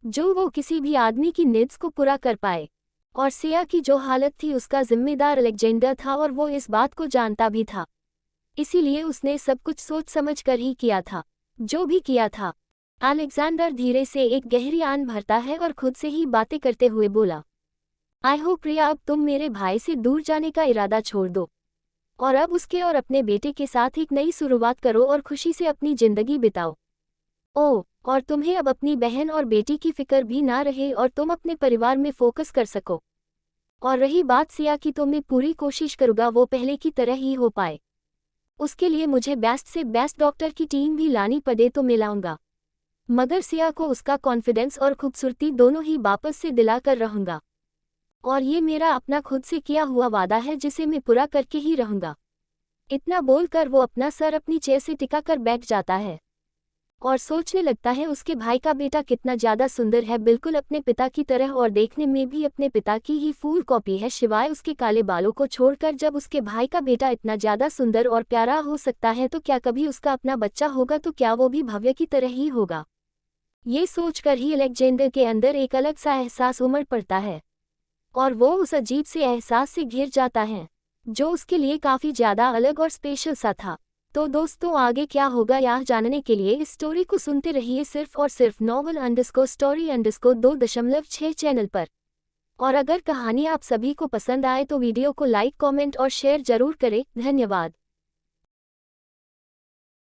जो वो किसी भी आदमी की नीड्स को पूरा कर पाए। और सिया की जो हालत थी उसका जिम्मेदार अलेक्जेंडर था और वो इस बात को जानता भी था, इसीलिए उसने सब कुछ सोच समझ कर ही किया था जो भी किया था। अलेक्जेंडर धीरे से एक गहरी आन भरता है और खुद से ही बातें करते हुए बोला, आई होप प्रिया अब तुम मेरे भाई से दूर जाने का इरादा छोड़ दो और अब उसके और अपने बेटे के साथ एक नई शुरुआत करो और खुशी से अपनी जिंदगी बिताओ। ओह, और तुम्हें अब अपनी बहन और बेटी की फिक्र भी ना रहे और तुम अपने परिवार में फोकस कर सको। और रही बात सिया की, तो मैं पूरी कोशिश करूँगा वो पहले की तरह ही हो पाए। उसके लिए मुझे बेस्ट से बेस्ट डॉक्टर की टीम भी लानी पड़े तो मैं लाऊंगा, मगर सिया को उसका कॉन्फिडेंस और खूबसूरती दोनों ही वापस से दिला कर रहूँगा। और ये मेरा अपना खुद से किया हुआ वादा है जिसे मैं पूरा करके ही रहूँगा। इतना बोलकर वो अपना सर अपनी चेयर से टिका कर बैठ जाता है और सोचने लगता है उसके भाई का बेटा कितना ज़्यादा सुंदर है, बिल्कुल अपने पिता की तरह और देखने में भी अपने पिता की ही फुल कॉपी है सिवाय उसके काले बालों को छोड़कर। जब उसके भाई का बेटा इतना ज़्यादा सुंदर और प्यारा हो सकता है तो क्या कभी उसका अपना बच्चा होगा, तो क्या वो भी भव्य की तरह ही होगा। ये सोचकर ही अलेक्जेंडर के अंदर एक अलग सा एहसास उमड़ पड़ता है और वो उस अजीब से एहसास से घिर जाता है जो उसके लिए काफ़ी ज़्यादा अलग और स्पेशल सा था। तो दोस्तों आगे क्या होगा यह जानने के लिए इस स्टोरी को सुनते रहिए सिर्फ और सिर्फ novel_story_2.6 चैनल पर। और अगर कहानी आप सभी को पसंद आए तो वीडियो को लाइक, कमेंट और शेयर जरूर करें। धन्यवाद।